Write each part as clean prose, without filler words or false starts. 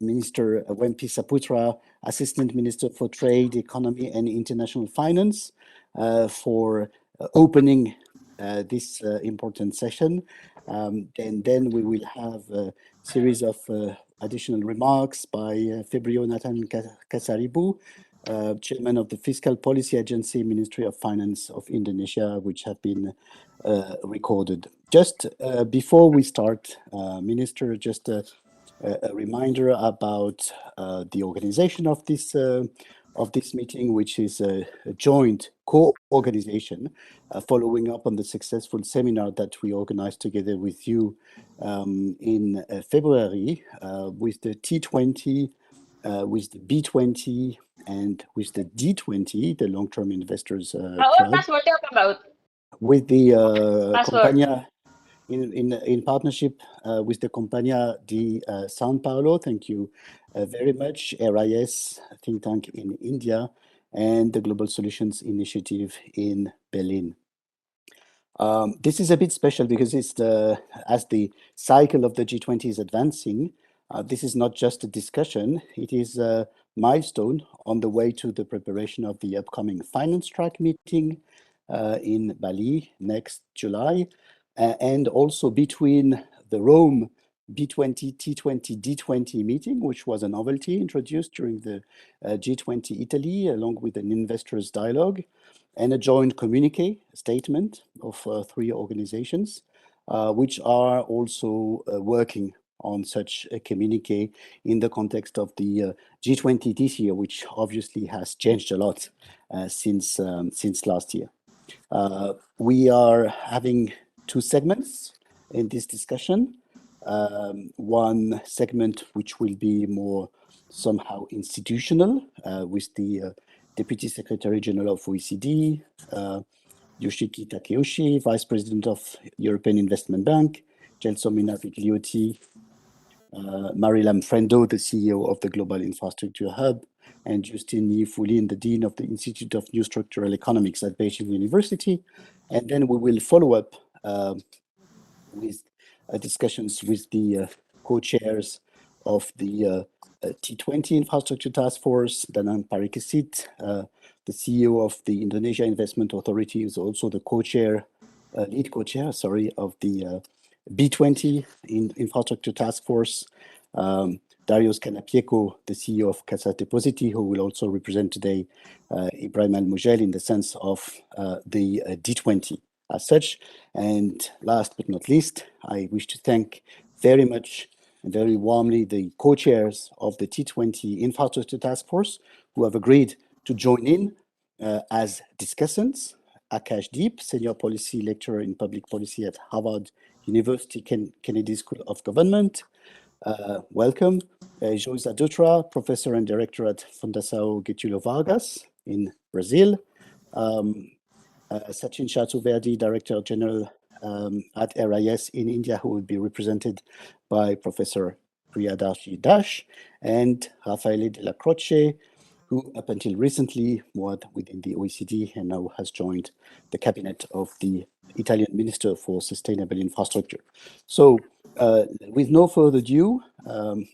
Minister Wempi Saputra, Assistant Minister for Trade, Economy and International Finance, for opening this important session. And then we will have a series of additional remarks by Febrio Nathan Kasaribu, Chairman of the Fiscal Policy Agency, Ministry of Finance of Indonesia, which have been recorded. Just before we start, Minister, just a reminder about the organization of this meeting, which is a joint co-organization following up on the successful seminar that we organized together with you in February with the T20, with the B20, and with the D20, the Long-Term Investors Club. Password about? With the Compagnia, in partnership with the Compagnia di San Paolo. Thank you very much. RIS, a think tank in India, and the Global Solutions Initiative in Berlin. This is a bit special because it's as the cycle of the G20 is advancing, this is not just a discussion, it is a milestone on the way to the preparation of the upcoming finance track meeting in Bali next July, and also between the Rome B20, T20, D20 meeting, which was a novelty introduced during the G20 Italy, along with an investors dialogue, and a joint communique statement of 3 organizations, which are also working on such a communique in the context of the G20 this year, which obviously has changed a lot since last year. We are having 2 segments in this discussion. One segment which will be more somehow institutional with the Deputy Secretary General of OECD, Yoshiki Takeyoshi, Vice President of European Investment Bank, Somina Figgliotti, Marilam Frendo, the CEO of the Global Infrastructure Hub, and Justine Yifulin, the Dean of the Institute of New Structural Economics at Beijing University. And then we will follow up with discussions with the co-chairs of the T20 Infrastructure Task Force, Danang Parikesit, the CEO of the Indonesia Investment Authority, is also the co-chair, lead co-chair, of the B20 Infrastructure Task Force. Darius Canapieko, the CEO of Cassa Depositi, who will also represent today Ibrahim Al-Mujel in the sense of the D20 as such. And last but not least, I wish to thank very much and very warmly the co-chairs of the T20 Infrastructure Task Force who have agreed to join in as discussants. Akash Deep, Senior Policy Lecturer in Public Policy at Harvard University Kennedy School of Government. Welcome. Joisa Dutra, Professor and Director at Fundação Getúlio Vargas in Brazil. Sachin Chaturvedi, Director General at RIS in India, who will be represented by Professor Priyadarshi Dash, and Raffaele Della Croce, who up until recently worked within the OECD and now has joined the cabinet of the Italian Minister for Sustainable Infrastructure. So with no further ado,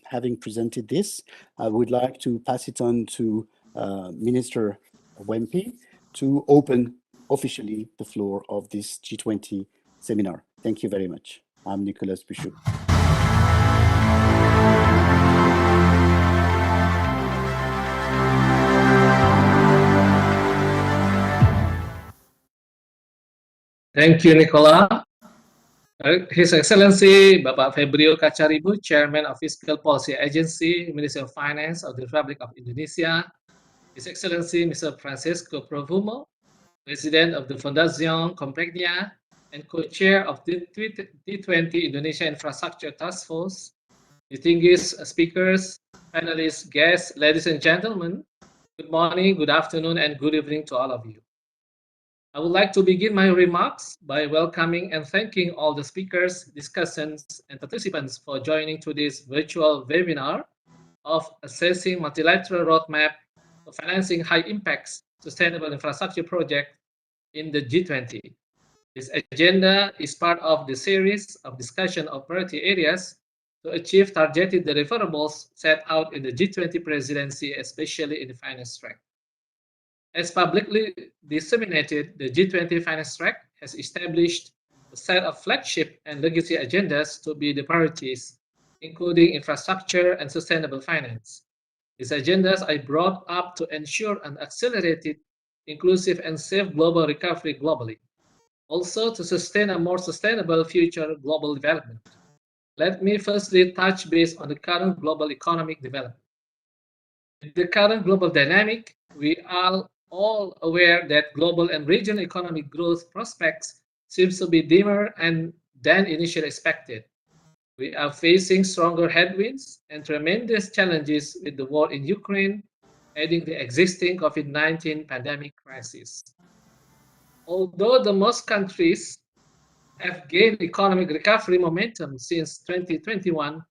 having presented this, I would like to pass it on to Minister Wempi to open officially the floor of this G20 seminar. Thank you very much. I'm Nicolas Bouchou. Thank you, Nicola. His Excellency Bapak Febrio Kacaribu, Chairman of Fiscal Policy Agency, Ministry of Finance of the Republic of Indonesia. His Excellency Mr. Francisco Profumo, President of the Fundación Compagnia and co-chair of the T20 Indonesia Infrastructure Task Force. Distinguished speakers, panelists, guests, ladies and gentlemen, good morning, good afternoon, and good evening to all of you. I would like to begin my remarks by welcoming and thanking all the speakers, discussants, and participants for joining today's virtual webinar of Assessing Multilateral Roadmap for Financing High-Impact Sustainable Infrastructure Project in the G20. This agenda is part of the series of discussion of priority areas to achieve targeted deliverables set out in the G20 presidency, especially in the finance track. As publicly disseminated, the G20 finance track has established a set of flagship and legacy agendas to be the priorities, including infrastructure and sustainable finance. These agendas are brought up to ensure an accelerated, inclusive, and safe global recovery globally. Also, to sustain a more sustainable future global development. Let me firstly touch base on the current global economic development. In the current global dynamic, we are all aware that global and regional economic growth prospects seems to be dimmer than initially expected. We are facing stronger headwinds and tremendous challenges with the war in Ukraine, adding the existing COVID-19 pandemic crisis. Although the most countries have gained economic recovery momentum since 2021,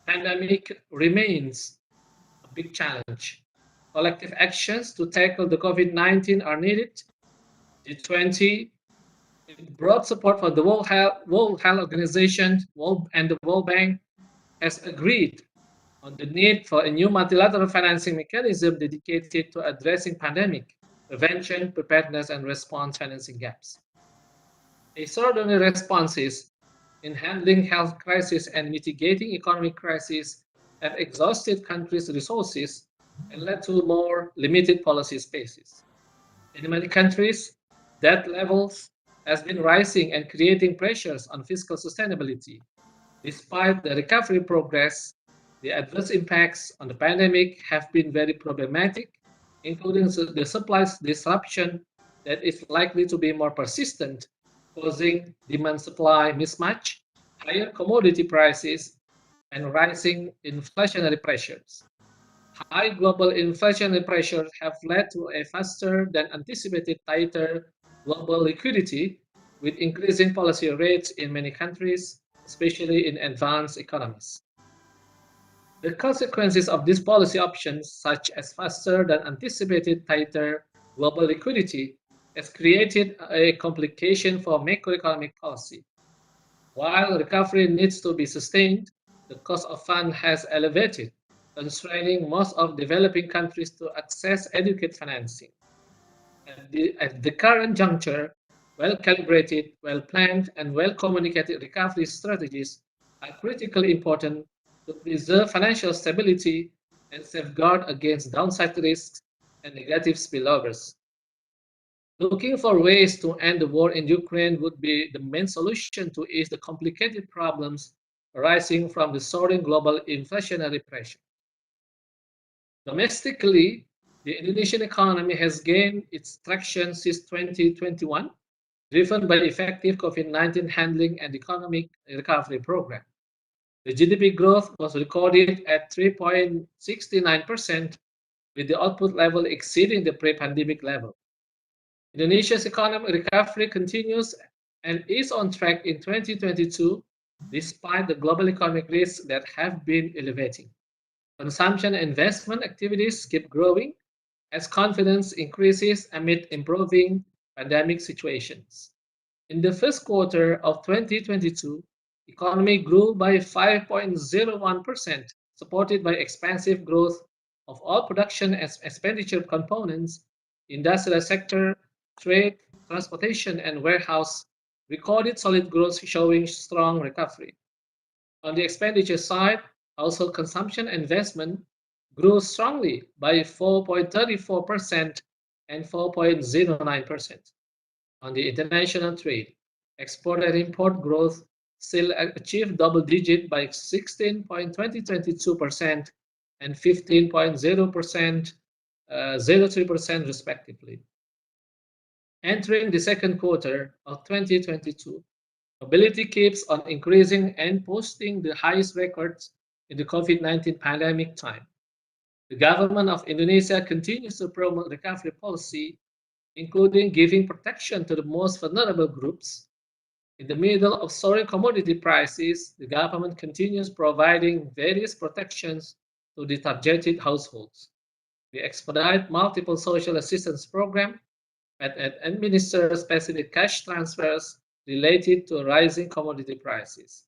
pandemic remains a big challenge. Collective actions to tackle the COVID-19 are needed. G20, with broad support from the World Health Organization and the World Bank, has agreed on the need for a new multilateral financing mechanism dedicated to addressing pandemic prevention, preparedness, and response financing gaps. Extraordinary responses in handling health crisis and mitigating economic crisis have exhausted countries' resources and led to more limited policy spaces. In many countries, debt levels has been rising and creating pressures on fiscal sustainability. Despite the recovery progress, the adverse impacts on the pandemic have been very problematic, including the supply disruption that is likely to be more persistent, causing demand-supply mismatch, higher commodity prices, and rising inflationary pressures. High global inflationary pressures have led to a faster than anticipated tighter global liquidity, with increasing policy rates in many countries, especially in advanced economies. The consequences of these policy options, such as faster than anticipated tighter global liquidity, has created a complication for macroeconomic policy. While recovery needs to be sustained, the cost of funds has elevated, constraining most of developing countries to access adequate financing. At the current juncture, well-calibrated, well-planned, and well-communicated recovery strategies are critically important to preserve financial stability and safeguard against downside risks and negative spillovers. Looking for ways to end the war in Ukraine would be the main solution to ease the complicated problems arising from the soaring global inflationary pressure. Domestically, the Indonesian economy has gained its traction since 2021, driven by effective COVID-19 handling and economic recovery program. The GDP growth was recorded at 3.69%, with the output level exceeding the pre-pandemic level. Indonesia's economic recovery continues and is on track in 2022, despite the global economic risks that have been elevating. Consumption and investment activities keep growing as confidence increases amid improving pandemic situations. In the first quarter of 2022, economy grew by 5.01%, supported by expansive growth of all production and expenditure components. Industrial sector, trade, transportation, and warehouse recorded solid growth, showing strong recovery. On the expenditure side, household consumption and investment grew strongly by 4.34% and 4.09%. On the international trade, export and import growth still achieved double digit by 16.22% and 15.03% respectively. Entering the second quarter of 2022, mobility keeps on increasing and posting the highest records in the COVID-19 pandemic time. The government of Indonesia continues to promote recovery policy, including giving protection to the most vulnerable groups. In the middle of soaring commodity prices, the government continues providing various protections to the targeted households. We expedite multiple social assistance programs and administer specific cash transfers related to rising commodity prices.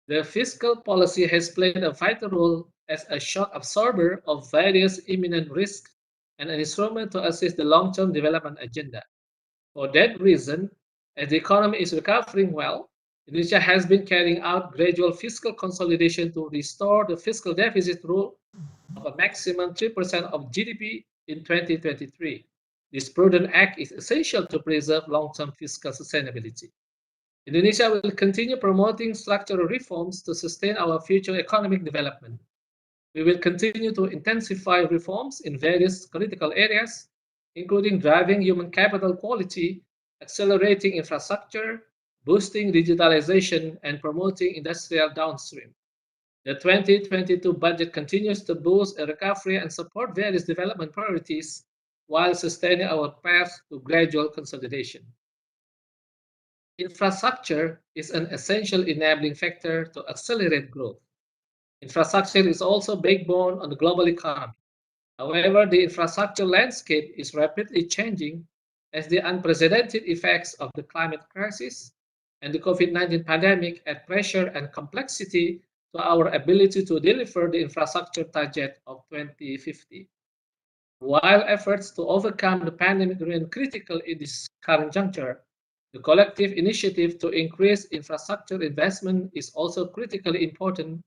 The fiscal policy has played a vital role as a shock absorber of various imminent risks and an instrument to assist the long-term development agenda. For that reason, as the economy is recovering well, Indonesia has been carrying out gradual fiscal consolidation to restore the fiscal deficit rule of a maximum 3% of GDP in 2023. This prudent act is essential to preserve long-term fiscal sustainability. Indonesia will continue promoting structural reforms to sustain our future economic development. We will continue to intensify reforms in various critical areas, including driving human capital quality, accelerating infrastructure, boosting digitalization, and promoting industrial downstream. The 2022 budget continues to boost a recovery and support various development priorities while sustaining our path to gradual consolidation. Infrastructure is an essential enabling factor to accelerate growth. Infrastructure is also backbone on the global economy. However, the infrastructure landscape is rapidly changing as the unprecedented effects of the climate crisis and the COVID-19 pandemic add pressure and complexity to our ability to deliver the infrastructure target of 2050. While efforts to overcome the pandemic remain critical in this current juncture, the collective initiative to increase infrastructure investment is also critically important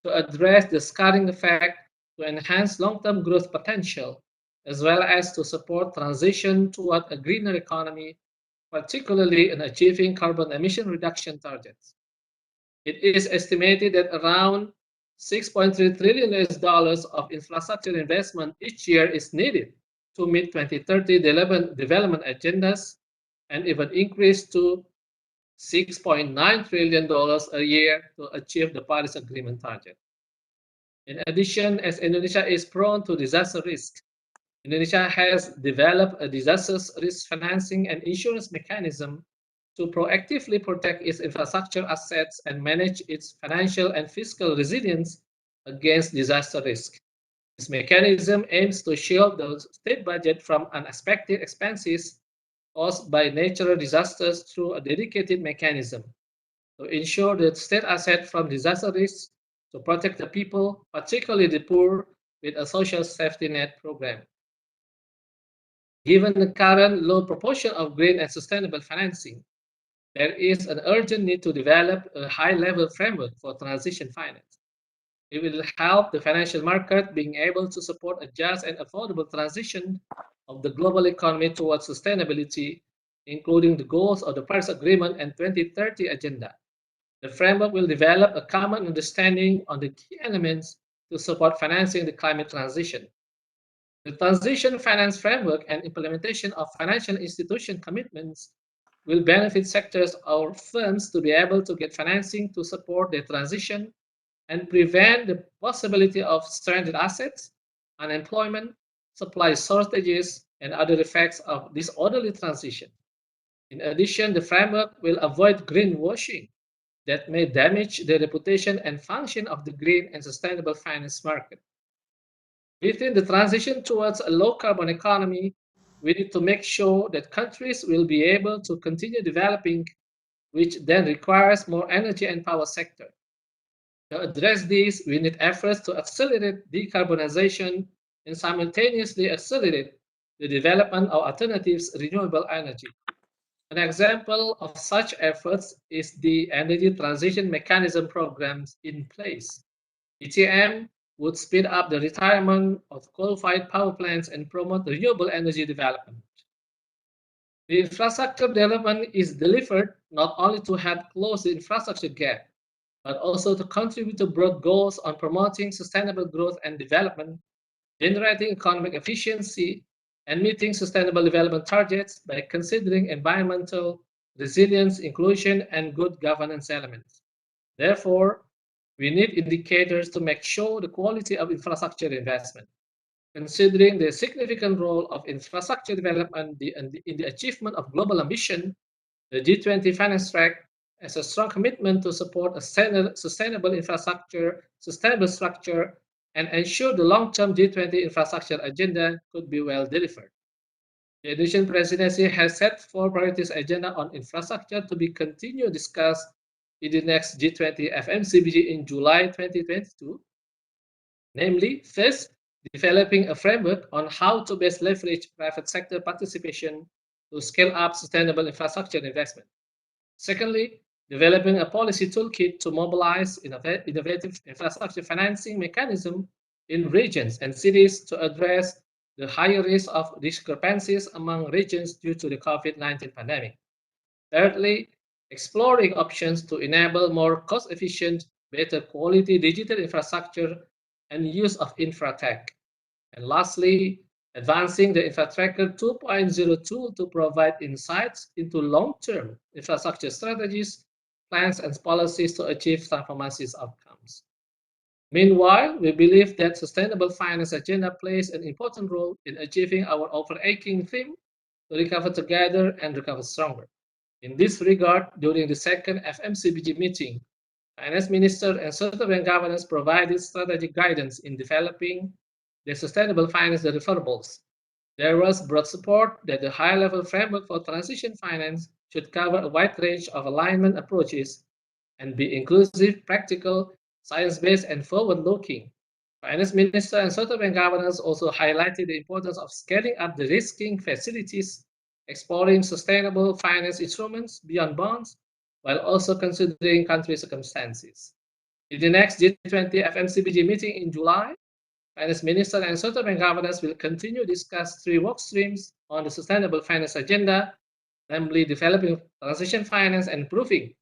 to address the scarring effect, to enhance long-term growth potential, as well as to support transition toward a greener economy, particularly in achieving carbon emission reduction targets. It is estimated that around $6.3 trillion of infrastructure investment each year is needed to meet 2030 development agendas and even increase to $6.9 trillion a year to achieve the Paris Agreement target. In addition, as Indonesia is prone to disaster risk, Indonesia has developed a disaster risk financing and insurance mechanism to proactively protect its infrastructure assets and manage its financial and fiscal resilience against disaster risk. This mechanism aims to shield the state budget from unexpected expenses caused by natural disasters through a dedicated mechanism to ensure the state asset from disaster risks, to protect the people, particularly the poor, with a social safety net program. Given the current low proportion of green and sustainable financing, there is an urgent need to develop a high-level framework for transition finance. It will help the financial market being able to support a just and affordable transition of the global economy towards sustainability, including the goals of the Paris Agreement and 2030 Agenda. The framework will develop a common understanding on the key elements to support financing the climate transition. The transition finance framework and implementation of financial institution commitments will benefit sectors or firms to be able to get financing to support their transition and prevent the possibility of stranded assets, unemployment, supply shortages, and other effects of disorderly transition. In addition, the framework will avoid greenwashing that may damage the reputation and function of the green and sustainable finance market. Within the transition towards a low-carbon economy, we need to make sure that countries will be able to continue developing, which then requires more energy and power sector. To address this, we need efforts to accelerate decarbonization and simultaneously accelerate the development of alternatives renewable energy. An example of such efforts is the Energy Transition Mechanism programs in place. ETM would speed up the retirement of coal-fired power plants and promote renewable energy development. The infrastructure development is delivered not only to help close the infrastructure gap, but also to contribute to broad goals on promoting sustainable growth and development, generating economic efficiency, and meeting sustainable development targets by considering environmental, resilience, inclusion, and good governance elements. Therefore, we need indicators to make sure the quality of infrastructure investment. Considering the significant role of infrastructure development in the achievement of global ambition, the G20 finance track has a strong commitment to support a sustainable infrastructure, sustainable structure, and ensure the long-term G20 infrastructure agenda could be well delivered. The Indonesian presidency has set 4 priorities agenda on infrastructure to be continued discussed in the next G20 FMCBG in July 2022. Namely, first, developing a framework on how to best leverage private sector participation to scale up sustainable infrastructure investment. Secondly, developing a policy toolkit to mobilize innovative infrastructure financing mechanism in regions and cities to address the higher risk of discrepancies among regions due to the COVID-19 pandemic. Thirdly, exploring options to enable more cost-efficient, better quality digital infrastructure and use of infratech. And lastly, advancing the InfraTracker 2.0 tool to provide insights into long-term infrastructure strategies, plans, and policies to achieve transformative outcomes. Meanwhile, we believe that sustainable finance agenda plays an important role in achieving our overarching theme to recover together and recover stronger. In this regard, during the second FMCBG meeting, Finance Minister and Central Bank governors provided strategic guidance in developing the sustainable finance deliverables. There was broad support that the high-level framework for transition finance should cover a wide range of alignment approaches and be inclusive, practical, science-based, and forward-looking. Finance Minister and Central Bank governors also highlighted the importance of scaling up the risking facilities, exploring sustainable finance instruments beyond bonds, while also considering country circumstances. In the next G20 FMCBG meeting in July, Finance Minister and Central Bank governors will continue to discuss three work streams on the sustainable finance agenda, namely developing transition finance and improving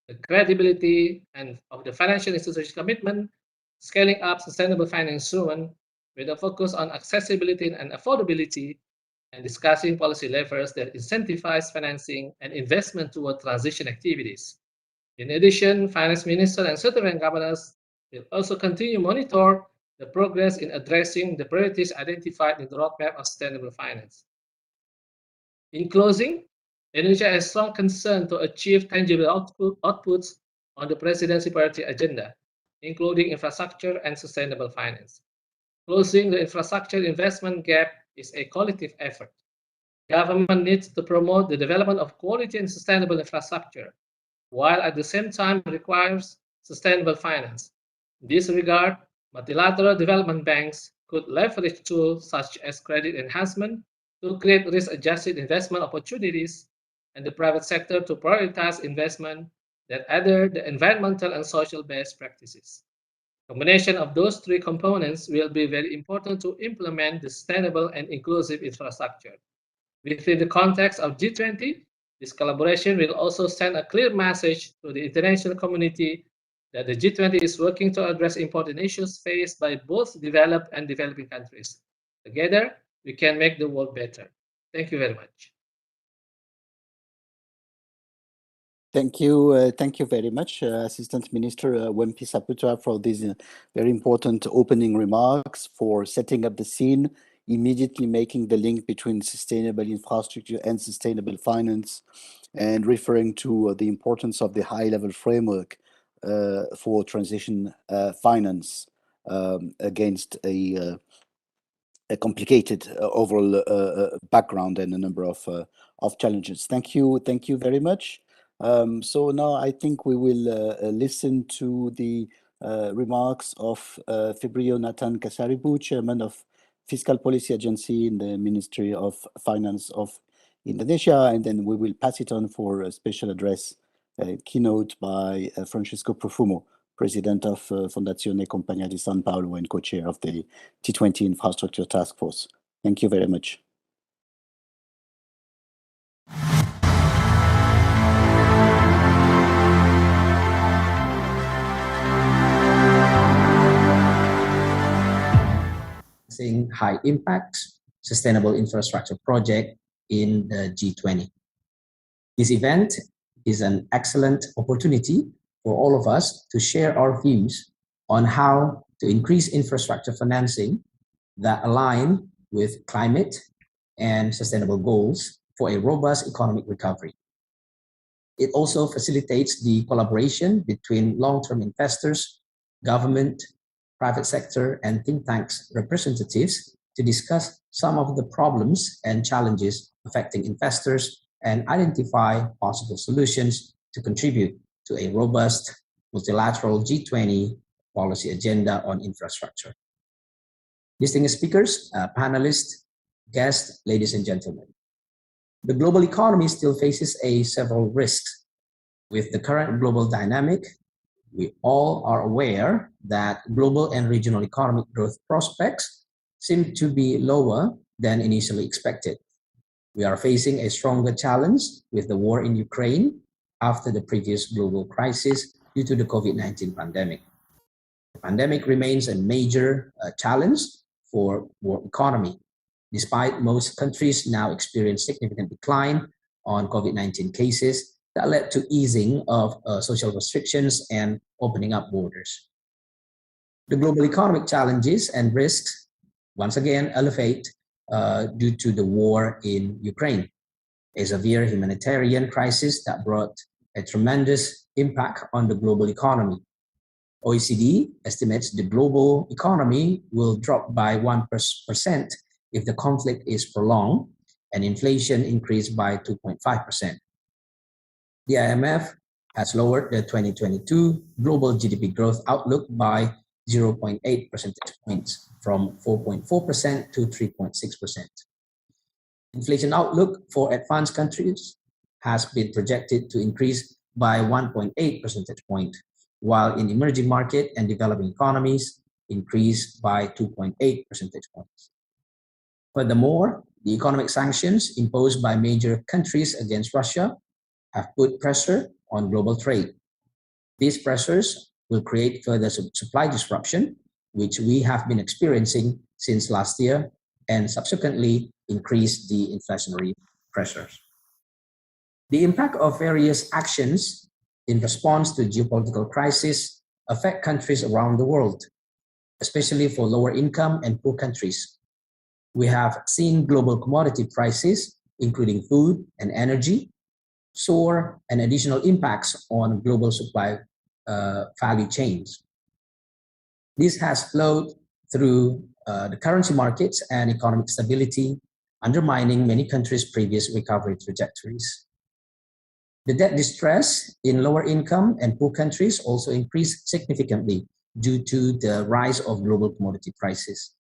the credibility and of the financial institution commitment, scaling up sustainable finance instrument with a focus on accessibility and affordability, and discussing policy levers that incentivize financing and investment toward transition activities. In addition, Finance Minister and Central Bank governors will also continue to monitor the progress in addressing the priorities identified in the roadmap of sustainable finance. In closing, Indonesia has strong concern to achieve tangible outputs on the presidency priority agenda, including infrastructure and sustainable finance. Closing the infrastructure investment gap is a collective effort. Government needs to promote the development of quality and sustainable infrastructure, while at the same time requires sustainable finance. In this regard, multilateral development banks could leverage tools such as credit enhancement to create risk-adjusted investment opportunities, and the private sector to prioritize investment that adhere the environmental and social best practices. Combination of those three components will be very important to implement the sustainable and inclusive infrastructure. Within the context of G20, this collaboration will also send a clear message to the international community that the G20 is working to address important issues faced by both developed and developing countries. Together, we can make the world better. Thank you very much. Thank you very much, Assistant Minister Wempi Saputra, for these very important opening remarks, for setting up the scene, immediately making the link between sustainable infrastructure and sustainable finance, and referring to the importance of the high-level framework for transition finance against a complicated overall background and a number of challenges. Thank you very much. So now I think we will listen to the remarks of Fibrio Nathan Kasaribu, Chairman of Fiscal Policy Agency in the Ministry of Finance of Indonesia, and then we will pass it on for a special address keynote by Francisco Profumo, President of Fondazione Compagnia di San Paolo and co-chair of the G20 Infrastructure Task Force. Thank you very much. High impact sustainable infrastructure project in the G20. This event is an excellent opportunity for all of us to share our views on how to increase infrastructure financing that align with climate and sustainable goals for a robust economic recovery. It also facilitates the collaboration between long-term investors, government, private sector, and think tanks representatives to discuss some of the problems and challenges affecting investors and identify possible solutions to contribute to a robust multilateral G20 policy agenda on infrastructure. Distinguished speakers, panelists, guests, ladies and gentlemen. The global economy still faces several risks. With the current global dynamic, we all are aware that global and regional economic growth prospects seem to be lower than initially expected. We are facing a stronger challenge with the war in Ukraine after the previous global crisis due to the COVID-19 pandemic. The pandemic remains a major challenge for world economy, despite most countries now experience significant decline on COVID-19 cases that led to easing of social restrictions and opening up borders. The global economic challenges and risks once again elevate due to the war in Ukraine, a severe humanitarian crisis that brought a tremendous impact on the global economy. OECD estimates the global economy will drop by 1% if the conflict is prolonged and inflation increase by 2.5%. The IMF has lowered the 2022 global GDP growth outlook by 0.8 percentage points from 4.4% to 3.6%. Inflation outlook for advanced countries has been projected to increase by 1.8 percentage point, while in emerging market and developing economies increase by 2.8 percentage points. Furthermore, the economic sanctions imposed by major countries against Russia have put pressure on global trade. These pressures will create further supply disruption, which we have been experiencing since last year, and subsequently increase the inflationary pressures. The impact of various actions in response to geopolitical crisis affect countries around the world, especially for lower income and poor countries. We have seen global commodity prices, including food and energy, soar, and additional impacts on global supply value chains. This has flowed through the currency markets and economic stability, undermining many countries' previous recovery trajectories. The debt distress in lower income and poor countries also increased significantly due to the rise of global commodity prices.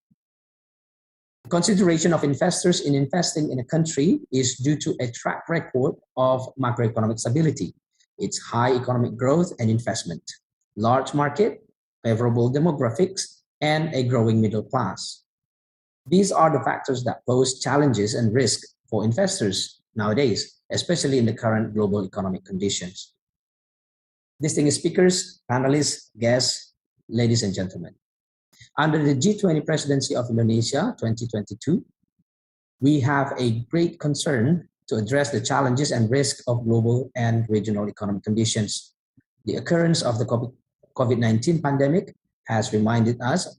Consideration of investors in investing in a country is due to a track record of macroeconomic stability, its high economic growth and investment, large market, favorable demographics, and a growing middle class. These are the factors that pose challenges and risks for investors nowadays, especially in the current global economic conditions. Distinguished speakers, panelists, guests, ladies and gentlemen. Under the G20 presidency of Indonesia 2022, we have a great concern to address the challenges and risks of global and regional economic conditions. The occurrence of the COVID-19 pandemic has reminded us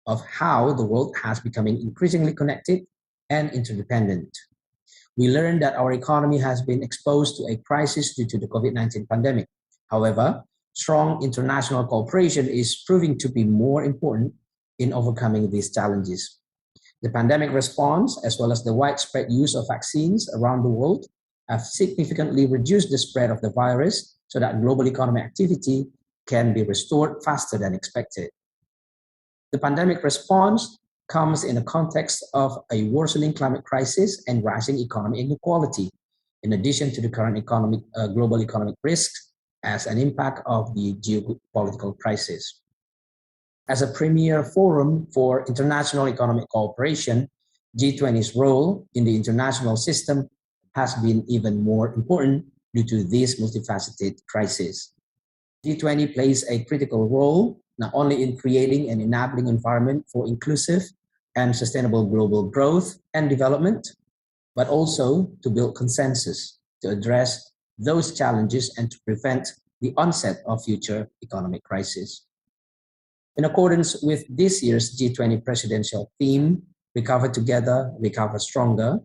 of how the world has becoming increasingly connected and interdependent. We learned that our economy has been exposed to a crisis due to the COVID-19 pandemic. However, strong international cooperation is proving to be more important in overcoming these challenges. The pandemic response, as well as the widespread use of vaccines around the world, have significantly reduced the spread of the virus so that global economic activity can be restored faster than expected. The pandemic response comes in the context of a worsening climate crisis and rising economic inequality, in addition to the current global economic risks as an impact of the geopolitical crisis. As a premier forum for international economic cooperation, G20's role in the international system has been even more important due to this multifaceted crisis. G20 plays a critical role not only in creating an enabling environment for inclusive and sustainable global growth and development, but also to build consensus to address those challenges and to prevent the onset of future economic crises. In accordance with this year's G20 presidential theme, Recover Together, Recover Stronger,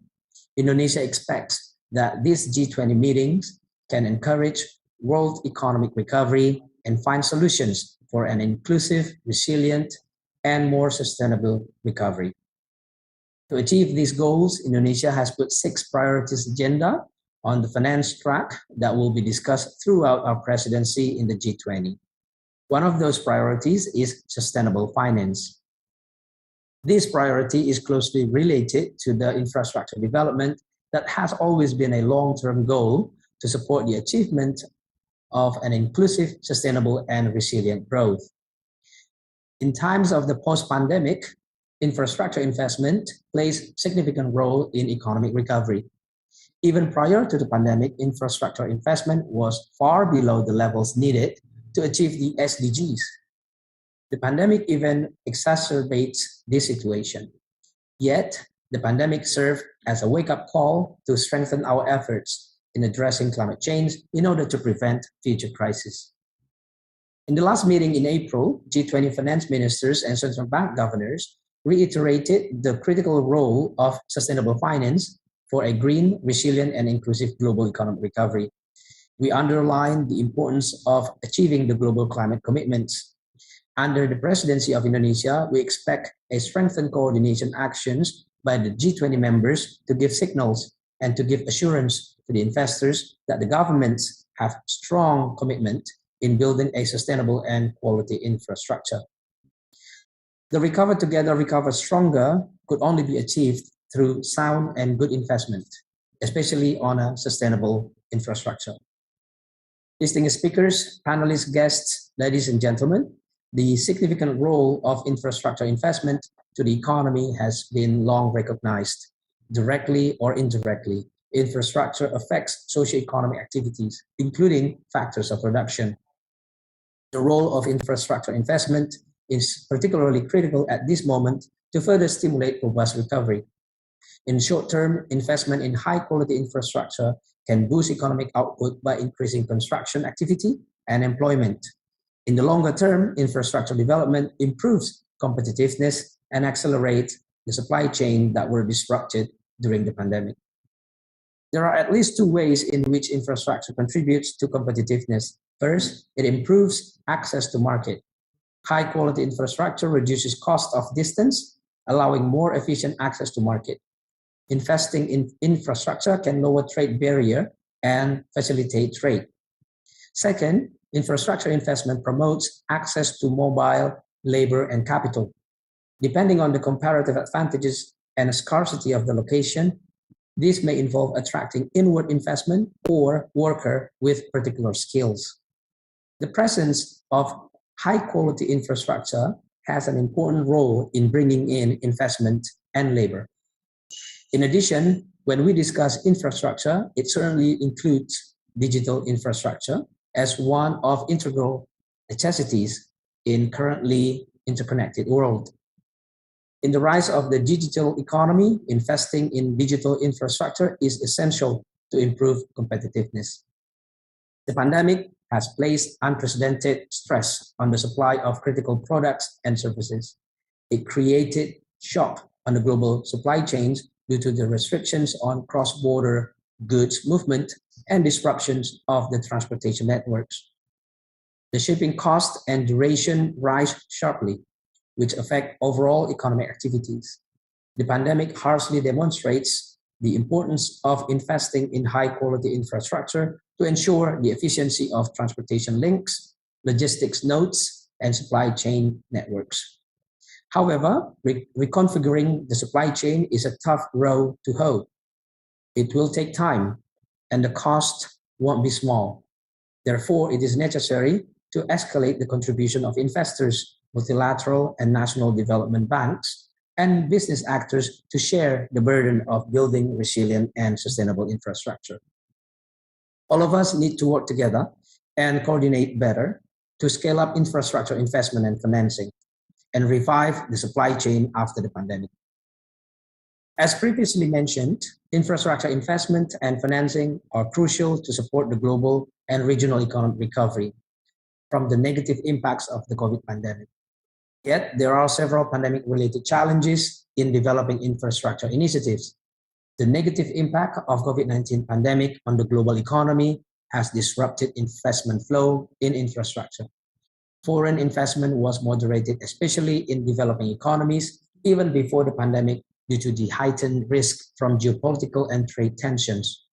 Indonesia expects that these G20 meetings can encourage world economic recovery and find solutions for an inclusive, resilient, and more sustainable recovery. To achieve these goals, Indonesia has put 6 priorities agenda on the finance track that will be discussed throughout our presidency in the G20. One of those priorities is sustainable finance. This priority is closely related to the infrastructure development that has always been a long-term goal to support the achievement of an inclusive, sustainable, and resilient growth. In times of the post-pandemic, infrastructure investment plays a significant role in economic recovery. Even prior to the pandemic, infrastructure investment was far below the levels needed to achieve the SDGs. The pandemic even exacerbates this situation. Yet, the pandemic served as a wake-up call to strengthen our efforts in addressing climate change in order to prevent future crises. In the last meeting in April, G20 finance ministers and central bank governors reiterated the critical role of sustainable finance for a green, resilient, and inclusive global economic recovery. We underlined the importance of achieving the global climate commitments. Under the presidency of Indonesia, we expect a strengthened coordination actions by the G20 members to give signals and to give assurance to the investors that the governments have strong commitment in building a sustainable and quality infrastructure. The Recover Together, Recover Stronger could only be achieved through sound and good investment, especially on a sustainable infrastructure. Distinguished speakers, panelists, guests, ladies and gentlemen, the significant role of infrastructure investment to the economy has been long recognized. Directly or indirectly, infrastructure affects socio-economic activities, including factors of production. The role of infrastructure investment is particularly critical at this moment to further stimulate robust recovery. In short term, investment in high-quality infrastructure can boost economic output by increasing construction activity and employment. In the longer term, infrastructure development improves competitiveness and accelerates the supply chain that were disrupted during the pandemic. There are at least two ways in which infrastructure contributes to competitiveness. First, it improves access to market. High-quality infrastructure reduces cost of distance, allowing more efficient access to market. Investing in infrastructure can lower trade barrier and facilitate trade. Second, infrastructure investment promotes access to mobile, labor, and capital. Depending on the comparative advantages and scarcity of the location, this may involve attracting inward investment or worker with particular skills. The presence of high-quality infrastructure has an important role in bringing in investment and labor. In addition, when we discuss infrastructure, it certainly includes digital infrastructure as one of integral necessities in currently interconnected world. In the rise of the digital economy, investing in digital infrastructure is essential to improve competitiveness. The pandemic has placed unprecedented stress on the supply of critical products and services. It created shock on the global supply chains due to the restrictions on cross-border goods movement and disruptions of the transportation networks. The shipping cost and duration rise sharply, which affect overall economic activities. The pandemic harshly demonstrates the importance of investing in high-quality infrastructure to ensure the efficiency of transportation links, logistics nodes, and supply chain networks. However, reconfiguring the supply chain is a tough road to hoe. It will take time, and the cost won't be small. Therefore, it is necessary to escalate the contribution of investors, multilateral and national development banks, and business actors to share the burden of building resilient and sustainable infrastructure. All of us need to work together and coordinate better to scale up infrastructure investment and financing and revive the supply chain after the pandemic. As previously mentioned, infrastructure investment and financing are crucial to support the global and regional economic recovery from the negative impacts of the COVID pandemic. Yet, there are several pandemic-related challenges in developing infrastructure initiatives. The negative impact of COVID-19 pandemic on the global economy has disrupted investment flow in infrastructure. Foreign investment was moderated, especially in developing economies, even before the pandemic due to the heightened risk from geopolitical and trade tensions.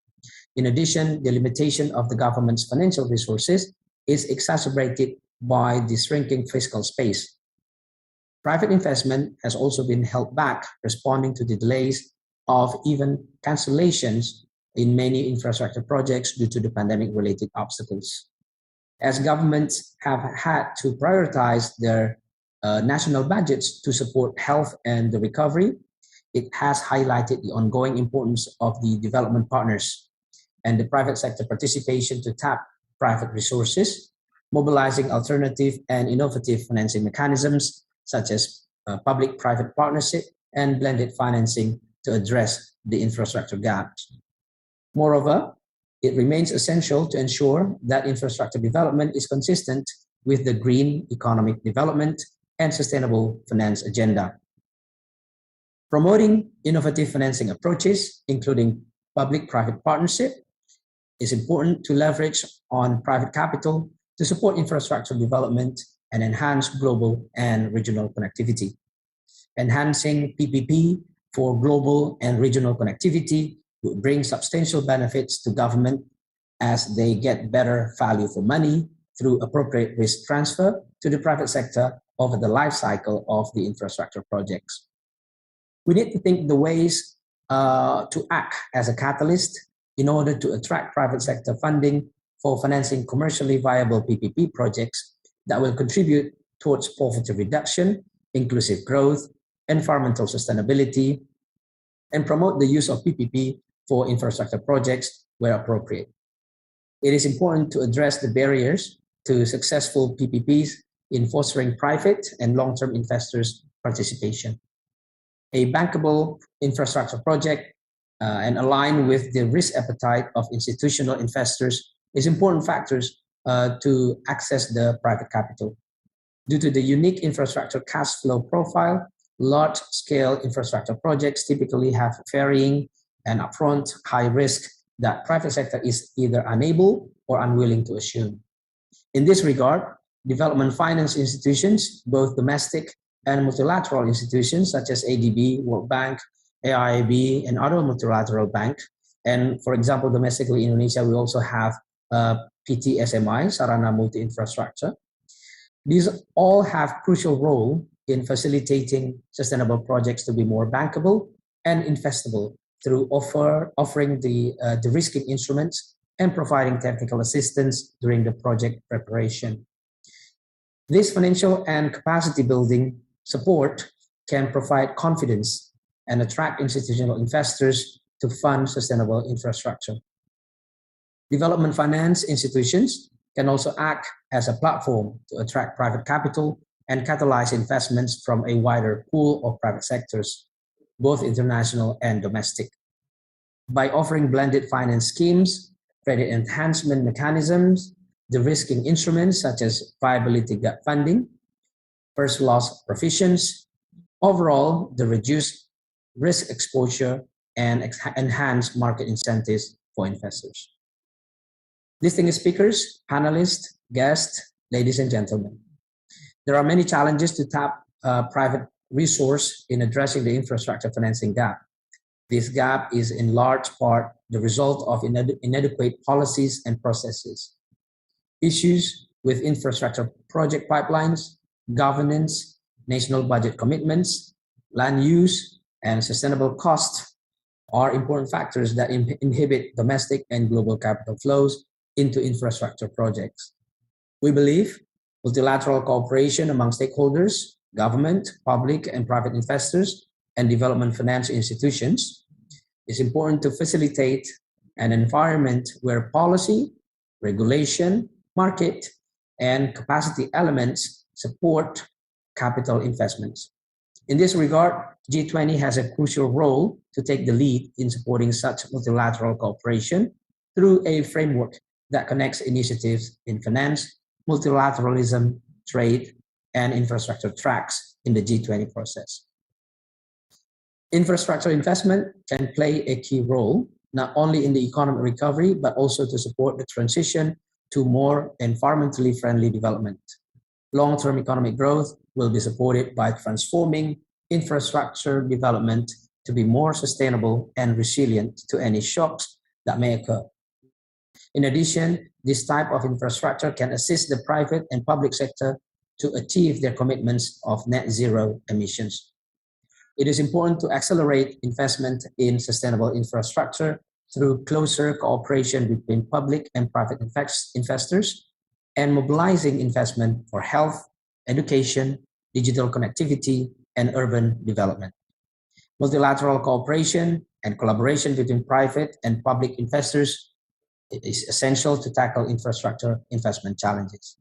In addition, the limitation of the government's financial resources is exacerbated by the shrinking fiscal space. Private investment has also been held back, responding to the delays of even cancellations in many infrastructure projects due to the pandemic-related obstacles. As governments have had to prioritize their national budgets to support health and the recovery, it has highlighted the ongoing importance of the development partners and the private sector participation to tap private resources, mobilizing alternative and innovative financing mechanisms such as public-private partnership and blended financing to address the infrastructure gaps. Moreover, it remains essential to ensure that infrastructure development is consistent with the green economic development and sustainable finance agenda. Promoting innovative financing approaches, including public-private partnership, is important to leverage on private capital to support infrastructure development and enhance global and regional connectivity. Enhancing PPP for global and regional connectivity would bring substantial benefits to government as they get better value for money through appropriate risk transfer to the private sector over the life cycle of the infrastructure projects. We need to think the ways to act as a catalyst in order to attract private sector funding for financing commercially viable PPP projects that will contribute towards poverty reduction, inclusive growth, environmental sustainability, and promote the use of PPP for infrastructure projects where appropriate. It is important to address the barriers to successful PPPs in fostering private and long-term investors' participation. A bankable infrastructure project and align with the risk appetite of institutional investors is important factors to access the private capital. Due to the unique infrastructure cash flow profile, large-scale infrastructure projects typically have varying and upfront high risk that private sector is either unable or unwilling to assume. In this regard, development finance institutions, both domestic and multilateral institutions such as ADB, World Bank, AIIB, and other multilateral banks, and for example, domestically in Indonesia, we also have PTSMI, Sarana Multi-Infrastructure. These all have crucial role in facilitating sustainable projects to be more bankable and investable through offering the de-risking instruments and providing technical assistance during the project preparation. This financial and capacity building support can provide confidence and attract institutional investors to fund sustainable infrastructure. Development finance institutions can also act as a platform to attract private capital and catalyze investments from a wider pool of private sectors, both international and domestic. By offering blended finance schemes, credit enhancement mechanisms, de-risking instruments such as viability gap funding, first loss provisions, overall, the reduced risk exposure and enhanced market incentives for investors. Distinguished speakers, panelists, guests, ladies and gentlemen, there are many challenges to tap private resource in addressing the infrastructure financing gap. This gap is in large part the result of inadequate policies and processes. Issues with infrastructure project pipelines, governance, national budget commitments, land use, and sustainable cost are important factors that inhibit domestic and global capital flows into infrastructure projects. We believe multilateral cooperation among stakeholders, government, public and private investors, and development finance institutions is important to facilitate an environment where policy, regulation, market, and capacity elements support capital investments. In this regard, G20 has a crucial role to take the lead in supporting such multilateral cooperation through a framework that connects initiatives in finance, multilateralism, trade, and infrastructure tracks in the G20 process. Infrastructure investment can play a key role, not only in the economic recovery, but also to support the transition to more environmentally friendly development. Long-term economic growth will be supported by transforming infrastructure development to be more sustainable and resilient to any shocks that may occur. In addition, this type of infrastructure can assist the private and public sector to achieve their commitments of net zero emissions. It is important to accelerate investment in sustainable infrastructure through closer cooperation between public and private investors and mobilizing investment for health, education, digital connectivity, and urban development. Multilateral cooperation and collaboration between private and public investors is essential to tackle infrastructure investment challenges.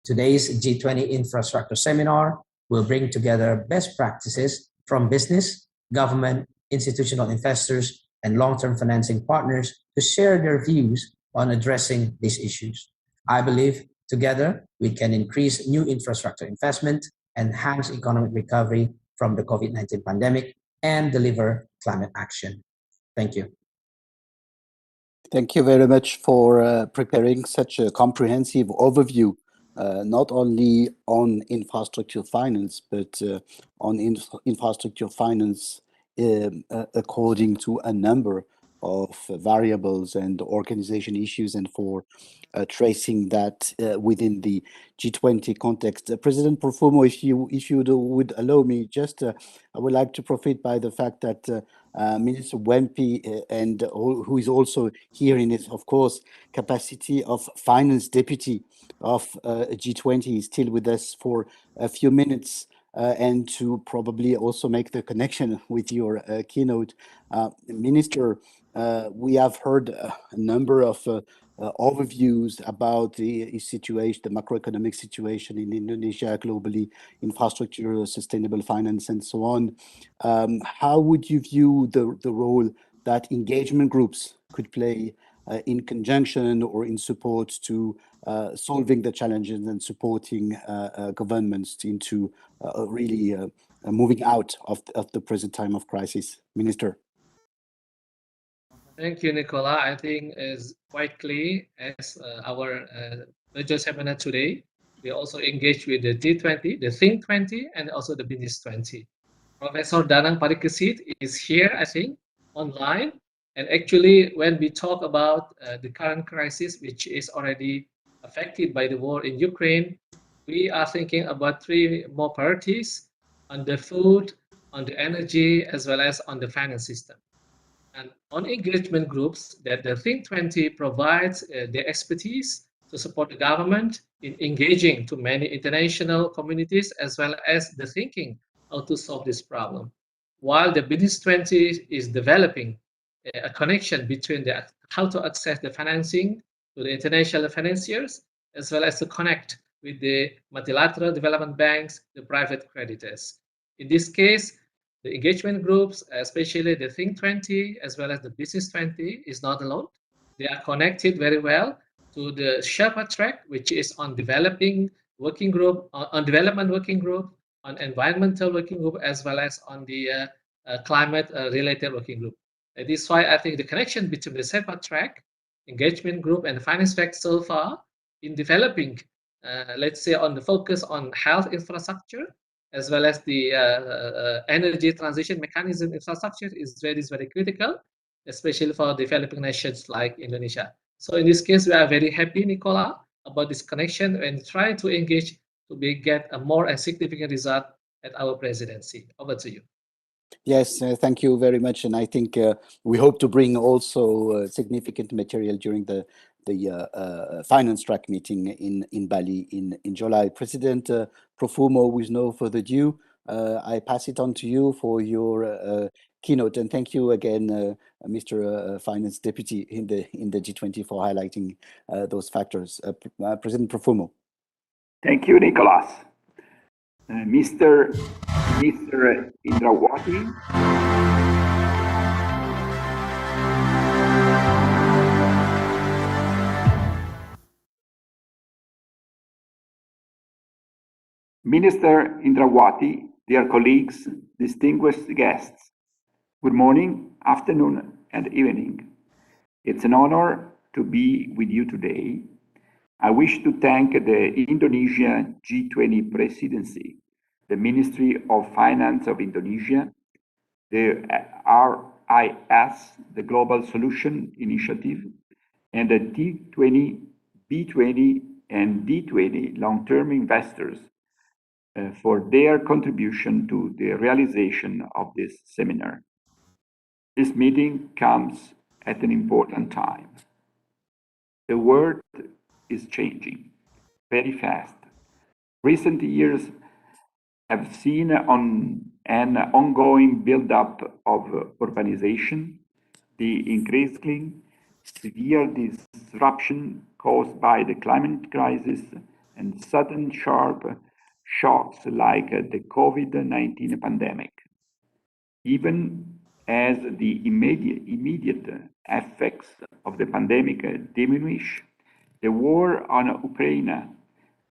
Today's G20 Infrastructure Seminar will bring together best practices from business, government, institutional investors, and long-term financing partners to share their views on addressing these issues. I believe together we can increase new infrastructure investment, enhance economic recovery from the COVID-19 pandemic, and deliver climate action. Thank you. Thank you very much for preparing such a comprehensive overview, not only on infrastructure finance, but on infrastructure finance according to a number of variables and organization issues, and for tracing that within the G20 context. President Profumo, if you would allow me, just I would like to profit by the fact that Minister Wempi, and who is also here in his, of course, capacity of finance deputy of G20, is still with us for a few minutes, and to probably also make the connection with your keynote. Minister, we have heard a number of overviews about the situation, the macroeconomic situation in Indonesia, globally, infrastructure, sustainable finance, and so on. How would you view the role that engagement groups could play in conjunction or in support to solving the challenges and supporting governments into really moving out of the present time of crisis? Minister. Thank you, Nicola. I think it's quite clear as our major seminar today. We also engage with the G20, the Think 20, and also the Business 20. Professor Danang Parikesit is here, I think, online. And actually, when we talk about the current crisis, which is already affected by the war in Ukraine, we are thinking about three more priorities: on the food, on the energy, as well as on the finance system. And on engagement groups, that the Think 20 provides their expertise to support the government in engaging to many international communities, as well as the thinking how to solve this problem. While the Business 20 is developing a connection between the how to access the financing to the international financiers, as well as to connect with the multilateral development banks, the private creditors. In this case, the engagement groups, especially the Think 20 as well as the Business 20, is not alone. They are connected very well to the Sherpa track, which is on developing working group, on development working group, on environmental working group, as well as on the climate related working group. That is why I think the connection between the Sherpa track, engagement group, and the finance track so far in developing, let's say, on the focus on health infrastructure, as well as the energy transition mechanism infrastructure is very critical, especially for developing nations like Indonesia. So in this case, we are very happy, Nicola, about this connection and try to engage to get a more and significant result at our presidency. Over to you. Yes, thank you very much. And I think we hope to bring also significant material during the finance track meeting in Bali in July. President Profumo, with no further ado, I pass it on to you for your keynote. And thank you again, Mr. Finance Deputy in the G20 for highlighting those factors. President Profumo. Thank you, Nicolas. Mr. Indrawati. Minister Indrawati, dear colleagues, distinguished guests, good morning, afternoon, and evening. It's an honor to be with you today. I wish to thank the Indonesia G20 presidency, the Ministry of Finance of Indonesia, the RIS, the Global Solution Initiative, and the T20, B20, and D20 long-term investors for their contribution to the realization of this seminar. This meeting comes at an important time. The world is changing very fast. Recent years have seen an ongoing build-up of urbanization, the increasingly severe disruption caused by the climate crisis, and sudden sharp shocks like the COVID-19 pandemic. Even as the immediate effects of the pandemic diminish, the war on Ukraine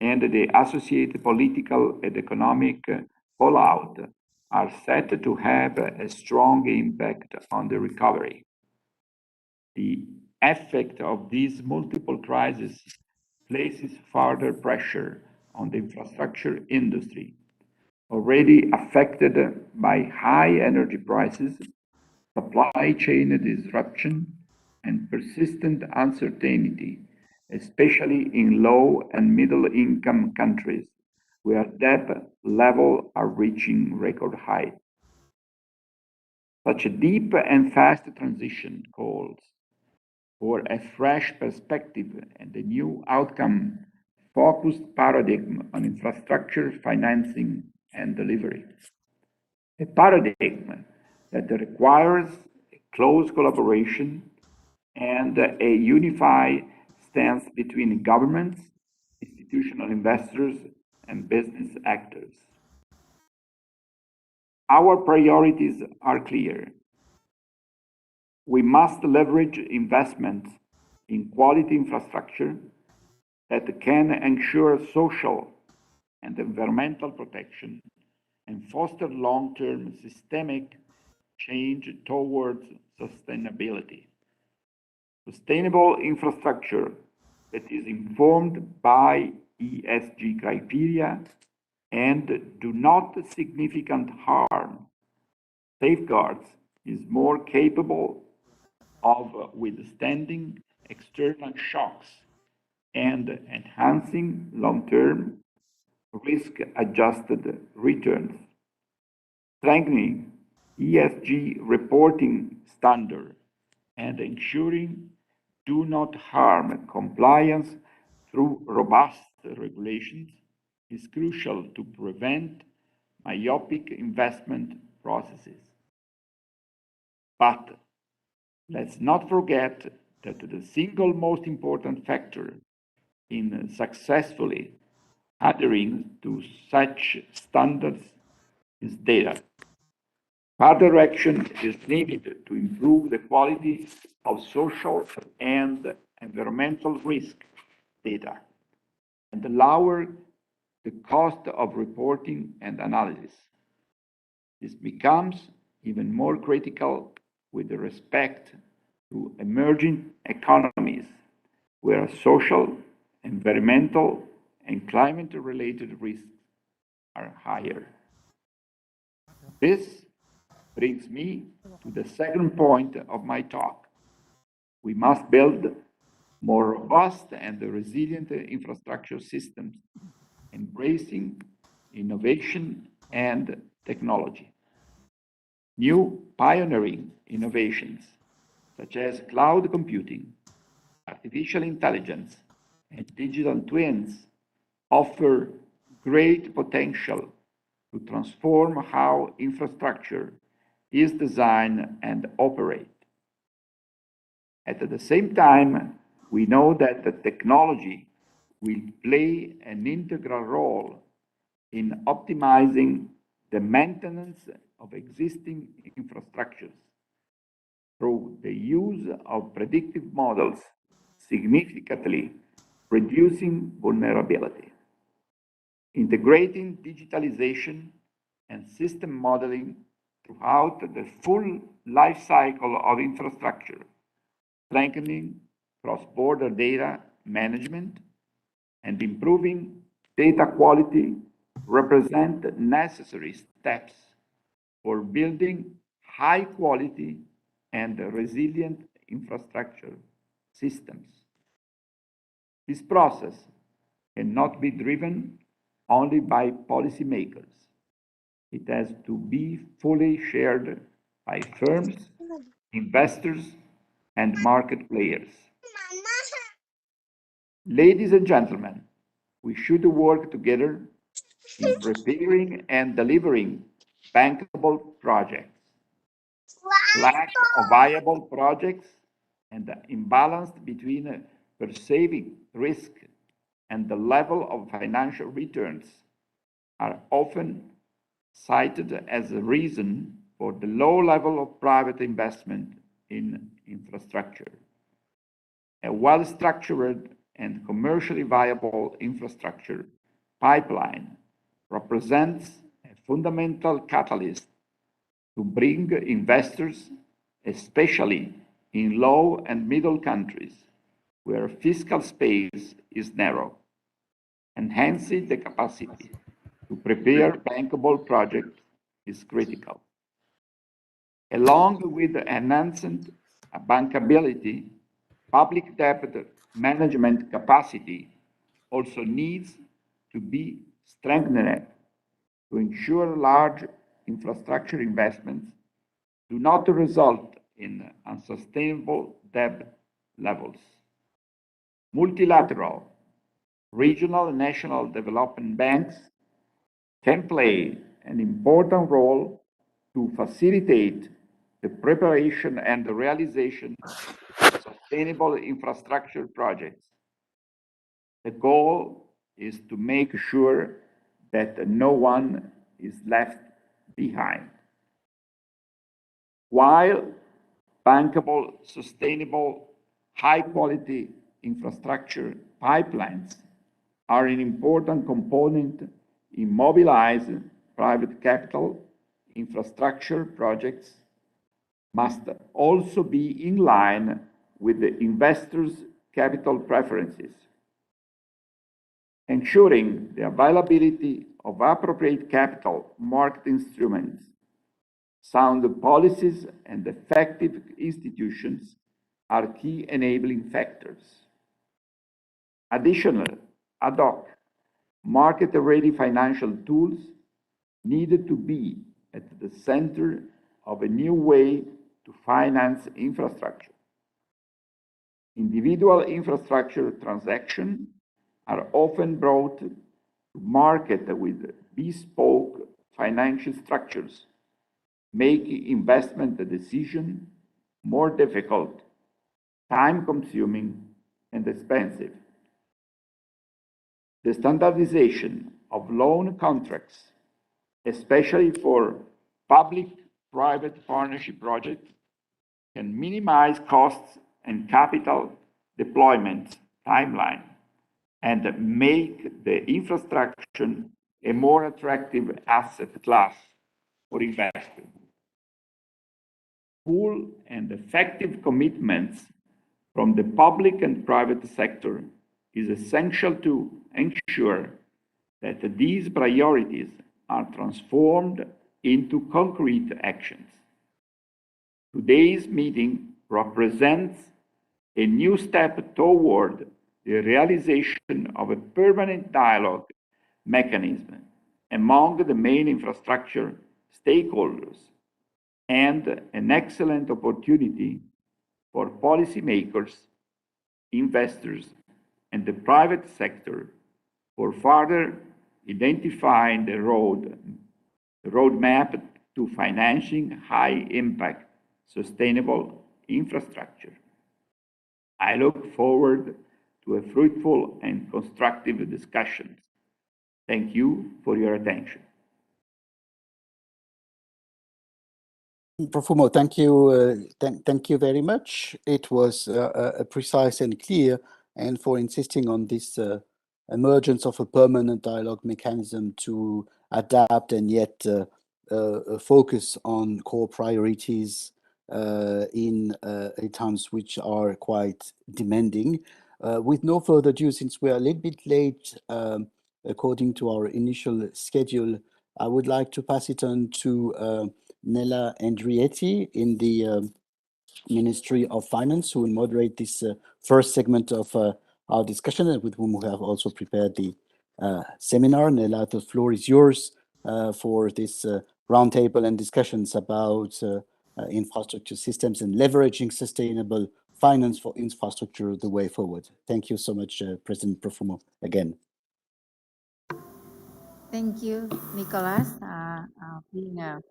and the associated political and economic fallout are set to have a strong impact on the recovery. The effect of these multiple crises places further pressure on the infrastructure industry, already affected by high energy prices, supply chain disruption, and persistent uncertainty, especially in low and middle income countries where debt levels are reaching record heights. Such a deep and fast transition calls for a fresh perspective and a new outcome-focused paradigm on infrastructure financing and delivery. A paradigm that requires close collaboration and a unified stance between governments, institutional investors, and business actors. Our priorities are clear. We must leverage investments in quality infrastructure that can ensure social and environmental protection and foster long-term systemic change towards sustainability. Sustainable infrastructure that is informed by ESG criteria and do not significant harm safeguards is more capable of withstanding external shocks and enhancing long-term risk-adjusted returns. Strengthening ESG reporting standards and ensuring do not harm compliance through robust regulations is crucial to prevent myopic investment processes. But let's not forget that the single most important factor in successfully adhering to such standards is data. Further action is needed to improve the quality of social and environmental risk data and lower the cost of reporting and analysis. This becomes even more critical with respect to emerging economies where social, environmental, and climate-related risks are higher. This brings me to the second point of my talk. We must build more robust and resilient infrastructure systems, embracing innovation and technology. New pioneering innovations, such as cloud computing, artificial intelligence, and digital twins, offer great potential to transform how infrastructure is designed and operated. At the same time, we know that the technology will play an integral role in optimizing the maintenance of existing infrastructures through the use of predictive models, significantly reducing vulnerability. Integrating digitalization and system modeling throughout the full life cycle of infrastructure, strengthening cross-border data management, and improving data quality represent necessary steps for building high quality and resilient infrastructure systems. This process cannot be driven only by policymakers. It has to be fully shared by firms, investors, and market players. Ladies and gentlemen, we should work together in preparing and delivering bankable projects. Lack of viable projects and the imbalance between perceiving risk and the level of financial returns are often cited as a reason for the low level of private investment in infrastructure. A well-structured and commercially viable infrastructure pipeline represents a fundamental catalyst to bring investors, especially in low and middle countries, where fiscal space is narrow, enhancing the capacity to prepare bankable projects is critical. Along with enhanced bankability, public debt management capacity also needs to be strengthened to ensure large infrastructure investments do not result in unsustainable debt levels. Multilateral, regional and national development banks can play an important role to facilitate the preparation and the realization of sustainable infrastructure projects. The goal is to make sure that no one is left behind. While bankable, sustainable, high-quality infrastructure pipelines are an important component in mobilizing private capital, infrastructure projects must also be in line with the investors' capital preferences, ensuring the availability of appropriate capital market instruments. Sound policies and effective institutions are key enabling factors. Additionally, ad hoc, market-ready financial tools needed to be at the center of a new way to finance infrastructure. Individual infrastructure transactions are often brought to market with bespoke financial structures, making investment decisions more difficult, time-consuming, and expensive. The standardization of loan contracts, especially for public-private partnership projects, can minimize costs and capital deployment timeline and make the infrastructure a more attractive asset class for investors. Full and effective commitments from the public and private sector is essential to ensure that these priorities are transformed into concrete actions. Today's meeting represents a new step toward the realization of a permanent dialogue mechanism among the main infrastructure stakeholders and an excellent opportunity for policymakers, investors, and the private sector for further identifying the roadmap to financing high-impact, sustainable infrastructure. I look forward to a fruitful and constructive discussion. Thank you for your attention. Profumo, thank you. Thank you very much. It was precise and clear, and for insisting on this emergence of a permanent dialogue mechanism to adapt and yet focus on core priorities in times which are quite demanding. With no further ado, since we are a little bit late according to our initial schedule, I would like to pass it on to Nella Andrietti in the Ministry of Finance, who will moderate this first segment of our discussion, and with whom we have also prepared the seminar. Nela, the floor is yours for this roundtable and discussions about infrastructure systems and leveraging sustainable finance for infrastructure the way forward. Thank you so much, President Profumo, again. Thank you, Nicholas, being an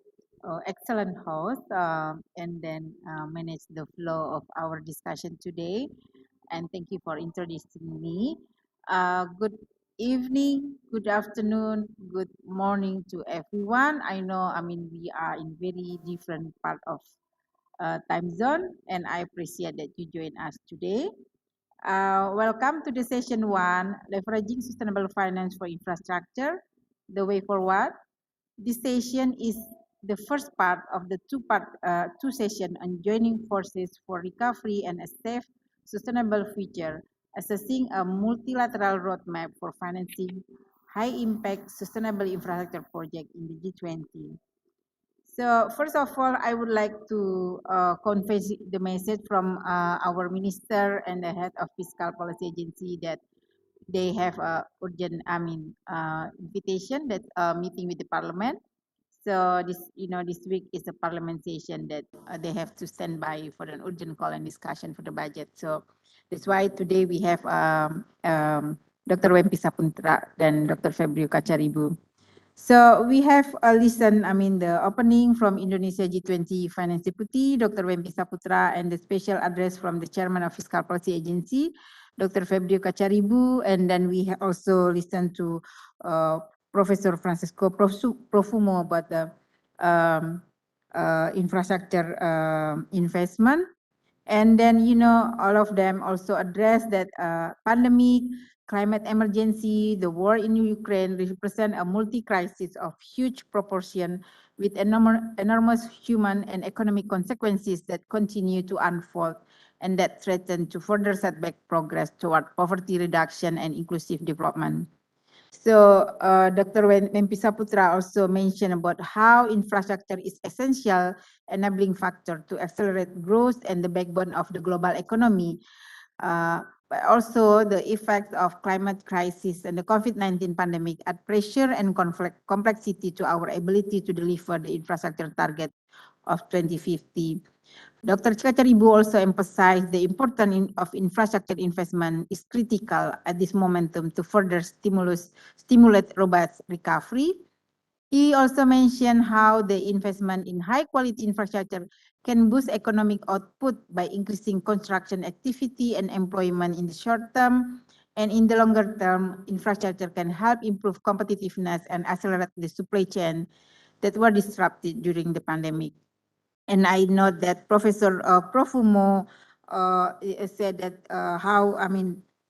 excellent host and then manage the flow of our discussion today. And thank you for introducing me. Good evening, good afternoon, good morning to everyone. I know, we are in very different part of time zone, and I appreciate that you join us today. Welcome to the session 1, Leveraging Sustainable Finance for Infrastructure, the Way Forward. This session is the first part of the two session on joining forces for recovery and a safe, sustainable future, assessing a multilateral roadmap for financing high-impact sustainable infrastructure project in the G20. So first of all, I would like to convey the message from our minister and the head of Fiscal Policy Agency that they have a urgent, invitation that meeting with the Parliament. So this week is a Parliament session that they have to stand by for an urgent call and discussion for the budget. So that's why today we have Dr. Wempi Saputra and Dr. Fabio Kacaribu. So we have listened, the opening from Indonesia G20 Finance Deputy, Dr. Wempi Saputra, and the special address from the Chairman of Fiscal Policy Agency, Dr. Fabio Kacaribu, and then we also listened to Professor Francisco Profumo about the infrastructure investment. And then, all of them also address that pandemic, climate emergency, the war in Ukraine represent a multi-crisis of huge proportion with enormous human and economic consequences that continue to unfold and that threaten to further set back progress toward poverty reduction and inclusive development. So Dr. Wempi Saputra also mentioned about how infrastructure is essential enabling factor to accelerate growth and the backbone of the global economy. But also the effect of climate crisis and the COVID-19 pandemic add pressure and complexity to our ability to deliver the infrastructure target of 2050. Dr. Kacaribu also emphasized the importance of infrastructure investment is critical at this momentum to further stimulate robust recovery. He also mentioned how the investment in high-quality infrastructure can boost economic output by increasing construction activity and employment in the short term, and in the longer term, infrastructure can help improve competitiveness and accelerate the supply chain that were disrupted during the pandemic. And I note that Professor Profumo said that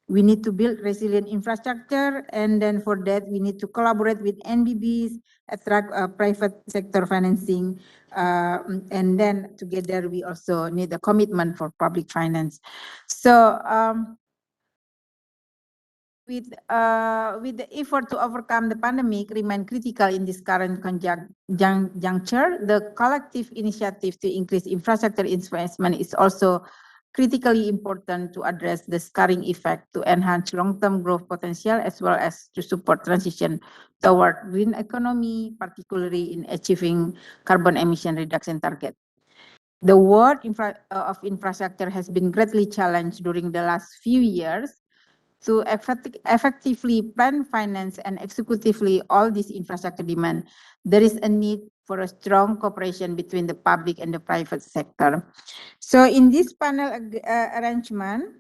we need to build resilient infrastructure, and then for that we need to collaborate with NBBs, attract private sector financing, and then together we also need a commitment for public finance. So with the effort to overcome the pandemic remain critical in this current juncture, the collective initiative to increase infrastructure investment is also critically important to address the scarring effect to enhance long-term growth potential as well as to support transition toward green economy, particularly in achieving carbon emission reduction target. The world of infrastructure has been greatly challenged during the last few years. To effectively plan, finance, and executively all this infrastructure demand, there is a need for a strong cooperation between the public and the private sector. So in this panel arrangement,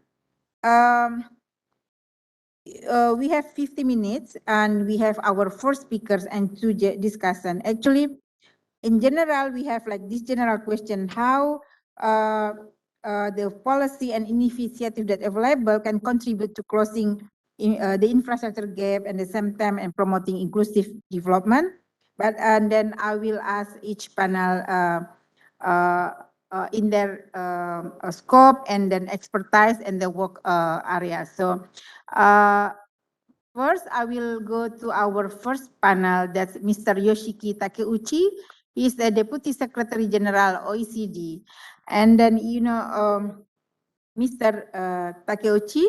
we have 50 minutes and we have our 4 speakers and 2 discussants. Actually, in general, we have like this general question, how the policy and initiative that available can contribute to closing the infrastructure gap and at the same time and promoting inclusive development. But and then I will ask each panel in their scope and then expertise and the work area. So first, I will go to our first panel. That's Mr. Yoshiki Takeuchi. He's the Deputy Secretary General OECD. And then, Mr. Takeuchi,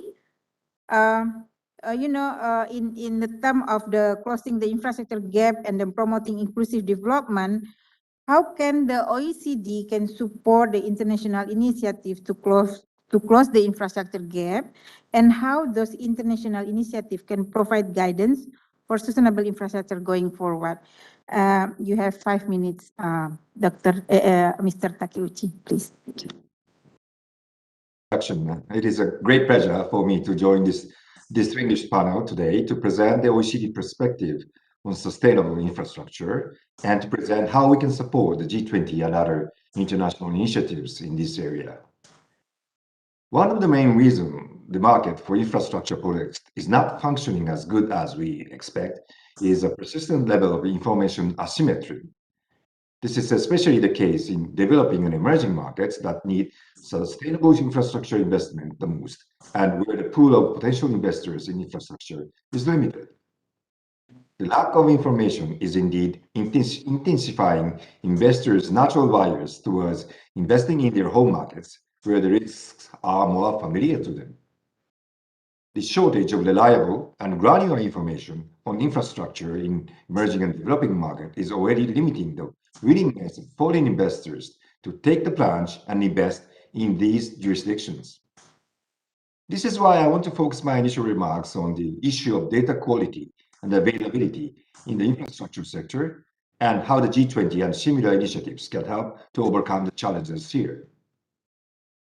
in the term of the closing the infrastructure gap and then promoting inclusive development, how can the OECD can support the international initiative to close the infrastructure gap, and how those international initiatives can provide guidance for sustainable infrastructure going forward? You have 5 minutes, Mr. Takeuchi, please. It is a great pleasure for me to join this distinguished panel today to present the OECD perspective on sustainable infrastructure and to present how we can support the G20 and other international initiatives in this area. One of the main reasons the market for infrastructure projects is not functioning as good as we expect is a persistent level of information asymmetry. This is especially the case in developing and emerging markets that need sustainable infrastructure investment the most, and where the pool of potential investors in infrastructure is limited. The lack of information is indeed intensifying investors' natural bias towards investing in their home markets, where the risks are more familiar to them. The shortage of reliable and granular information on infrastructure in emerging and developing markets is already limiting the willingness of foreign investors to take the plunge and invest in these jurisdictions. This is why I want to focus my initial remarks on the issue of data quality and availability in the infrastructure sector and how the G20 and similar initiatives can help to overcome the challenges here.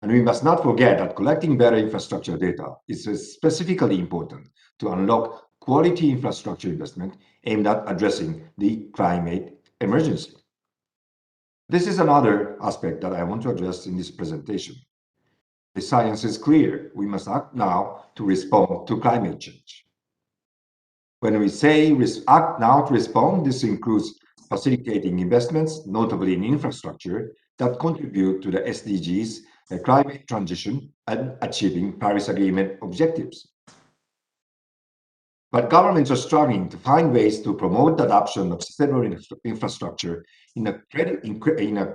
And we must not forget that collecting better infrastructure data is specifically important to unlock quality infrastructure investment aimed at addressing the climate emergency. This is another aspect that I want to address in this presentation. The science is clear. We must act now to respond to climate change. When we say act now to respond, this includes facilitating investments, notably in infrastructure, that contribute to the SDGs, the climate transition, and achieving Paris Agreement objectives. But governments are struggling to find ways to promote the adoption of sustainable infrastructure in a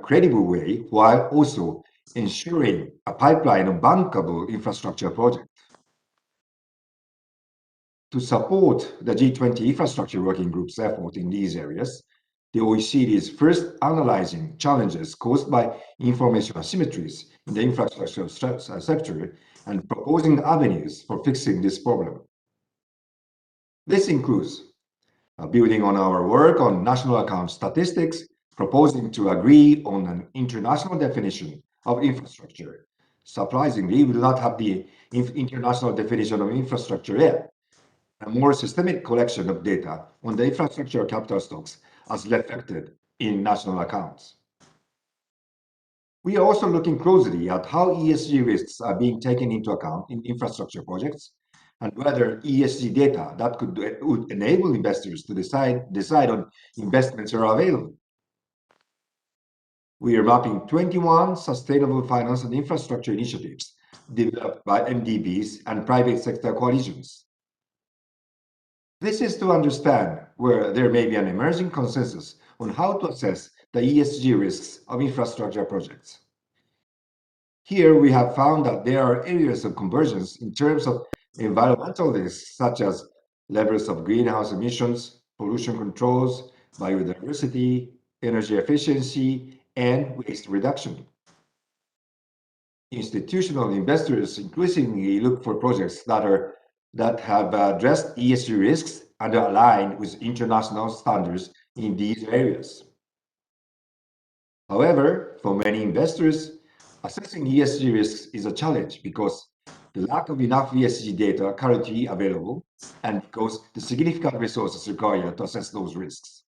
credible way, while also ensuring a pipeline of bankable infrastructure projects. To support the G20 infrastructure working group's effort in these areas, the OECD is first analyzing challenges caused by information asymmetries in the infrastructure sector and proposing avenues for fixing this problem. This includes building on our work on national account statistics, proposing to agree on an international definition of infrastructure. Surprisingly, we do not have the international definition of infrastructure yet. A more systemic collection of data on the infrastructure capital stocks as reflected in national accounts. We are also looking closely at how ESG risks are being taken into account in infrastructure projects and whether ESG data that would enable investors to decide on investments are available. We are mapping 21 sustainable finance and infrastructure initiatives developed by MDBs and private sector coalitions. This is to understand where there may be an emerging consensus on how to assess the ESG risks of infrastructure projects. Here we have found that there are areas of convergence in terms of environmental risks, such as levels of greenhouse emissions, pollution controls, biodiversity, energy efficiency, and waste reduction. Institutional investors increasingly look for projects that have addressed ESG risks and are aligned with international standards in these areas. However, for many investors, assessing ESG risks is a challenge because the lack of enough ESG data currently available and because the significant resources required to assess those risks.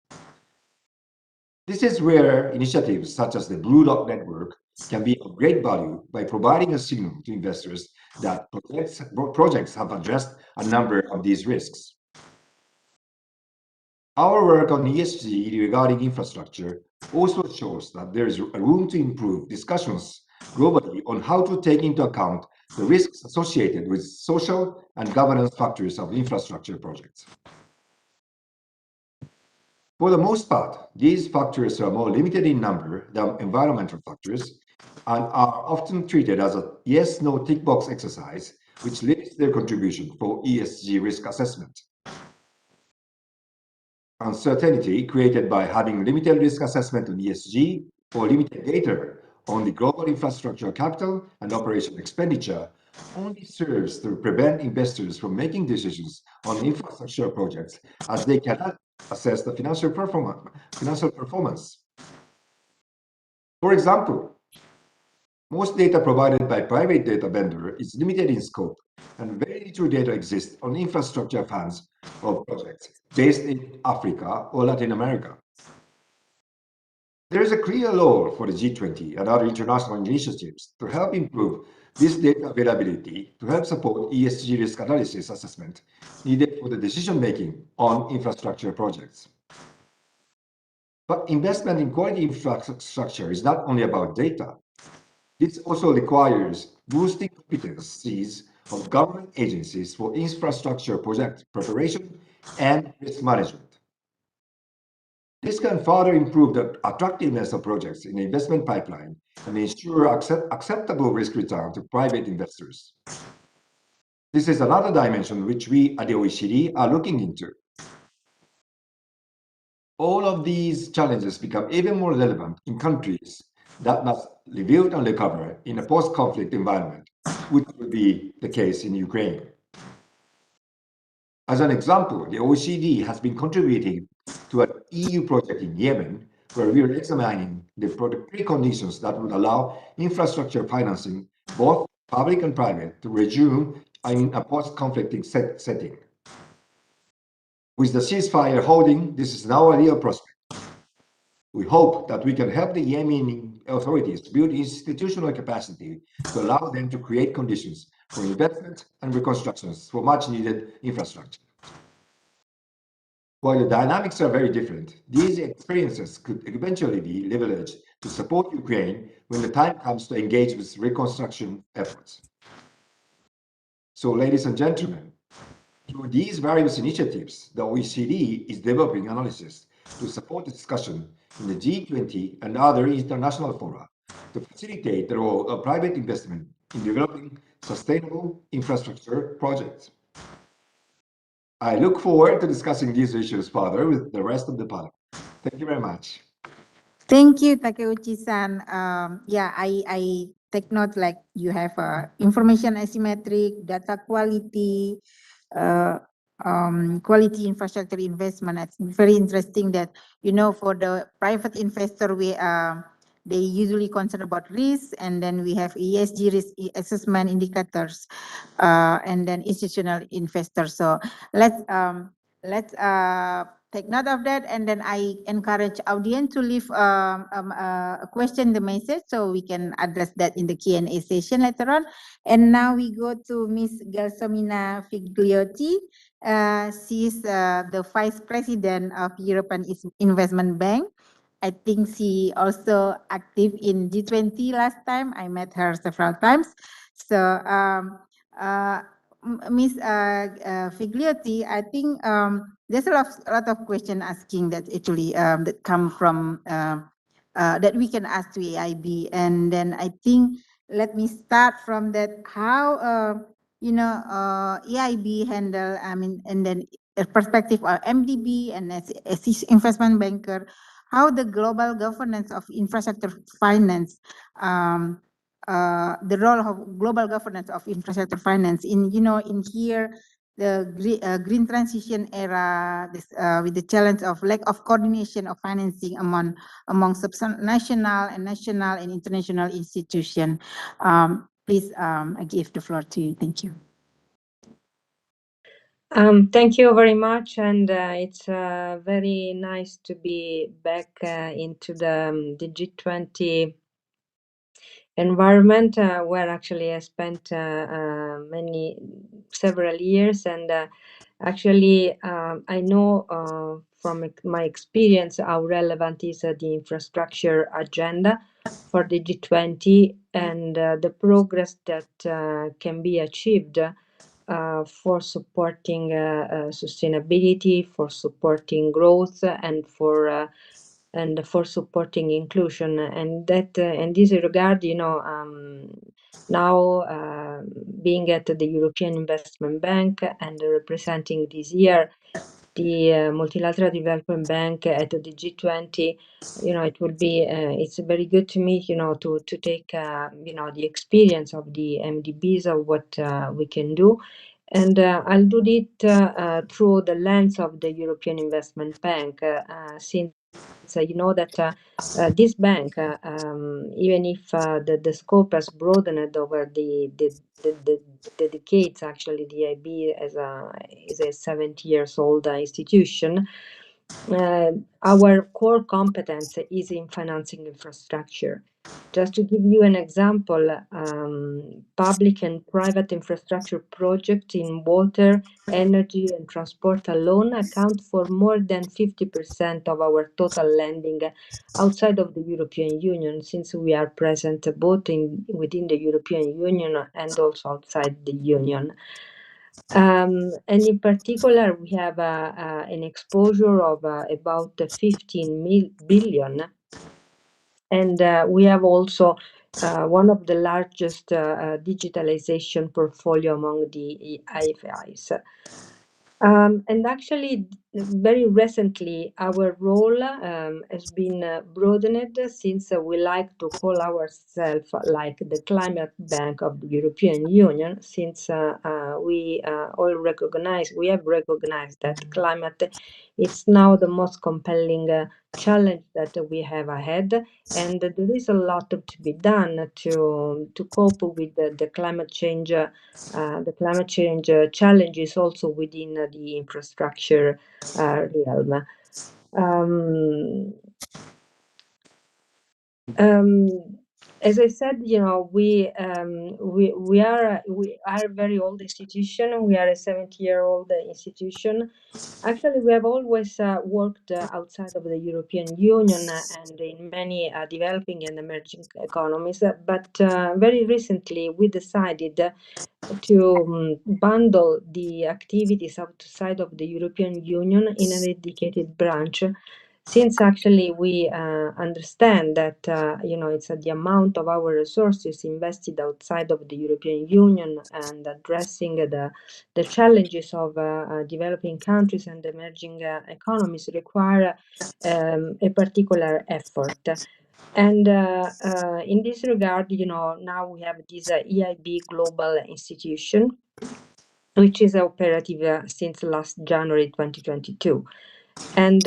This is where initiatives such as the Blue Dot Network can be of great value by providing a signal to investors that projects have addressed a number of these risks. Our work on ESG regarding infrastructure also shows that there is room to improve discussions globally on how to take into account the risks associated with social and governance factors of infrastructure projects. For the most part, these factors are more limited in number than environmental factors and are often treated as a yes-no tick box exercise, which limits their contribution for ESG risk assessment. Uncertainty created by having limited risk assessment on ESG or limited data on the global infrastructure capital and operation expenditure only serves to prevent investors from making decisions on infrastructure projects, as they cannot assess the financial performance. For example, most data provided by private data vendor is limited in scope, and very little data exists on infrastructure funds or projects based in Africa or Latin America. There is a clear role for the G20 and other international initiatives to help improve this data availability to help support ESG risk analysis assessment needed for the decision-making on infrastructure projects. But investment in quality infrastructure is not only about data. This also requires boosting competencies of government agencies for infrastructure project preparation and risk management. This can further improve the attractiveness of projects in the investment pipeline and ensure acceptable risk return to private investors. This is another dimension which we at the OECD are looking into. All of these challenges become even more relevant in countries that must rebuild and recover in a post-conflict environment, which will be the case in Ukraine. As an example, the OECD has been contributing to an EU project in Yemen, where we are examining the preconditions that would allow infrastructure financing, both public and private, to resume in a post-conflict setting. With the ceasefire holding, this is now a real prospect. We hope that we can help the Yemeni authorities build institutional capacity to allow them to create conditions for investment and reconstructions for much needed infrastructure. While the dynamics are very different, these experiences could eventually be leveraged to support Ukraine when the time comes to engage with reconstruction efforts. So, ladies and gentlemen, through these various initiatives, the OECD is developing analysis to support the discussion in the G20 and other international fora to facilitate the role of private investment in developing sustainable infrastructure projects. I look forward to discussing these issues further with the rest of the panel. Thank you very much. Thank you, Takeuchi-san. Yeah, I take note, like you have information asymmetric, data quality, quality infrastructure investment. It's very interesting that, you know, for the private investor, they usually concern about risk, and then we have ESG risk assessment indicators, and then institutional investors. So let's take note of that, and then I encourage audience to leave a question, the message, so we can address that in the Q&A session later on. And now we go to Ms. Somina Figgliotti. She's the Vice President of European Investment Bank. I think she also active in G20 last time. I met her several times. So Ms. Figgliotti, I think there's a lot of questions asking that actually that come from that we can ask to EIB, and then I think let me start from that. How you know EIB handle, I mean, and then a perspective of MDB and as investment banker, how the global governance of infrastructure finance, the role of global governance of infrastructure finance in, you know, in here, the green transition era, this, with the challenge of lack of coordination of financing among national and international institutions. Please, I give the floor to you. Thank you. Thank you very much, and it's very nice to be back into the G20 environment, where actually I spent several years, and actually I know from my experience how relevant is the infrastructure agenda for the G20, and the progress that can be achieved for supporting sustainability, for supporting growth, and for supporting inclusion. And that, in this regard, now being at the European Investment Bank and representing this year the Multilateral Development Bank at the G20, it will be it's very good to me, to take the experience of the MDBs of what we can do. And I'll do it through the lens of the European Investment Bank, since you know that this bank, even if the scope has broadened over the decades, actually the IB is a 70 years old institution. Our core competence is in financing infrastructure. Just to give you an example, public and private infrastructure projects in water, energy, and transport alone account for more than 50% of our total lending outside of the European Union, since we are present both within the European Union and also outside the Union. And in particular, we have an exposure of about 15 billion. And we have also one of the largest digitalization portfolio among the IFIs. And actually, very recently, our role has been broadened, since we like to call ourselves like the climate bank of the European Union, since we have recognized that climate is now the most compelling challenge that we have ahead, and there is a lot to be done to cope with the climate change. The climate change challenges also within the infrastructure realm. As I said, we are a very old institution. We are a 70-year-old institution. Actually, we have always worked outside of the European Union and in many developing and emerging economies. But very recently, we decided to bundle the activities outside of the European Union in a dedicated branch, since actually we understand that it's the amount of our resources invested outside of the European Union and addressing the challenges of developing countries and emerging economies require a particular effort. And in this regard, now we have this EIB Global Institution, which is operative since last January 2022. And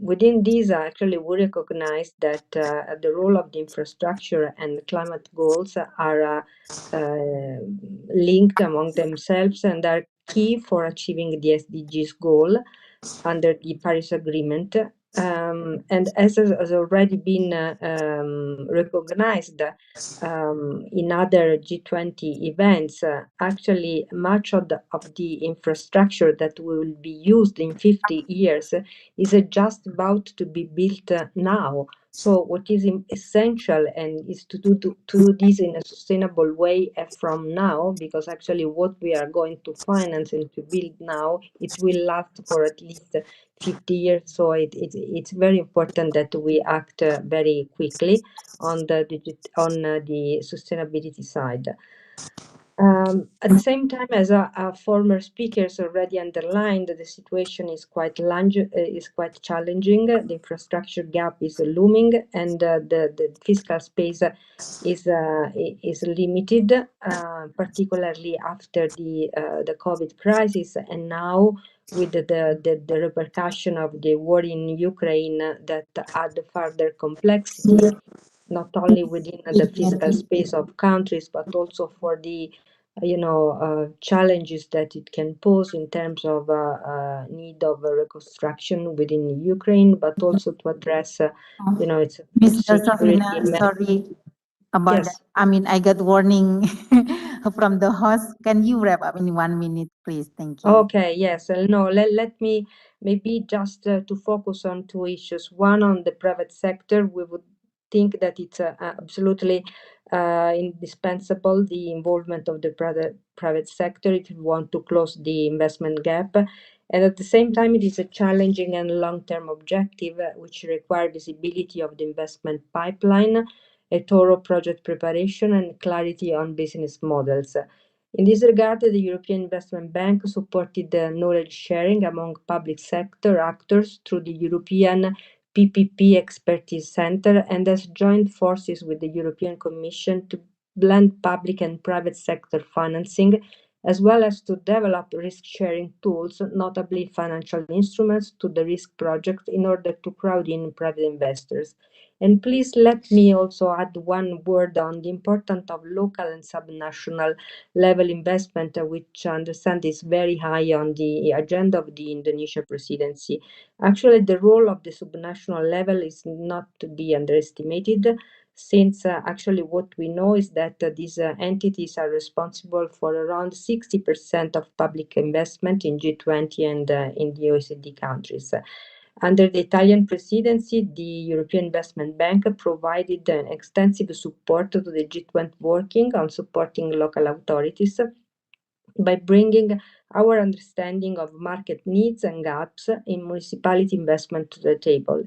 within these, actually, we recognize that the role of the infrastructure and climate goals are linked among themselves and are key for achieving the SDGs goal under the Paris Agreement. And as has already been recognized in other G20 events, actually much of the infrastructure that will be used in 50 years is just about to be built now. So what is essential and is to do this in a sustainable way from now, because actually what we are going to finance and to build now, it will last for at least 50 years. So it's very important that we act very quickly on the sustainability side. At the same time, as our former speakers already underlined, the situation is quite challenging. The infrastructure gap is looming, and the fiscal space is limited, particularly after the COVID crisis, and now with the repercussion of the war in Ukraine that add further complexity, not only within the fiscal space of countries, but also for the challenges that it can pose in terms of need of reconstruction within Ukraine, but also to address its security. Sorry about that. I mean, I got warning from the host. Can you wrap up in 1 minute, please? Thank you. Okay, yes. No, let me maybe just to focus on two issues. One, on the private sector, we would think that it's absolutely indispensable the involvement of the private sector if you want to close the investment gap. And at the same time, it is a challenging and long-term objective which requires visibility of the investment pipeline, a thorough project preparation, and clarity on business models. In this regard, the European Investment Bank supported the knowledge sharing among public sector actors through the European PPP Expertise Center and has joined forces with the European Commission to blend public and private sector financing, as well as to develop risk-sharing tools, notably financial instruments, to the risk project in order to crowd in private investors. And please let me also add one word on the importance of local and subnational level investment, which I understand is very high on the agenda of the Indonesia presidency. Actually, the role of the subnational level is not to be underestimated, since actually what we know is that these entities are responsible for around 60% of public investment in G20 and in the OECD countries. Under the Italian presidency, the European Investment Bank provided extensive support to the G20 working on supporting local authorities by bringing our understanding of market needs and gaps in municipality investment to the table.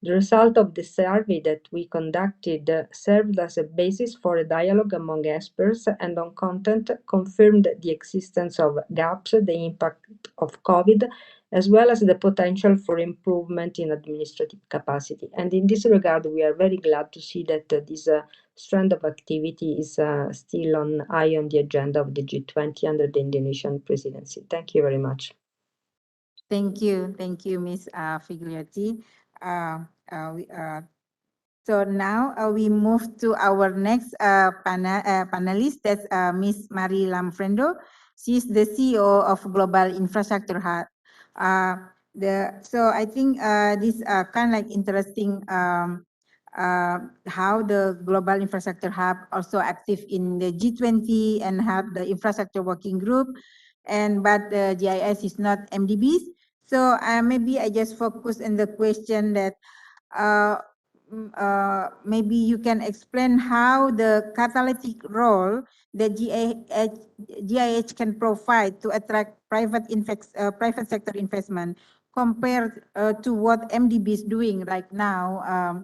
The result of the survey that we conducted served as a basis for a dialogue among experts and on content confirmed the existence of gaps, the impact of COVID, as well as the potential for improvement in administrative capacity. And in this regard, we are very glad to see that this strand of activity is still high on the agenda of the G20 under the Indonesian presidency. Thank you very much. Thank you, Ms. Figgliotti. So now we move to our next panelist, that's Ms. Marie Lamfrendo. She's the CEO of Global Infrastructure Hub. So I think this kind of like interesting how the Global Infrastructure Hub also active in the G20 and have the infrastructure working group, but the GIS is not MDBs. So maybe I just focus on the question that maybe you can explain how the catalytic role that GIH can provide to attract private sector investment compared to what MDB is doing right now.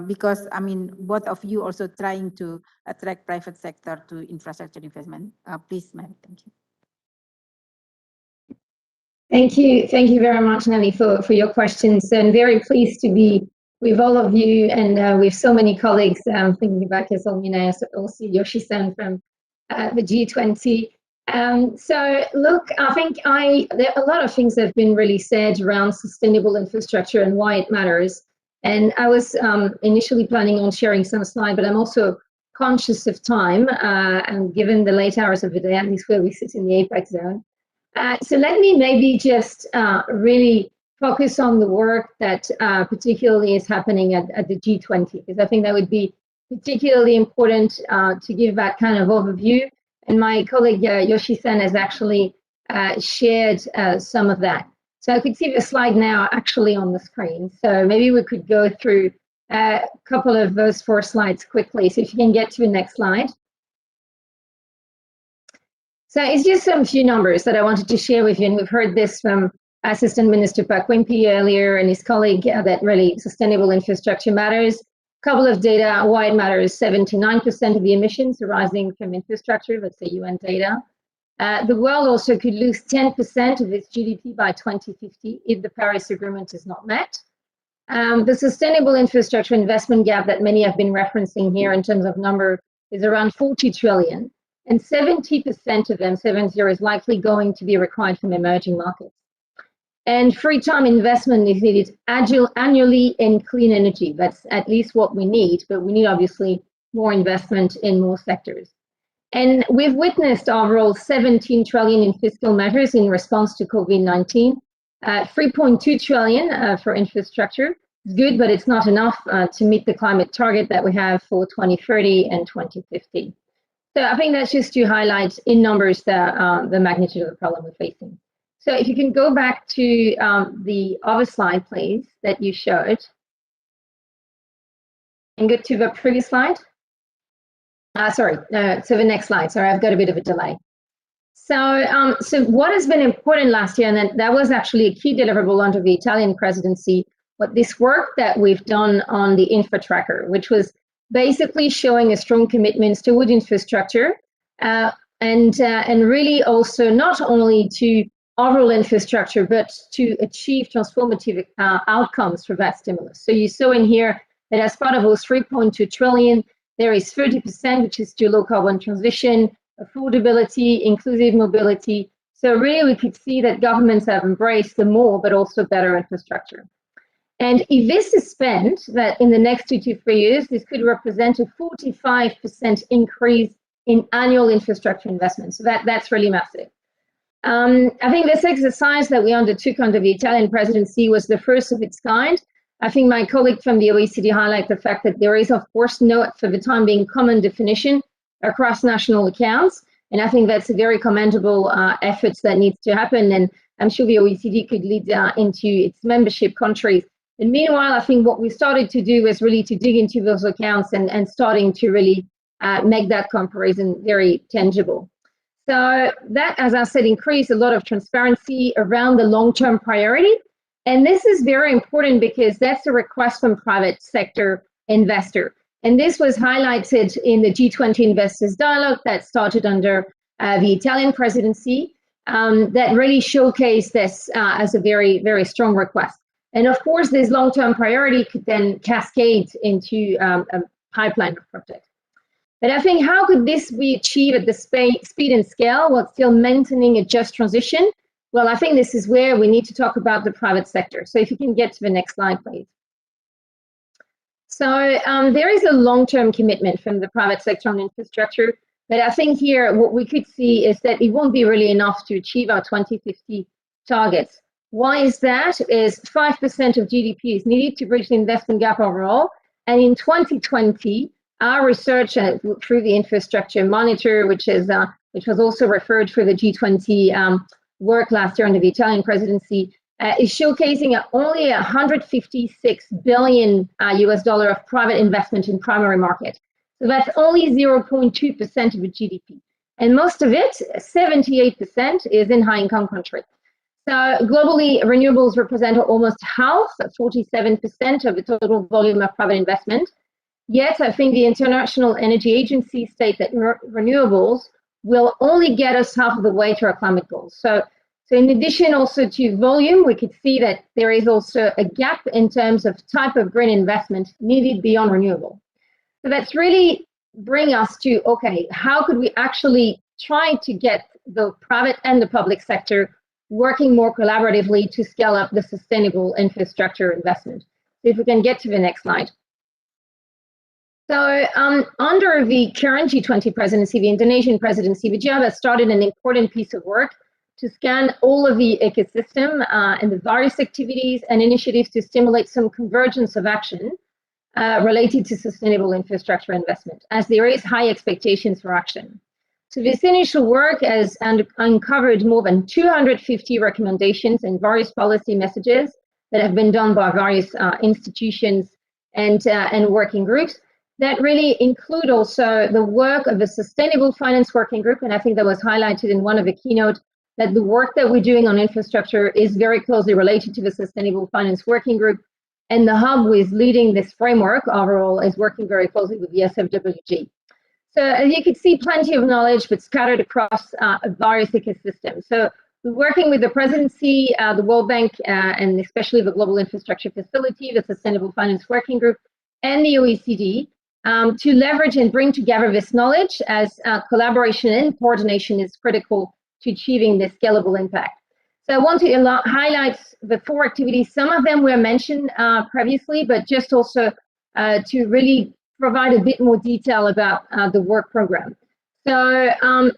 Because I mean, both of you also trying to attract private sector to infrastructure investment. Please, ma'am. Thank you. Thank you very much, Nelly, for your questions, and very pleased to be with all of you and with so many colleagues. Thinking back as Somina, also Yoshi-san from the G20. So look, I think there are a lot of things that have been really said around sustainable infrastructure and why it matters. And I was initially planning on sharing some slides, but I'm also conscious of time, and given the late hours of the day, at least where we sit in the APEC zone. So let me maybe just really focus on the work that particularly is happening at the G20, because I think that would be particularly important to give that kind of overview. And my colleague Yoshi-san has actually shared some of that. So I could see the slide now actually on the screen. So maybe we could go through a couple of those 4 slides quickly. So if you can get to the next slide. So it's just some few numbers that I wanted to share with you, and we've heard this from Assistant Minister Pak Wimpi earlier and his colleague that really sustainable infrastructure matters. A couple of data, why it matters: 79% of the emissions arising from infrastructure, that's the UN data. The world also could lose 10% of its GDP by 2050 if the Paris Agreement is not met. The sustainable infrastructure investment gap that many have been referencing here in terms of number is around 40 trillion. And 70% of them, 70, is likely going to be required from emerging markets. And free time investment is needed annually in clean energy. That's at least what we need, but we need obviously more investment in more sectors. And we've witnessed overall 17 trillion in fiscal measures in response to COVID-19, 3.2 trillion for infrastructure. It's good, but it's not enough to meet the climate target that we have for 2030 and 2050. So I think that's just to highlight in numbers the magnitude of the problem we're facing. So if you can go back to the other slide, please, that you showed. And go to the previous slide. Sorry, to the next slide. Sorry, I've got a bit of a delay. So, so what has been important last year, and that was actually a key deliverable under the Italian presidency, what this work that we've done on the infra tracker, which was basically showing a strong commitment toward infrastructure, and really also not only to overall infrastructure, but to achieve transformative outcomes for that stimulus. So you saw in here that as part of those 3.2 trillion, there is 30%, which is to low carbon transition, affordability, inclusive mobility. So really we could see that governments have embraced the more, but also better infrastructure. And if this is spent, that in the next 2 to 3 years, this could represent a 45% increase in annual infrastructure investment. So that's really massive. I think this exercise that we undertook under the Italian presidency was the first of its kind. I think my colleague from the OECD highlighted the fact that there is, of course, no, for the time being, common definition across national accounts. And I think that's a very commendable efforts that needs to happen. And I'm sure the OECD could lead into its membership countries. And meanwhile, I think what we started to do is really to dig into those accounts and starting to really make that comparison very tangible. So that, as I said, increased a lot of transparency around the long-term priority. And this is very important because that's a request from private sector investor. And this was highlighted in the G20 Investors Dialogue that started under the Italian presidency, that really showcased this as a very, very strong request. And of course, this long-term priority could then cascade into a pipeline of projects. But I think how could this be achieved at the speed and scale while still maintaining a just transition? Well, I think this is where we need to talk about the private sector. So if you can get to the next slide, please. So there is a long-term commitment from the private sector on infrastructure, but I think here what we could see is that it won't be really enough to achieve our 2050 targets. Why is that? Is 5% of GDP is needed to bridge the investment gap overall, and in 2020, our research through the Infrastructure Monitor, which was also referred for the G20 work last year under the Italian presidency, is showcasing only $156 billion US of private investment in primary market. So that's only 0.2% of the GDP. And most of it, 78%, is in high-income countries. So globally, renewables represent almost half, 47% of the total volume of private investment. Yet, I think the International Energy Agency states that renewables will only get us half of the way to our climate goals. So in addition also to volume, we could see that there is also a gap in terms of type of green investment needed beyond renewable. So that's really bring us to, okay, how could we actually try to get the private and the public sector working more collaboratively to scale up the sustainable infrastructure investment? So if we can get to the next slide. So under the current G20 presidency, the Indonesian presidency, the Jihab has started an important piece of work to scan all of the ecosystem and the various activities and initiatives to stimulate some convergence of action related to sustainable infrastructure investment, as there is high expectations for action. So this initial work has uncovered more than 250 recommendations and various policy messages that have been done by various institutions and working groups that really include also the work of the Sustainable Finance Working Group. And I think that was highlighted in one of the keynotes, that the work that we're doing on infrastructure is very closely related to the Sustainable Finance Working Group. And the hub who is leading this framework overall is working very closely with the SFWG. So as you can see, plenty of knowledge, but scattered across various ecosystems. So we're working with the presidency, the World Bank, and especially the Global Infrastructure Facility, the Sustainable Finance Working Group, and the OECD to leverage and bring together this knowledge, as collaboration and coordination is critical to achieving this scalable impact. So I want to highlight the 4 activities. Some of them were mentioned previously, but just also to really provide a bit more detail about the work program. So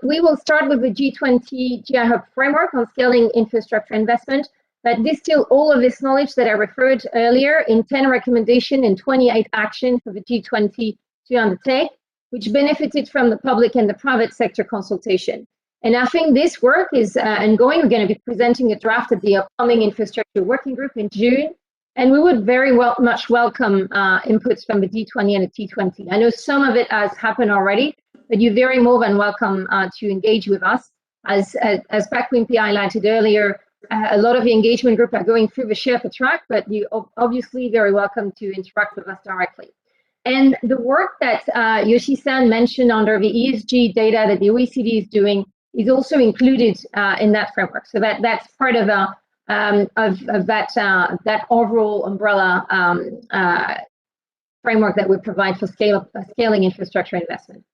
we will start with the G20 Jihab framework on scaling infrastructure investment, but distill all of this knowledge that I referred earlier in 10 recommendations and 28 actions for the G20 to undertake, which benefited from the public and the private sector consultation. And I think this work is ongoing. We're going to be presenting a draft at the upcoming Infrastructure Working Group in June. And we would very much welcome inputs from the G20 and the T20. I know some of it has happened already, but you're very more than welcome to engage with us. As Pak Wimpy highlighted earlier, a lot of the engagement group are going through the Sherpa track, but you obviously very welcome to interact with us directly. And the work that Yoshi-san mentioned under the ESG data that the OECD is doing is also included in that framework. So that's part of that overall umbrella framework that we provide for scaling infrastructure investment.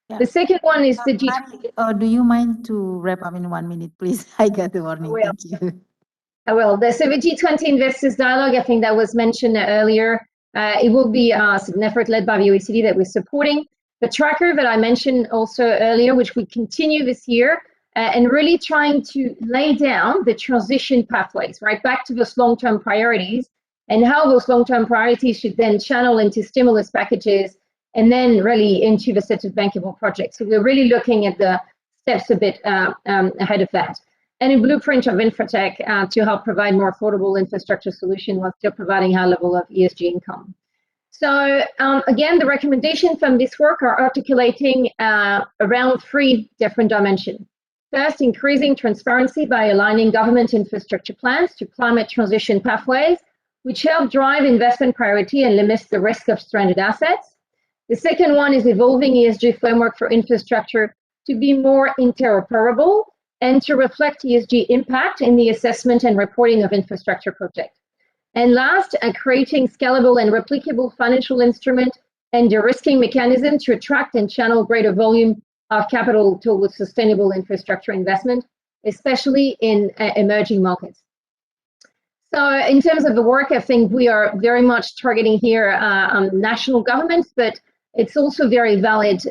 Yeah. The second one is the G20. Do you mind to wrap up in 1 minute, please? I got the warning. Thank you. I will. So the G20 Investors Dialogue, I think that was mentioned earlier. It will be an effort led by the OECD that we're supporting. The tracker that I mentioned also earlier, which we continue this year, and really trying to lay down the transition pathways, right, back to those long-term priorities, and how those long-term priorities should then channel into stimulus packages, and then really into the set of bankable projects. So we're really looking at the steps a bit ahead of that. And a blueprint of Infratech to help provide more affordable infrastructure solution while still providing high level of ESG income. So again, the recommendations from this work are articulating around 3 different dimensions. First, increasing transparency by aligning government infrastructure plans to climate transition pathways, which help drive investment priority and limits the risk of stranded assets. The second one is evolving ESG framework for infrastructure to be more interoperable and to reflect ESG impact in the assessment and reporting of infrastructure projects. And last, creating scalable and replicable financial instrument and de-risking mechanism to attract and channel greater volume of capital towards sustainable infrastructure investment, especially in emerging markets. So in terms of the work, I think we are very much targeting here national governments, but it's also very valid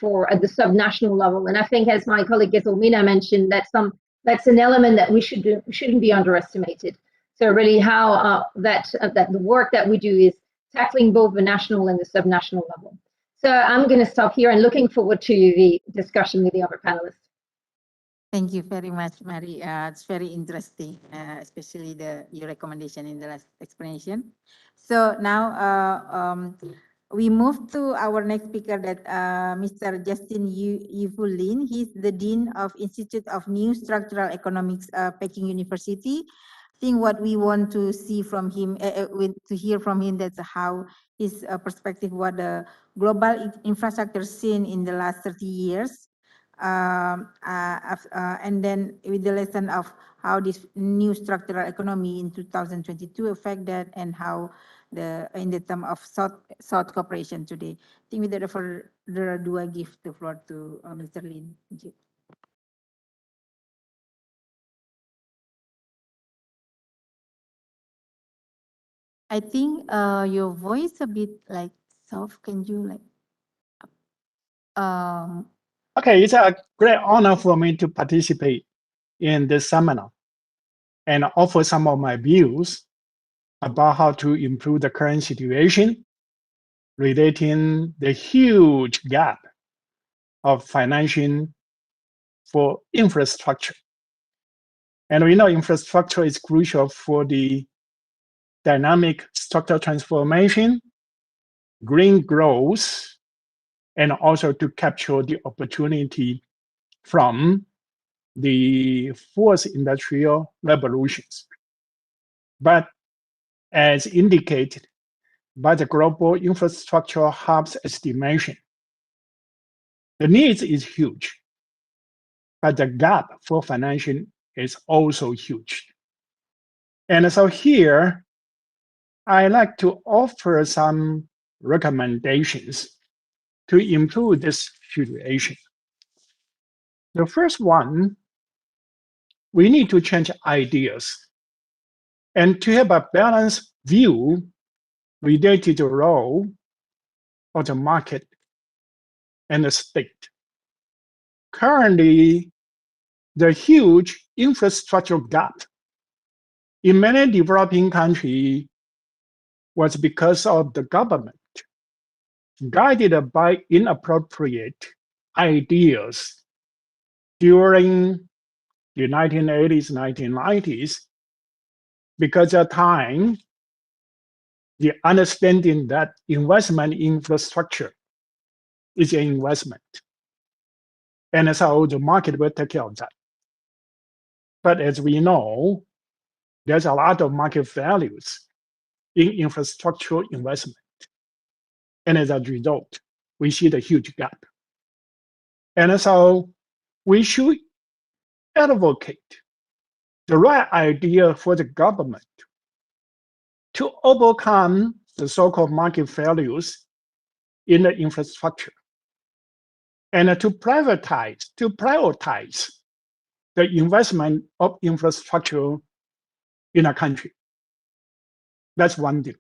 for at the subnational level. And I think, as my colleague Somina mentioned, that's an element that we shouldn't be underestimated. So really, how that the work that we do is tackling both the national and the subnational level. So I'm going to stop here and looking forward to the discussion with the other panelists. Thank you very much, Mary. It's very interesting, especially your recommendation in the last explanation. So now we move to our next speaker, that Mr. Justin Yifulin. He's the Dean of Institute of New Structural Economics, Peking University. I think what we want to see from him, to hear from him, that's how his perspective, what the global infrastructure scene in the last 30 years. And then with the lesson of how this new structural economy in 2022 affect that, and how in the term of South cooperation today. I think without further ado, I give the floor to Mr. Lin. Thank you. I think your voice a bit like soft. Can you like? Okay, it's a great honor for me to participate in this seminar and offer some of my views about how to improve the current situation relating the huge gap of financing for infrastructure. And we know infrastructure is crucial for the dynamic structural transformation, green growth, and also to capture the opportunity from the fourth industrial revolutions. But as indicated by the Global Infrastructure Hub's estimation, the needs is huge, but the gap for financing is also huge. And so here, I like to offer some recommendations to improve this situation. The first one, we need to change ideas and to have a balanced view related to the role of the market and the state. Currently, the huge infrastructure gap in many developing countries was because of the government, guided by inappropriate ideas during the 1980s, 1990s, because at the time, the understanding that investment in infrastructure is an investment. And so the market will take care of that. But as we know, there's a lot of market values in infrastructure investment. And as a result, we see the huge gap. And so we should advocate the right idea for the government to overcome the so-called market values in the infrastructure and to prioritize the investment of infrastructure in a country. That's one thing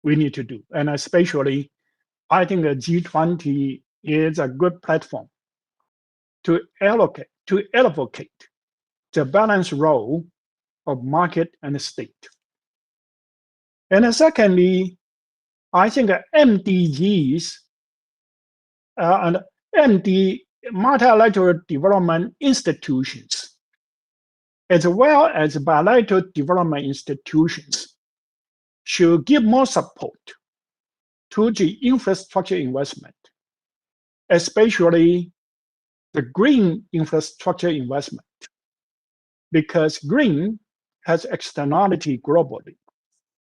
we need to do. And especially, I think the G20 is a good platform to advocate the balanced role of market and state. And secondly, I think MDGs and multilateral development institutions, as well as bilateral development institutions, should give more support to the infrastructure investment, especially the green infrastructure investment, because green has externality globally,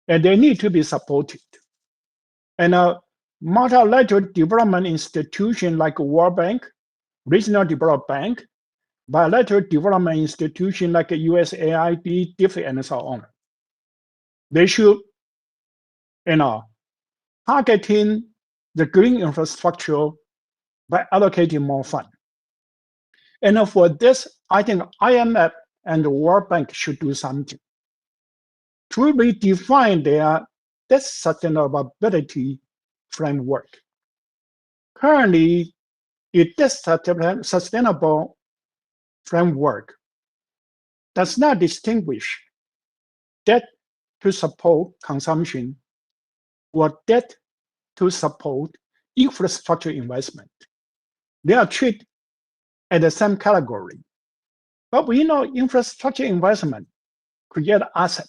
and they need to be supported. And a multilateral development institution like World Bank, Regional Development Bank, bilateral development institution like USAID, DFID, and so on, they should, targeting the green infrastructure by allocating more funds. And for this, I think IMF and the World Bank should do something to redefine their sustainability framework. Currently, this sustainable framework does not distinguish debt to support consumption or debt to support infrastructure investment. They are treated at the same category. But we know infrastructure investment creates asset,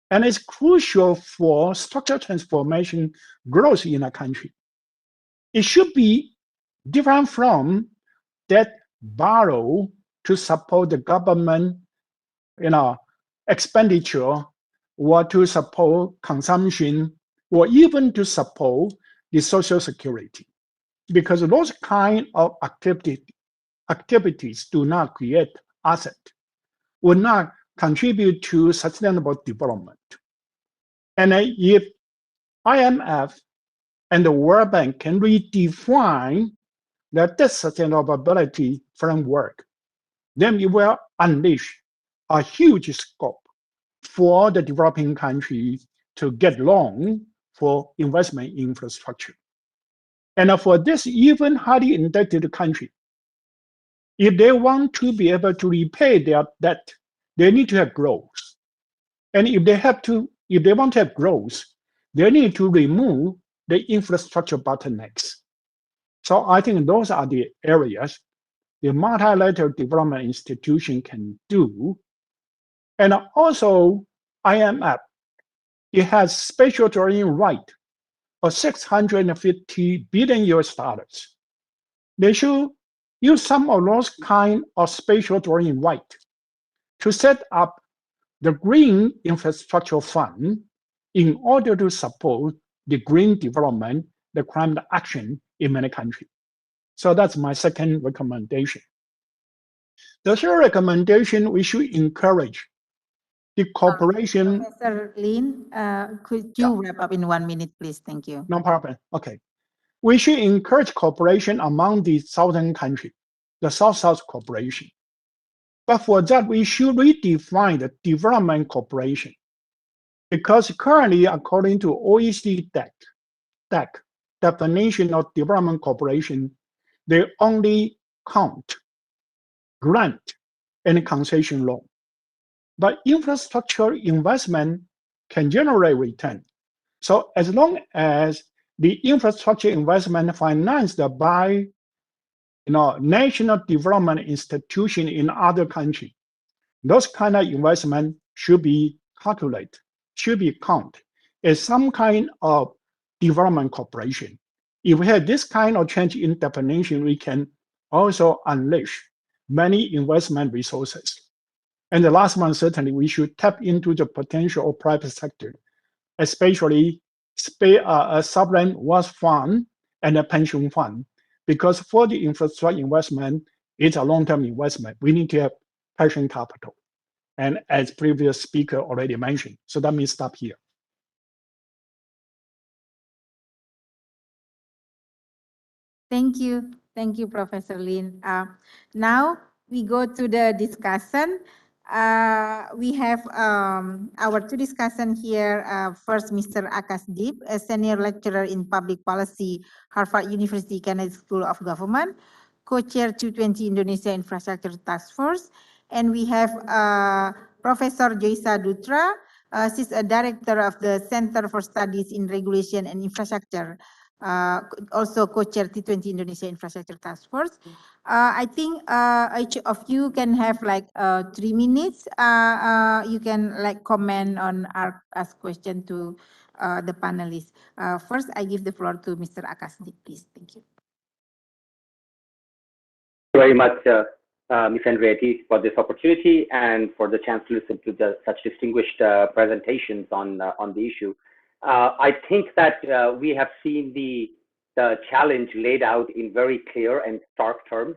and it's crucial for structural transformation growth in a country. It should be different from debt borrow to support the government, expenditure, or to support consumption, or even to support the social security, because those kind of activities do not create asset, will not contribute to sustainable development. And if IMF and the World Bank can redefine the sustainability framework, then it will unleash a huge scope for the developing countries to get loan for investment in infrastructure. And for this, even highly indebted country, if they want to be able to repay their debt, they need to have growth. And if they want to have growth, they need to remove the infrastructure bottlenecks. So I think those are the areas the multilateral development institution can do. And also IMF, it has special drawing right of $650 billion. They should use some of those kind of special drawing right to set up the green infrastructure fund in order to support the green development, the climate action in many countries. So that's my second recommendation. The third recommendation, we should encourage the cooperation. Professor Lin, could you wrap up in 1 minute, please? Thank you. No problem. Okay. We should encourage cooperation among the southern countries, the South-South cooperation. But for that, we should redefine the development cooperation. Because currently, according to OECD DAC definition of development cooperation, they only count grant and concession loan. But infrastructure investment can generate return. So as long as the infrastructure investment financed by national development institution in other countries, those kind of investment should be calculated, should be counted is some kind of development cooperation. If we have this kind of change in definition, we can also unleash many investment resources. And the last one, certainly, we should tap into the potential of private sector, especially a sovereign wealth fund and a pension fund, because for the infrastructure investment, it's a long-term investment. We need to have patient capital. And as previous speaker already mentioned, so let me stop here. Thank you, Professor Lin. Now we go to the discussion. We have our two discussion here. First, Mr. Akasdeep, a senior lecturer in public policy, Harvard University Kennedy School of Government, co-chair 220 Indonesia Infrastructure Task Force. And we have Professor Joysa Dutra. She's a director of the Center for Studies in Regulation and Infrastructure, also co-chair T20 Indonesia Infrastructure Task Force. I think each of you can have like 3 minutes. You can like comment on or ask question to the panelists. First, I give the floor to Mr. Akasdeep, please. Thank you. Very much, Ms. Andretti, for this opportunity and for the chance to listen to such distinguished presentations on the issue. I think that we have seen the challenge laid out in very clear and stark terms.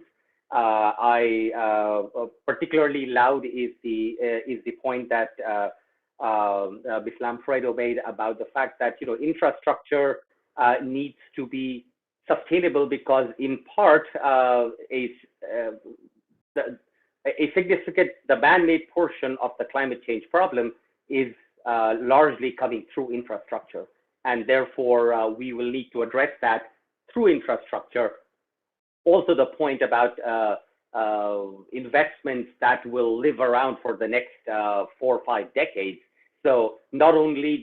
Particularly loud is the point that Ms. Lamfredo made about the fact that infrastructure needs to be sustainable because in part a significant, the man-made portion of the climate change problem is largely coming through infrastructure, and therefore we will need to address that through infrastructure. Also the point about investments that will live around for the next 4 or 5 decades. So not only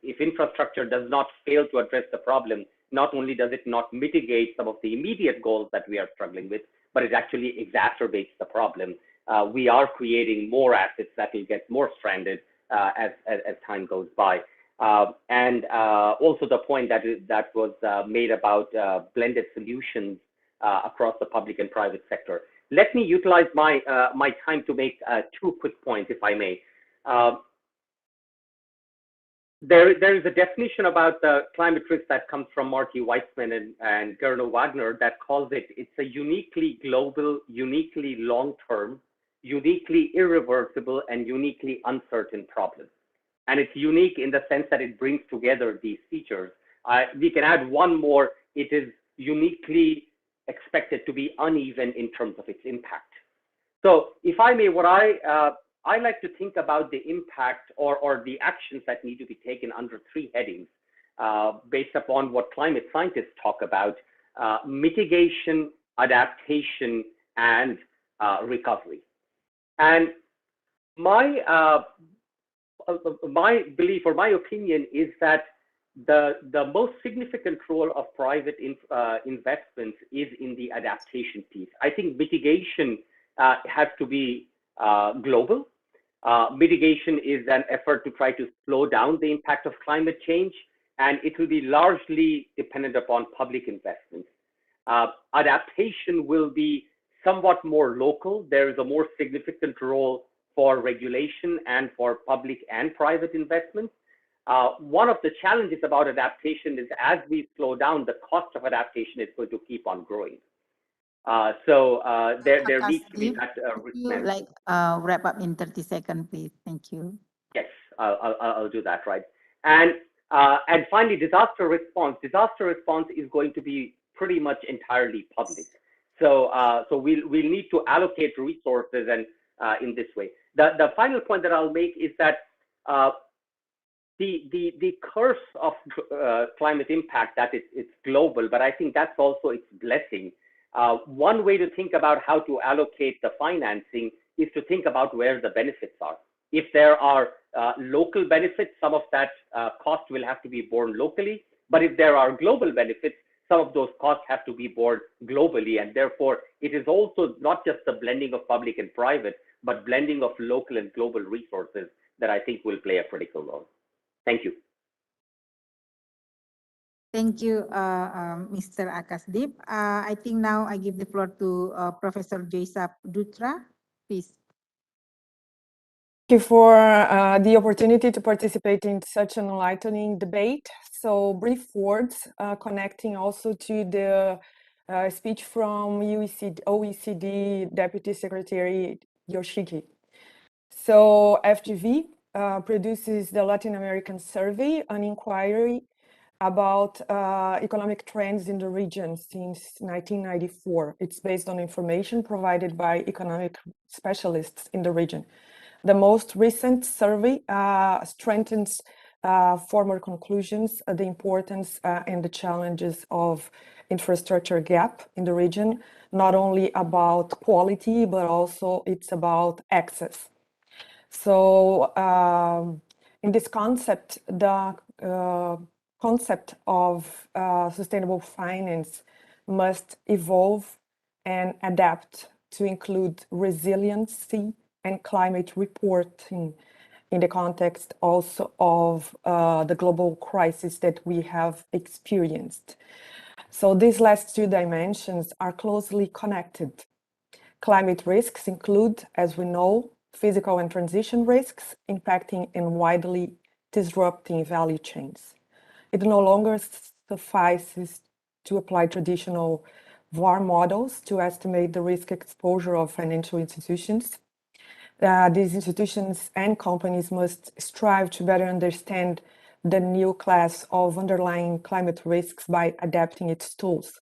if infrastructure does not fail to address the problem, not only does it not mitigate some of the immediate goals that we are struggling with, but it actually exacerbates the problem. We are creating more assets that will get more stranded as time goes by. And also the point that was made about blended solutions across the public and private sector. Let me utilize my time to make 2 quick points, if I may. There is a definition about the climate risk that comes from Marty Weitzman and Gernot Wagner that calls it's a uniquely global, uniquely long-term, uniquely irreversible, and uniquely uncertain problem. And it's unique in the sense that it brings together these features. We can add one more. It is uniquely expected to be uneven in terms of its impact. So if I may, what I like to think about the impact or the actions that need to be taken under 3 headings based upon what climate scientists talk about: mitigation, adaptation, and recovery. And my belief or my opinion is that the most significant role of private investments is in the adaptation piece. I think mitigation has to be global. Mitigation is an effort to try to slow down the impact of climate change, and it will be largely dependent upon public investments. Adaptation will be somewhat more local. There is a more significant role for regulation and for public and private investments. One of the challenges about adaptation is as we slow down, the cost of adaptation is going to keep on growing. So there needs to be that like wrap up in 30 seconds, please. Thank you. Yes, I'll do that, right. And finally, disaster response. Disaster response is going to be pretty much entirely public. So we'll need to allocate resources and in this way. The final point that I'll make is that the curse of climate impact, that it's global, but I think that's also its blessing. One way to think about how to allocate the financing is to think about where the benefits are. If there are local benefits, some of that cost will have to be borne locally. But if there are global benefits, some of those costs have to be borne globally. And therefore, it is also not just the blending of public and private, but blending of local and global resources that I think will play a critical role. Thank you. Thank you, Mr. Akasdeep. I think now I give the floor to Professor Jihab Dutra, please. Thank you for the opportunity to participate in such an enlightening debate. So brief words connecting also to the speech from OECD Deputy Secretary Yoshiki. So FGV produces the Latin American Survey, an inquiry about economic trends in the region since 1994. It's based on information provided by economic specialists in the region. The most recent survey strengthens former conclusions, the importance and the challenges of infrastructure gap in the region, not only about quality, but also it's about access. So in this concept, the concept of sustainable finance must evolve and adapt to include resiliency and climate reporting in the context also of the global crisis that we have experienced. So these last two dimensions are closely connected. Climate risks include, as we know, physical and transition risks impacting and widely disrupting value chains. It no longer suffices to apply traditional VAR models to estimate the risk exposure of financial institutions. These institutions and companies must strive to better understand the new class of underlying climate risks by adapting its tools.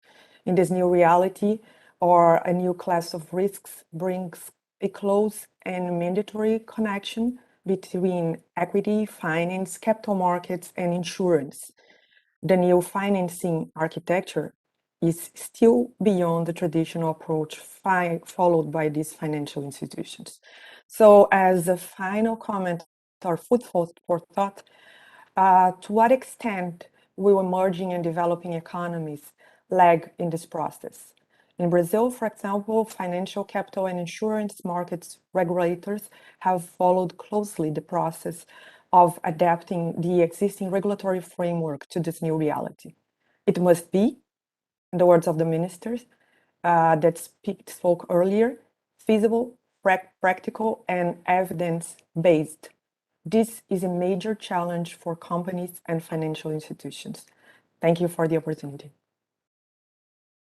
In this new reality, or a new class of risks brings a close and mandatory connection between equity, finance, capital markets, and insurance. The new financing architecture is still beyond the traditional approach followed by these financial institutions. So as a final comment or food for thought, to what extent will emerging and developing economies lag in this process? In Brazil, for example, financial capital and insurance markets regulators have followed closely the process of adapting the existing regulatory framework to this new reality. It must be, in the words of the ministers that spoke earlier, feasible, practical, and evidence-based. This is a major challenge for companies and financial institutions. Thank you for the opportunity.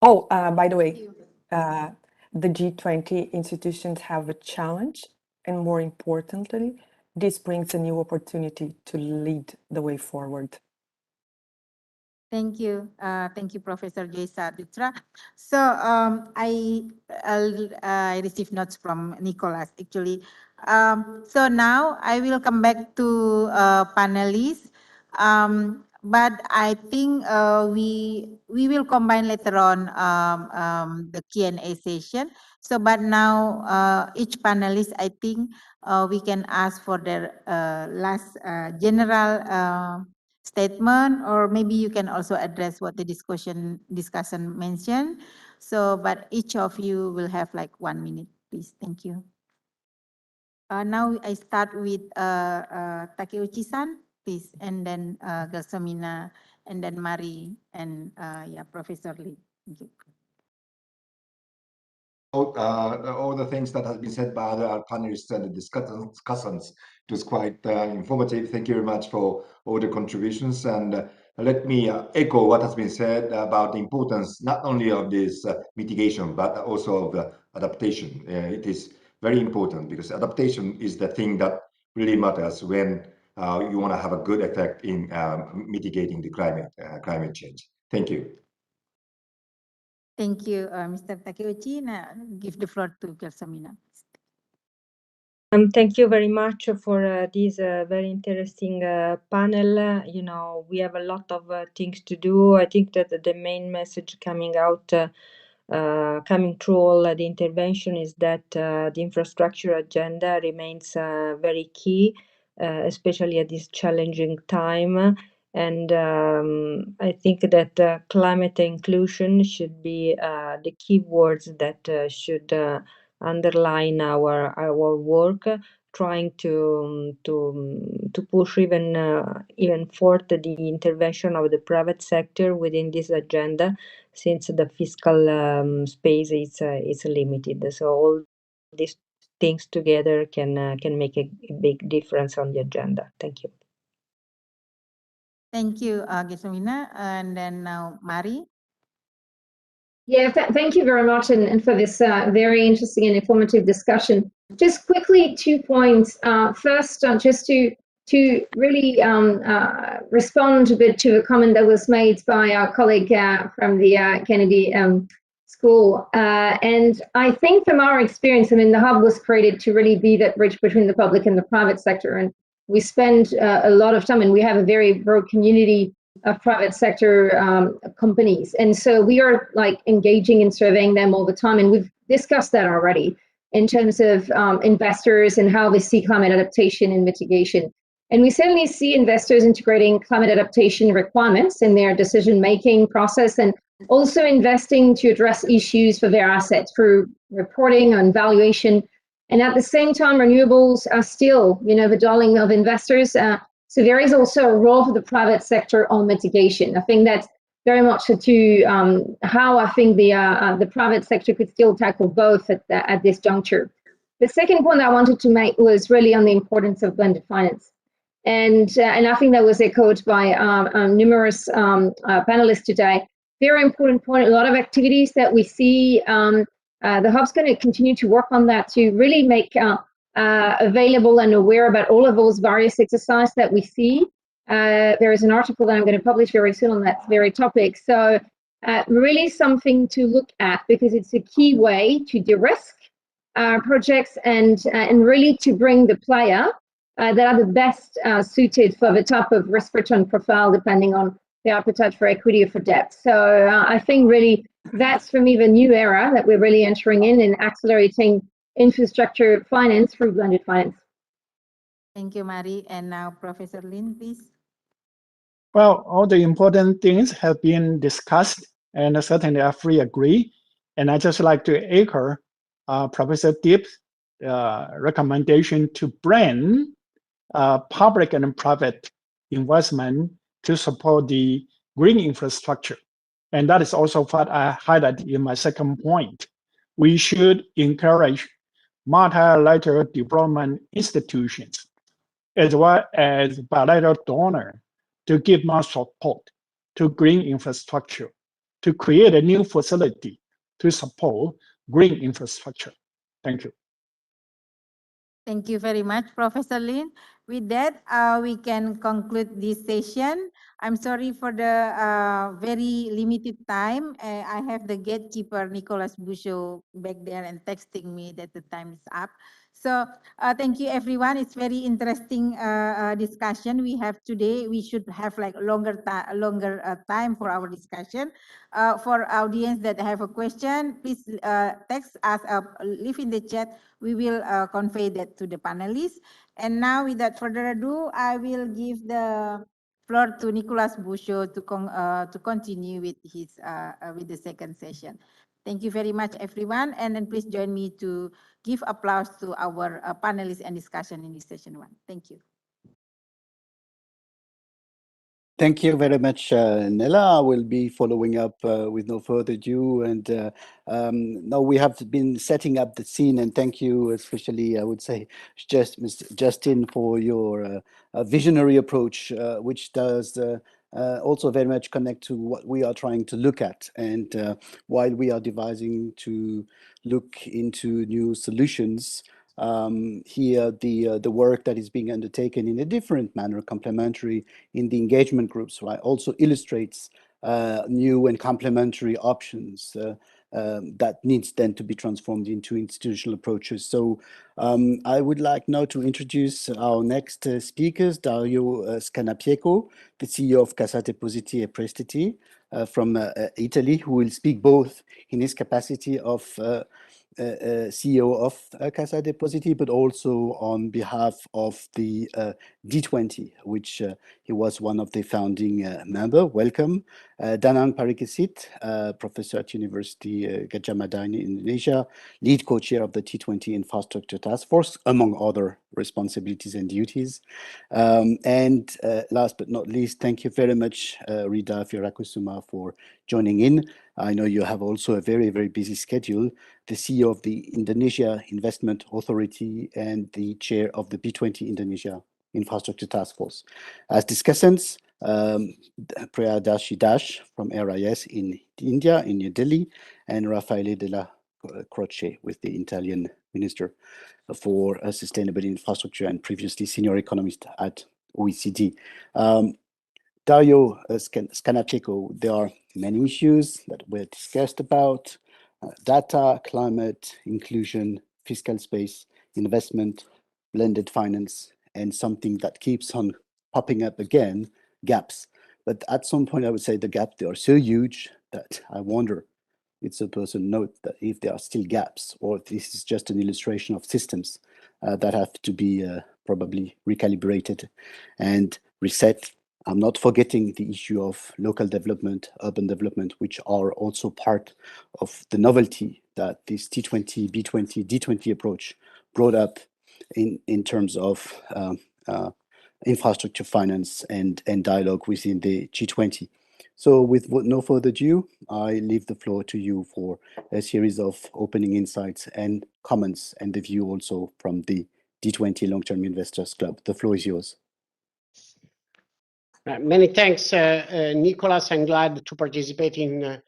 Oh, by the way, the G20 institutions have a challenge, and more importantly, this brings a new opportunity to lead the way forward. Thank you, Professor Jihab Dutra. So I received notes from Nicholas actually. So now I will come back to panelists. But I think we will combine later on the Q&A session. So, but now each panelist, I think we can ask for their last general statement, or maybe you can also address what the discussion mentioned. So, but each of you will have like 1 minute, please. Thank you. Now I start with Takeuchi-san, please, and then Somina, and then Mari, and yeah, Professor Lee. Thank you. All the things that have been said by other panelists and the discussants, it was quite informative. Thank you very much for all the contributions. And let me echo what has been said about the importance not only of this mitigation, but also of the adaptation. It is very important because adaptation is the thing that really matters when you want to have a good effect in mitigating the climate change. Thank you. Thank you, Mr. Takeuchi. Now, give the floor to Somina. Thank you very much for this very interesting panel. You know, we have a lot of things to do. I think that the main message coming out, coming through all the intervention is that the infrastructure agenda remains very key, especially at this challenging time. And I think that climate inclusion should be the key words that should underline our work, trying to to push even forth the intervention of the private sector within this agenda, since the fiscal space is limited. So all these things together can make a big difference on the agenda. Thank you. Thank you, Somina. And then now, Mari. Yeah, thank you very much, and for this very interesting and informative discussion. Just quickly, 2 points. First, just to really respond a bit to a comment that was made by our colleague from the Kennedy School. And I think from our experience, I mean, the hub was created to really be that bridge between the public and the private sector. And we spend a lot of time, and we have a very broad community of private sector companies. And so we are like engaging and surveying them all the time. And we've discussed that already in terms of investors and how they see climate adaptation and mitigation. And we certainly see investors integrating climate adaptation requirements in their decision-making process, and also investing to address issues for their assets through reporting and valuation. And at the same time, renewables are still, the darling of investors. So there is also a role for the private sector on mitigation. I think that's very much to how I think the private sector could still tackle both at this juncture. The second point I wanted to make was really on the importance of blended finance. And I think that was echoed by numerous panelists today. Very important point, a lot of activities that we see. The hub's going to continue to work on that to really make available and aware about all of those various exercises that we see. There is an article that I'm going to publish very soon on that very topic. So really something to look at, because it's a key way to de-risk projects and really to bring the player that are the best suited for the type of risk return profile, depending on the appetite for equity or for debt. So I think really that's for me the new era that we're really entering in accelerating infrastructure finance through blended finance. Thank you, Mari. And now, Professor Lin, please. Well, all the important things have been discussed, and certainly I fully agree. And I just like to echo Professor Deep's recommendation to bring public and private investment to support the green infrastructure. And that is also what I highlighted in my second point. We should encourage multilateral development institutions as well as bilateral donors to give more support to green infrastructure, to create a new facility to support green infrastructure. Thank you. Thank you very much, Professor Lin. With that, we can conclude this session. I'm sorry for the very limited time. I have the gatekeeper, Nicholas Busho, back there and texting me that the time is up. So thank you, everyone. It's very interesting discussion we have today. We should have like longer time for our discussion. For audience that have a question, please text us, leave in the chat. We will convey that to the panelists. And now, without further ado, I will give the floor to Nicholas Busho to continue with his with the second session. Thank you very much, everyone. And then please join me to give applause to our panelists and discussion in this session one. Thank you. Thank you very much, Nella. I will be following up with no further ado. And now we have been setting up the scene, and thank you, especially, I would say, Mr. Justin, for your visionary approach, which does also very much connect to what we are trying to look at. And while we are devising to look into new solutions, here the work that is being undertaken in a different manner, complementary in the engagement groups, right, also illustrates new and complementary options that needs then to be transformed into institutional approaches. So I would like now to introduce our next speakers, Dario Scannapieco, the CEO of Cassa Depositi e Prestiti from Italy, who will speak both in his capacity of CEO of Cassa Depositi, but also on behalf of the D20, which he was one of the founding member. Welcome. Danang Parikesit, professor at University Gadjah Mada in Indonesia, lead co-chair of the T20 Infrastructure Task Force, among other responsibilities and duties. And last but not least, thank you very much, Rida Firakusuma, for joining in. I know you have also a very, very busy schedule. The CEO of the Indonesia Investment Authority and the chair of the B20 Indonesia Infrastructure Task Force. As discussants, Priya Dash from RIS in India, in New Delhi, and Raffaele della Croce with the Italian Minister for Sustainable Infrastructure and previously senior economist at OECD. Dario Scanaceco, there are many issues that were discussed about data, climate, inclusion, fiscal space, investment, blended finance, and something that keeps on popping up again, gaps. But at some point, I would say the gaps, they are so huge that I wonder, it's a person note that if there are still gaps, or if this is just an illustration of systems that have to be probably recalibrated and reset. I'm not forgetting the issue of local development, urban development, which are also part of the novelty that this T20, B20, D20 approach brought up in terms of infrastructure finance and dialogue within the G20. So with no further ado, I leave the floor to you for a series of opening insights and comments, and the view also from the D20 Long-Term Investors Club. The floor is yours. Many thanks, Nicholas. I'm glad to participate in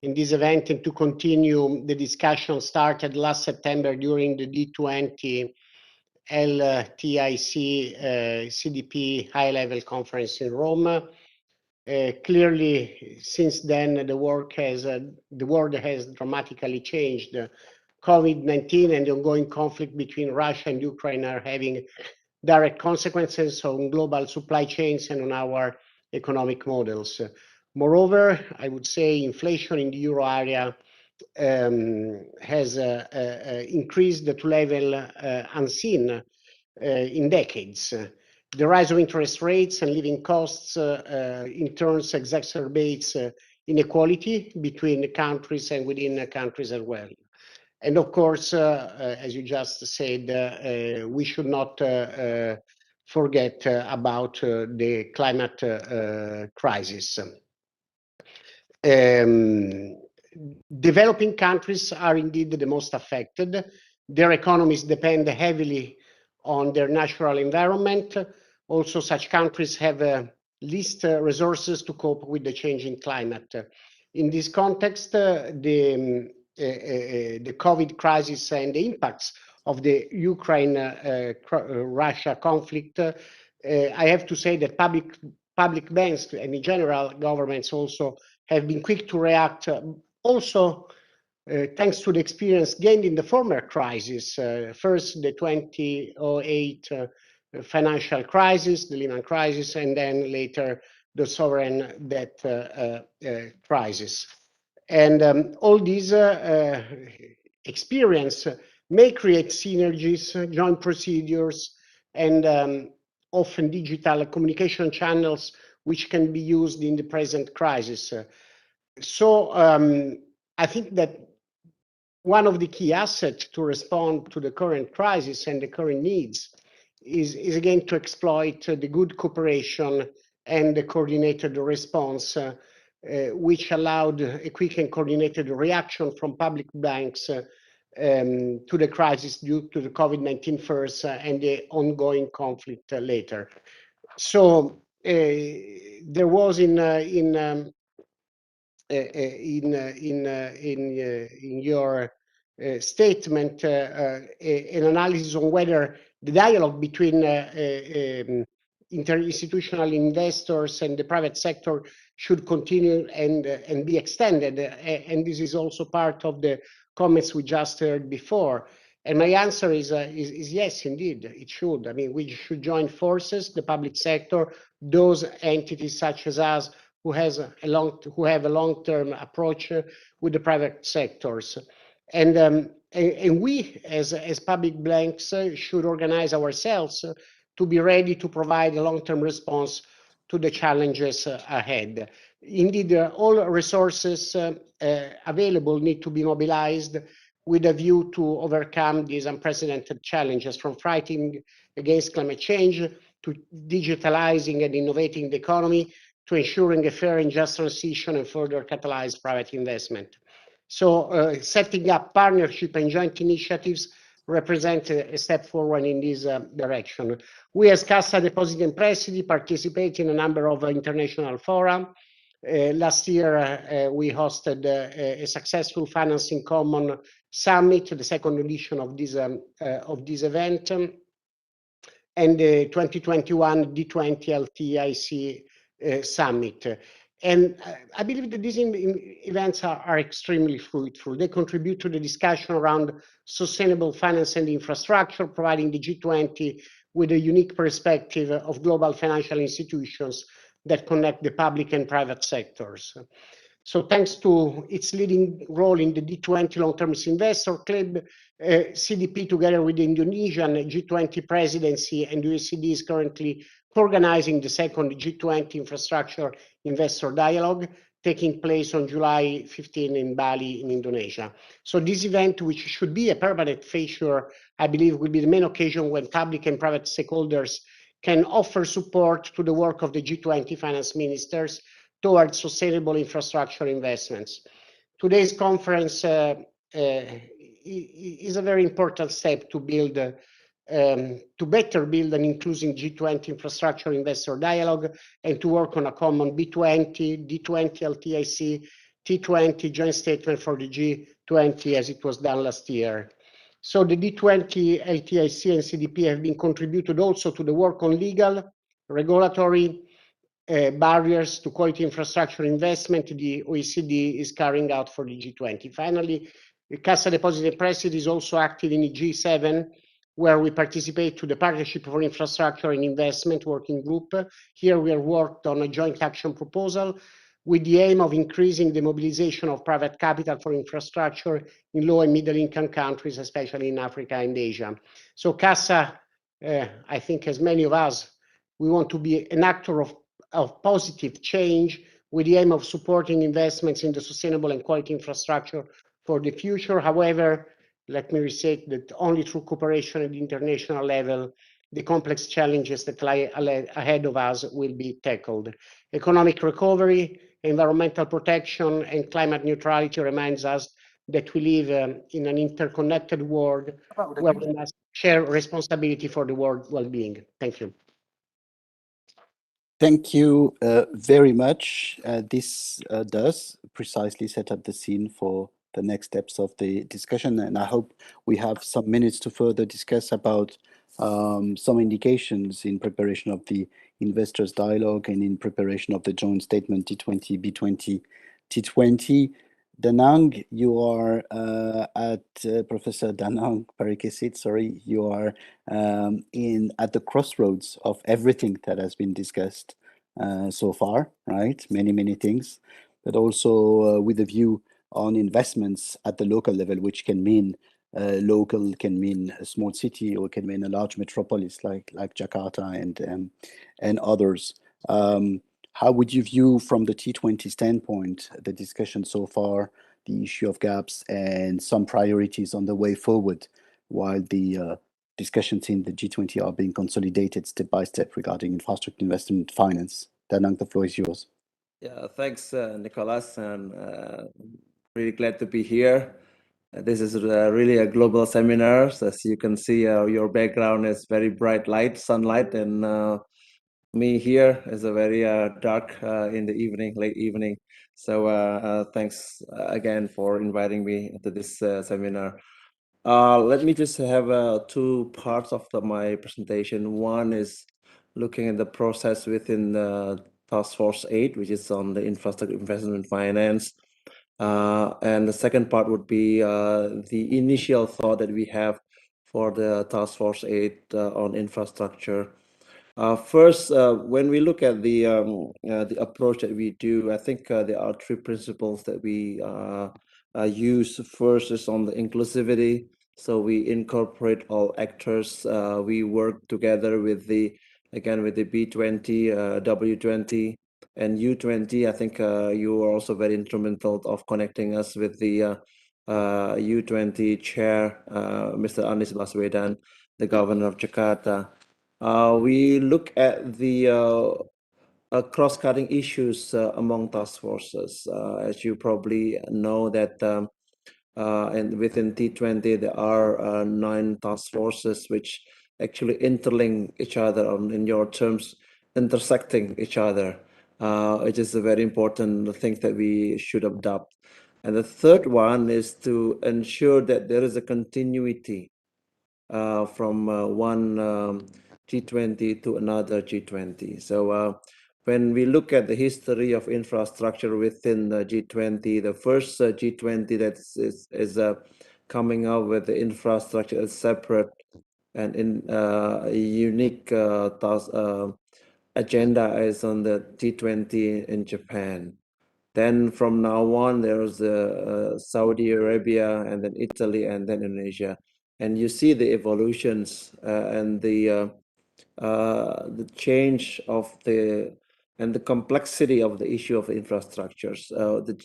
this event and to continue the discussion started last September during the D20 LTIC CDP high-level conference in Rome. Clearly, since then, the world has dramatically changed. COVID-19 and the ongoing conflict between Russia and Ukraine are having direct consequences on global supply chains and on our economic models. Moreover, I would say inflation in the euro area has increased to level unseen in decades. The rise of interest rates and living costs in turn exacerbates inequality between the countries and within the countries as well. And of course, as you just said, we should not forget about the climate crisis. Developing countries are indeed the most affected. Their economies depend heavily on their natural environment. Also, such countries have least resources to cope with the changing climate. In this context, the COVID crisis and the impacts of the Ukraine-Russia conflict, I have to say that public banks and in general governments also have been quick to react, also thanks to the experience gained in the former crisis, first the 2008 financial crisis, the Lehman crisis, and then later the sovereign debt crisis. And all these experience may create synergies, joint procedures, and often digital communication channels which can be used in the present crisis. So I think that one of the key assets to respond to the current crisis and the current needs is again to exploit the good cooperation and the coordinated response which allowed a quick and coordinated reaction from public banks to the crisis due to the COVID-19 first and the ongoing conflict later. So there was in your statement an analysis on whether the dialogue between interinstitutional investors and the private sector should continue and be extended. And this is also part of the comments we just heard before. And my answer is yes, indeed, it should. I mean, we should join forces, the public sector, those entities such as us who have a long-term approach with the private sectors. And we, as public banks, should organize ourselves to be ready to provide a long-term response to the challenges ahead. Indeed, all resources available need to be mobilized with a view to overcome these unprecedented challenges, from fighting against climate change to digitalizing and innovating the economy, to ensuring a fair and just transition and further catalyze private investment. So setting up partnership and joint initiatives represent a step forward in this direction. We as Cassa Deposit and Prestiti participate in a number of international fora. Last year, we hosted a successful Financing Common Summit, the second edition of this event, and the 2021 D20 LTIC Summit. And I believe that these events are extremely fruitful. They contribute to the discussion around sustainable finance and infrastructure, providing the G20 with a unique perspective of global financial institutions that connect the public and private sectors. So thanks to its leading role in the D20 Long-Term Investor Club, CDP, together with the Indonesian G20 presidency and OECD, is currently organizing the second G20 Infrastructure Investor Dialogue, taking place on July 15 in Bali, in Indonesia. So this event, which should be a permanent feature, I believe will be the main occasion when public and private stakeholders can offer support to the work of the G20 finance ministers towards sustainable infrastructure investments. Today's conference is a very important step to build, to better build an inclusive G20 infrastructure investor dialogue and to work on a common B20, D20 LTIC, T20 joint statement for the G20 as it was done last year. So the D20, LTIC and CDP have been contributed also to the work on legal, regulatory, barriers to quality infrastructure investment the OECD is carrying out for the G20. Finally, the Cassa Deposit and Prestiti is also active in the G7, where we participate to the Partnership for Infrastructure and Investment Working Group. Here we have worked on a joint action proposal with the aim of increasing the mobilization of private capital for infrastructure in low and middle income countries, especially in Africa and Asia. So Cassa, I think as many of us, we want to be an actor of positive change with the aim of supporting investments in the sustainable and quality infrastructure for the future. However, let me restate that only through cooperation at the international level, the complex challenges that lie ahead of us will be tackled. Economic recovery, environmental protection, and climate neutrality reminds us that we live in an interconnected world where we must share responsibility for the world's well-being. Thank you. Thank you very much. This does precisely set up the scene for the next steps of the discussion, and I hope we have some minutes to further discuss about some indications in preparation of the investors dialogue and in preparation of the joint statement T20, B20, T20. Danang, you are Professor Danang Parikesit, sorry, you are at the crossroads of everything that has been discussed so far, right? Many things, but also with a view on investments at the local level, which can mean local, can mean a small city, or can mean a large metropolis like Jakarta and others. How would you view from the T20 standpoint the discussion so far, the issue of gaps and some priorities on the way forward, while the discussions in the G20 are being consolidated step by step regarding infrastructure investment finance? Danang, the floor is yours. Yeah, thanks, Nicholas, and really glad to be here. This is really a global seminar. So as you can see, your background is very bright light, sunlight, and me here is a very dark in the evening, late evening. So thanks again for inviting me to this seminar. Let me just have two parts of my presentation. One is looking at the process within the Task Force 8, which is on the infrastructure investment finance. And the second part would be the initial thought that we have for the Task Force 8 on infrastructure. First, when we look at the approach that we do, I think there are three principles that we use. First is on the inclusivity. So we incorporate all actors. We work together with the B20, W20, and U20. I think you are also very instrumental of connecting us with the U20 chair, Mr. Anies Baswedan, the governor of Jakarta. We look at the cross-cutting issues among task forces. As you probably know that and within T20 there are 9 task forces which actually interlink each other, in your terms, intersecting each other, which is a very important thing that we should adopt. And the third one is to ensure that there is a continuity from one G20 to another G20. So when we look at the history of infrastructure within the G20, the first G20 that is coming out with the infrastructure as separate and in a unique agenda is on the G20 in Japan. Then from now on, there's Saudi Arabia, and then Italy, and then Indonesia. And you see the evolutions and the change of and the complexity of the issue of infrastructures.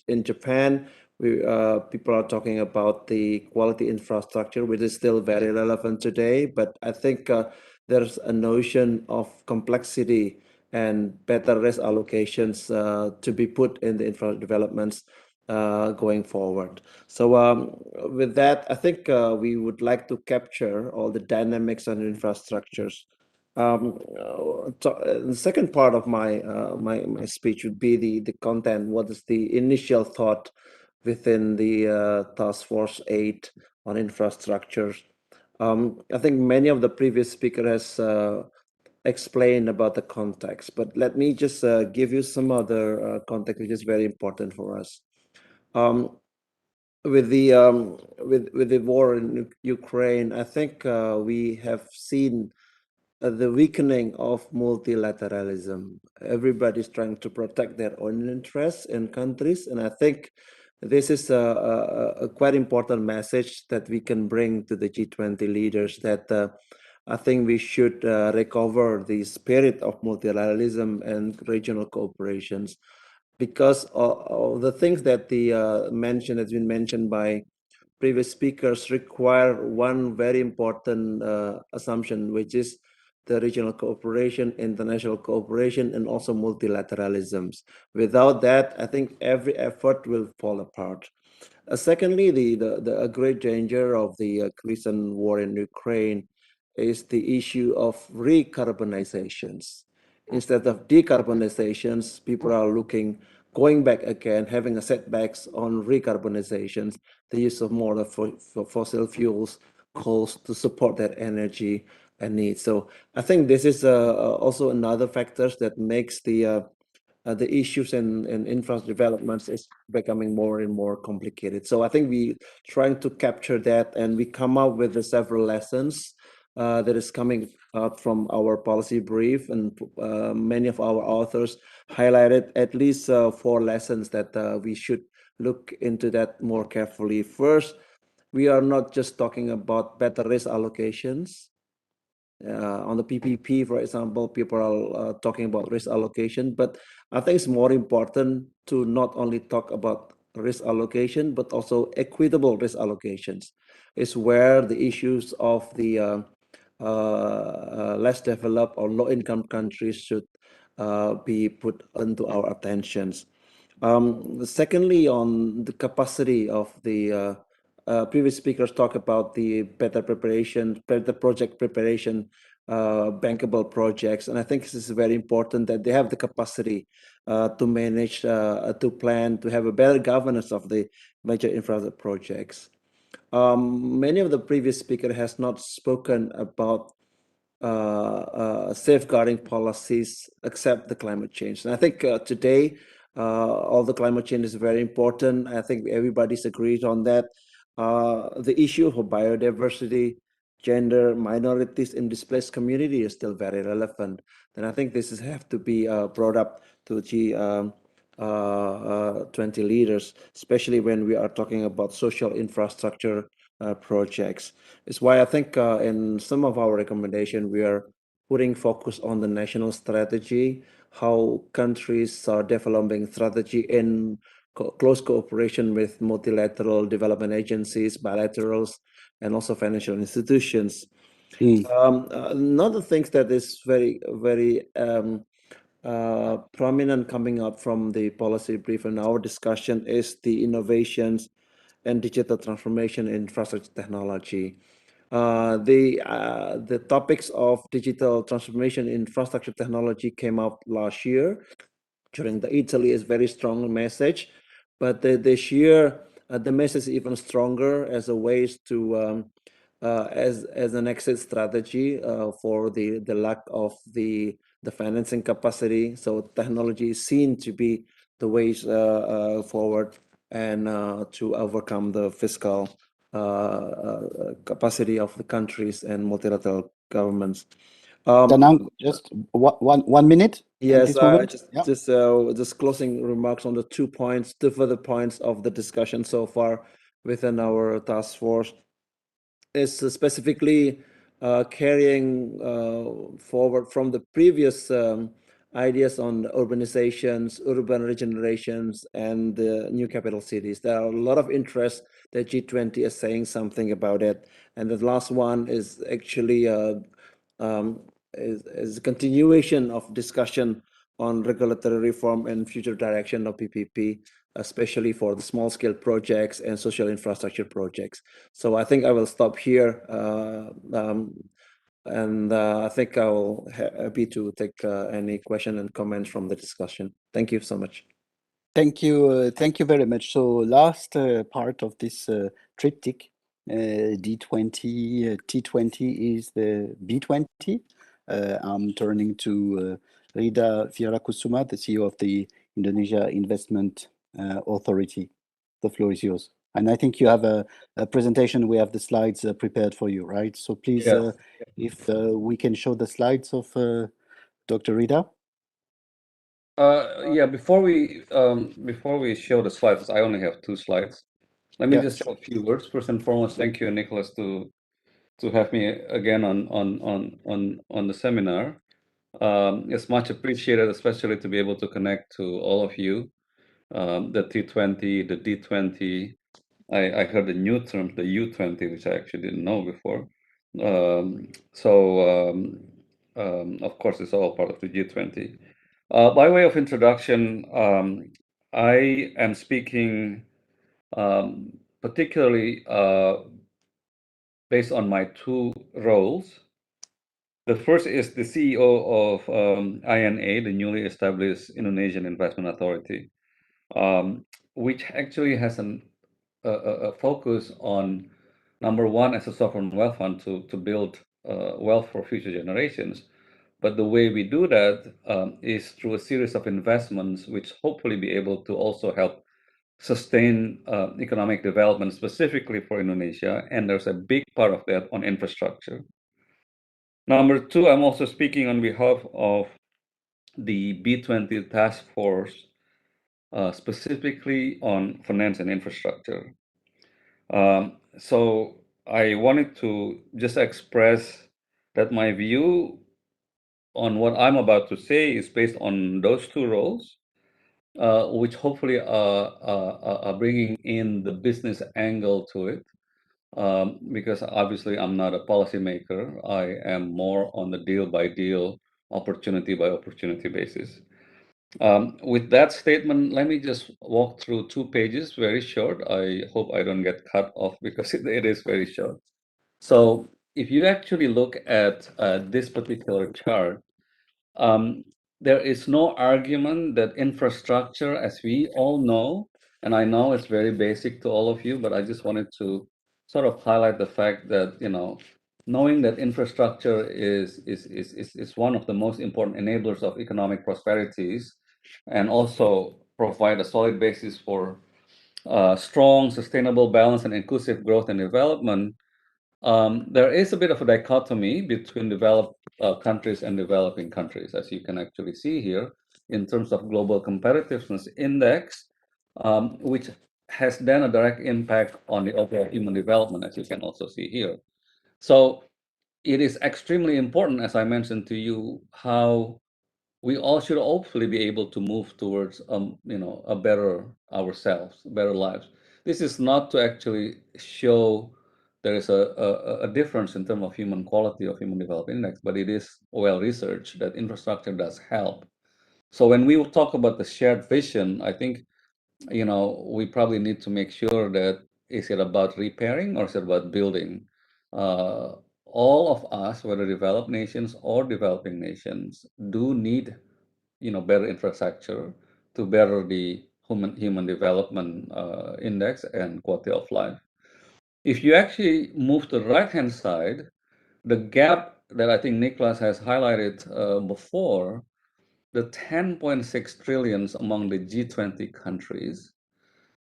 In Japan, people are talking about the quality infrastructure, which is still very relevant today. But I think there's a notion of complexity and better risk allocations to be put in the infra developments going forward. So with that, I think we would like to capture all the dynamics and infrastructures. The second part of my speech would be the content. What is the initial thought within the Task Force 8 on infrastructures? I think many of the previous speakers has explained about the context, but let me just give you some other context which is very important for us. With the war in Ukraine, I think we have seen the weakening of multilateralism. Everybody's trying to protect their own interests in countries, and I think this is a quite important message that we can bring to the G20 leaders, that I think we should recover the spirit of multilateralism and regional cooperations, because of the things that has been mentioned by previous speakers, require one very important assumption, which is the regional cooperation, international cooperation, and also multilateralisms. Without that, I think every effort will fall apart. Secondly, the great danger of the recent war in Ukraine is the issue of recarbonizations. Instead of decarbonizations, people are going back again, having a setbacks on recarbonizations, the use of more of fossil fuels, coals to support that energy and needs. So I think this is also another factors that makes the issues and infrastructure developments is becoming more and more complicated. So I think we trying to capture that, and we come up with the several lessons that is coming out from our policy brief, and many of our authors highlighted at least 4 lessons that we should look into that more carefully. First, we are not just talking about better risk allocations. On the PPP, for example, people are talking about risk allocation, but I think it's more important to not only talk about risk allocation, but also equitable risk allocations. It's where the issues of the less developed or low-income countries should be put into our attentions. Secondly, on the capacity of the previous speakers talk about the better preparation, better project preparation, bankable projects. And I think this is very important that they have the capacity to manage, to plan, to have a better governance of the major infrastructure projects. Many of the previous speakers has not spoken about safeguarding policies except the climate change. And I think today, all the climate change is very important. I think everybody's agreed on that. The issue of biodiversity gender, minorities, and displaced community is still very relevant. Then I think this have to be brought up to G20 leaders, especially when we are talking about social infrastructure projects. It's why I think in some of our recommendation, we are putting focus on the national strategy, how countries are developing strategy in close cooperation with multilateral development agencies, bilaterals, and also financial institutions. Another thing that is very, very prominent coming up from the policy brief and our discussion is the innovations and digital transformation in infrastructure technology. The topics of digital transformation in infrastructure technology came up last year during the Italy is very strong message, but this year the message is even stronger as a ways to as an exit strategy for the lack of the financing capacity. So technology is seen to be the ways forward and to overcome the fiscal capacity of the countries and multilateral governments. Danang, just 1 minute. Yes, just closing remarks on the 2 points, 2 further points of the discussion so far within our task force is specifically carrying forward from the previous ideas on urbanizations, urban regenerations, and the new capital cities. There are a lot of interest that G20 is saying something about it. And the last one is actually is a continuation of discussion on regulatory reform and future direction of PPP, especially for the small scale projects and social infrastructure projects. So I think I will stop here. And I think I will happy to take any question and comments from the discussion. Thank you so much. Thank you very much. So last part of this triptych, D20, T20 is the B20. I'm turning to Rida Vierakusuma, the CEO of the Indonesia Investment Authority. The floor is yours. And I think you have a presentation. We have the slides prepared for you, right? So please, yes. If we can show the slides of Dr. Rida. Yeah, before we show the slides, I only have 2 slides. Let me just say a few words. First and foremost, thank you, Nicholas, to have me again on the seminar. It's much appreciated, especially to be able to connect to all of you. The T20, the D20. I heard the new term, the U20, which I actually didn't know before. Of course, it's all part of the G20. By way of introduction, I am speaking particularly based on my 2 roles. The first is the CEO of INA, the newly established Indonesian Investment Authority, which actually has a focus on, number one, as a sovereign wealth fund to build wealth for future generations. But the way we do that is through a series of investments, which hopefully be able to also help sustain economic development, specifically for Indonesia. And there's a big part of that on infrastructure. Number 2, I'm also speaking on behalf of the B20 task force, specifically on finance and infrastructure. So I wanted to just express that my view on what I'm about to say is based on those 2 roles, which hopefully are bringing in the business angle to it. Because obviously I'm not a policymaker. I am more on the deal by deal, opportunity by opportunity basis. With that statement, let me just walk through 2 pages, very short. I hope I don't get cut off because it is very short. So if you actually look at this particular chart, there is no argument that infrastructure, as we all know, and I know it's very basic to all of you, but I just wanted to sort of highlight the fact that, knowing that infrastructure is one of the most important enablers of economic prosperities and also provide a solid basis for strong, sustainable, balanced, and inclusive growth and development, there is a bit of a dichotomy between developed countries and developing countries, as you can actually see here, in terms of global competitiveness index, which has then a direct impact on the overall human development, as you can also see here. So it is extremely important, as I mentioned to you, how we all should hopefully be able to move towards, a better ourselves, better lives. This is not to actually show there is a difference in terms of human quality of human development index, but it is well researched that infrastructure does help. So when we talk about the shared vision, I think, we probably need to make sure that is it about repairing or is it about building? All of us, whether developed nations or developing nations, do need better infrastructure to better the human development index and quality of life. If you actually move to the right-hand side, the gap that I think Nicholas has highlighted before, the 10.6 trillions among the G20 countries,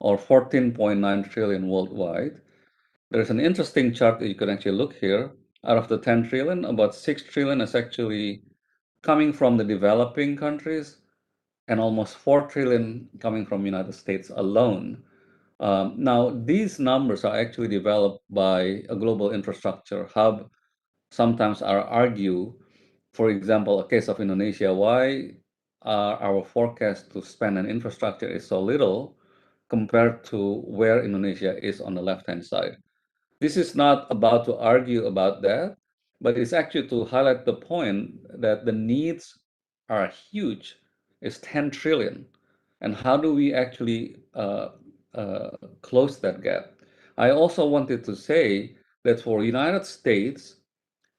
or 14.9 trillion worldwide, there's an interesting chart that you can actually look here. Out of the 10 trillion, about 6 trillion is actually coming from the developing countries, and almost 4 trillion coming from United States alone. Now, these numbers are actually developed by a global infrastructure hub. Sometimes I argue, for example, a case of Indonesia, why our forecast to spend on infrastructure is so little compared to where Indonesia is on the left-hand side. This is not about to argue about that, but it's actually to highlight the point that the needs are huge. It's 10 trillion. And how do we actually close that gap? I also wanted to say that for United States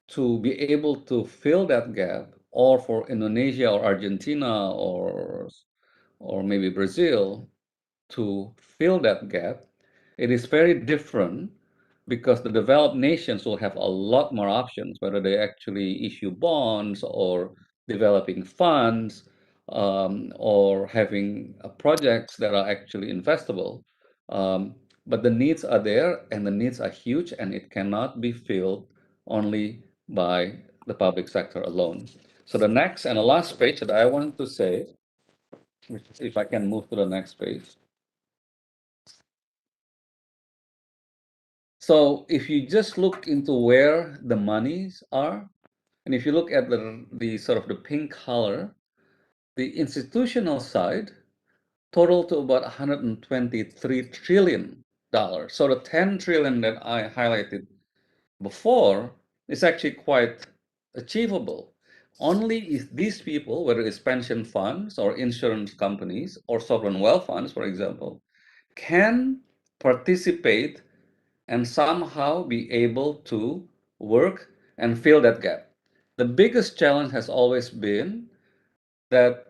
to be able to fill that gap, or for Indonesia or Argentina or maybe Brazil to fill that gap, it is very different because the developed nations will have a lot more options, whether they actually issue bonds or developing funds, or having projects that are actually investable. But the needs are there, and the needs are huge, and it cannot be filled only by the public sector alone. So the next and the last page that I wanted to say, if I can move to the next page. So if you just look into where the monies are, and if you look at the sort of the pink color, the institutional side total to about $123 trillion. So the 10 trillion that I highlighted before is actually quite achievable. Only if these people, whether it's pension funds or insurance companies or sovereign wealth funds, for example, can participate and somehow be able to work and fill that gap. The biggest challenge has always been that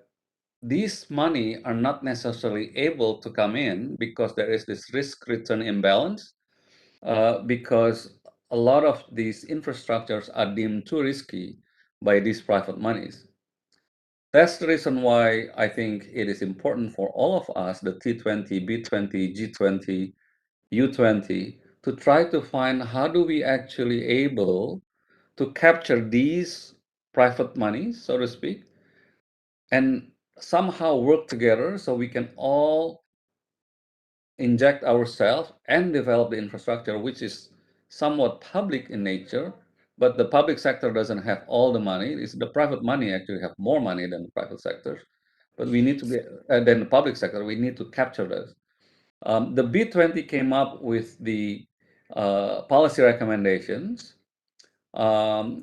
these money are not necessarily able to come in because there is this risk-return imbalance, because a lot of these infrastructures are deemed too risky by these private monies. That's the reason why I think it is important for all of us, the T20, B20, G20, U20, to try to find how do we actually able to capture these private monies, so to speak, and somehow work together so we can all inject ourselves and develop the infrastructure, which is somewhat public in nature, but the public sector doesn't have all the money. It's the private money actually have more money than the private sector, but we need to be than the public sector. We need to capture this. The B20 came up with the policy recommendations,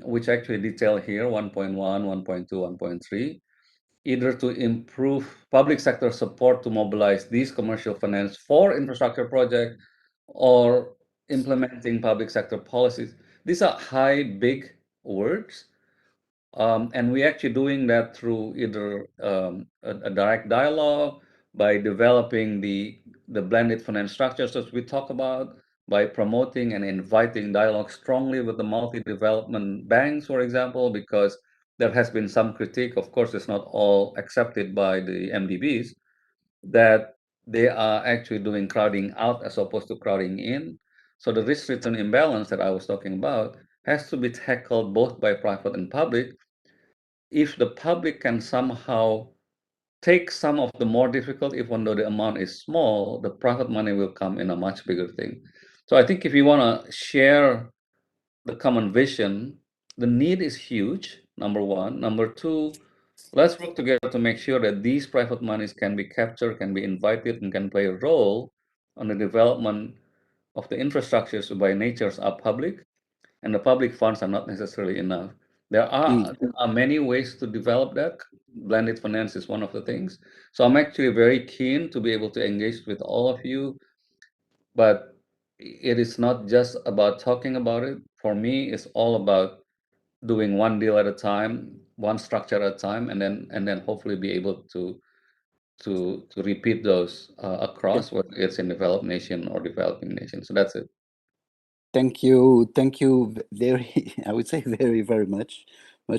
which actually detail here 1.1, 1.2, 1.3, either to improve public sector support to mobilize these commercial finance for infrastructure projects or implementing public sector policies. These are big words. And we're actually doing that through either a direct dialogue, by developing the blended finance structures as we talk about, by promoting and inviting dialogue strongly with the multi-development banks, for example, because there has been some critique, of course, it's not all accepted by the MDBs, that they are actually doing crowding out as opposed to crowding in. So the risk-return imbalance that I was talking about has to be tackled both by private and public. If the public can somehow take some of the more difficult, even though the amount is small, the private money will come in a much bigger thing. So I think if you want to share the common vision, the need is huge, number one. Number two, let's work together to make sure that these private monies can be captured, can be invited, and can play a role on the development of the infrastructures by natures are public, and the public funds are not necessarily enough. There are many ways to develop that. Blended finance is one of the things. So I'm actually very keen to be able to engage with all of you, but it is not just about talking about it. For me, it's all about doing one deal at a time, one structure at a time, and then hopefully be able to repeat those across, whether it's in developed nation or developing nation. So that's it. Thank you very, I would say very much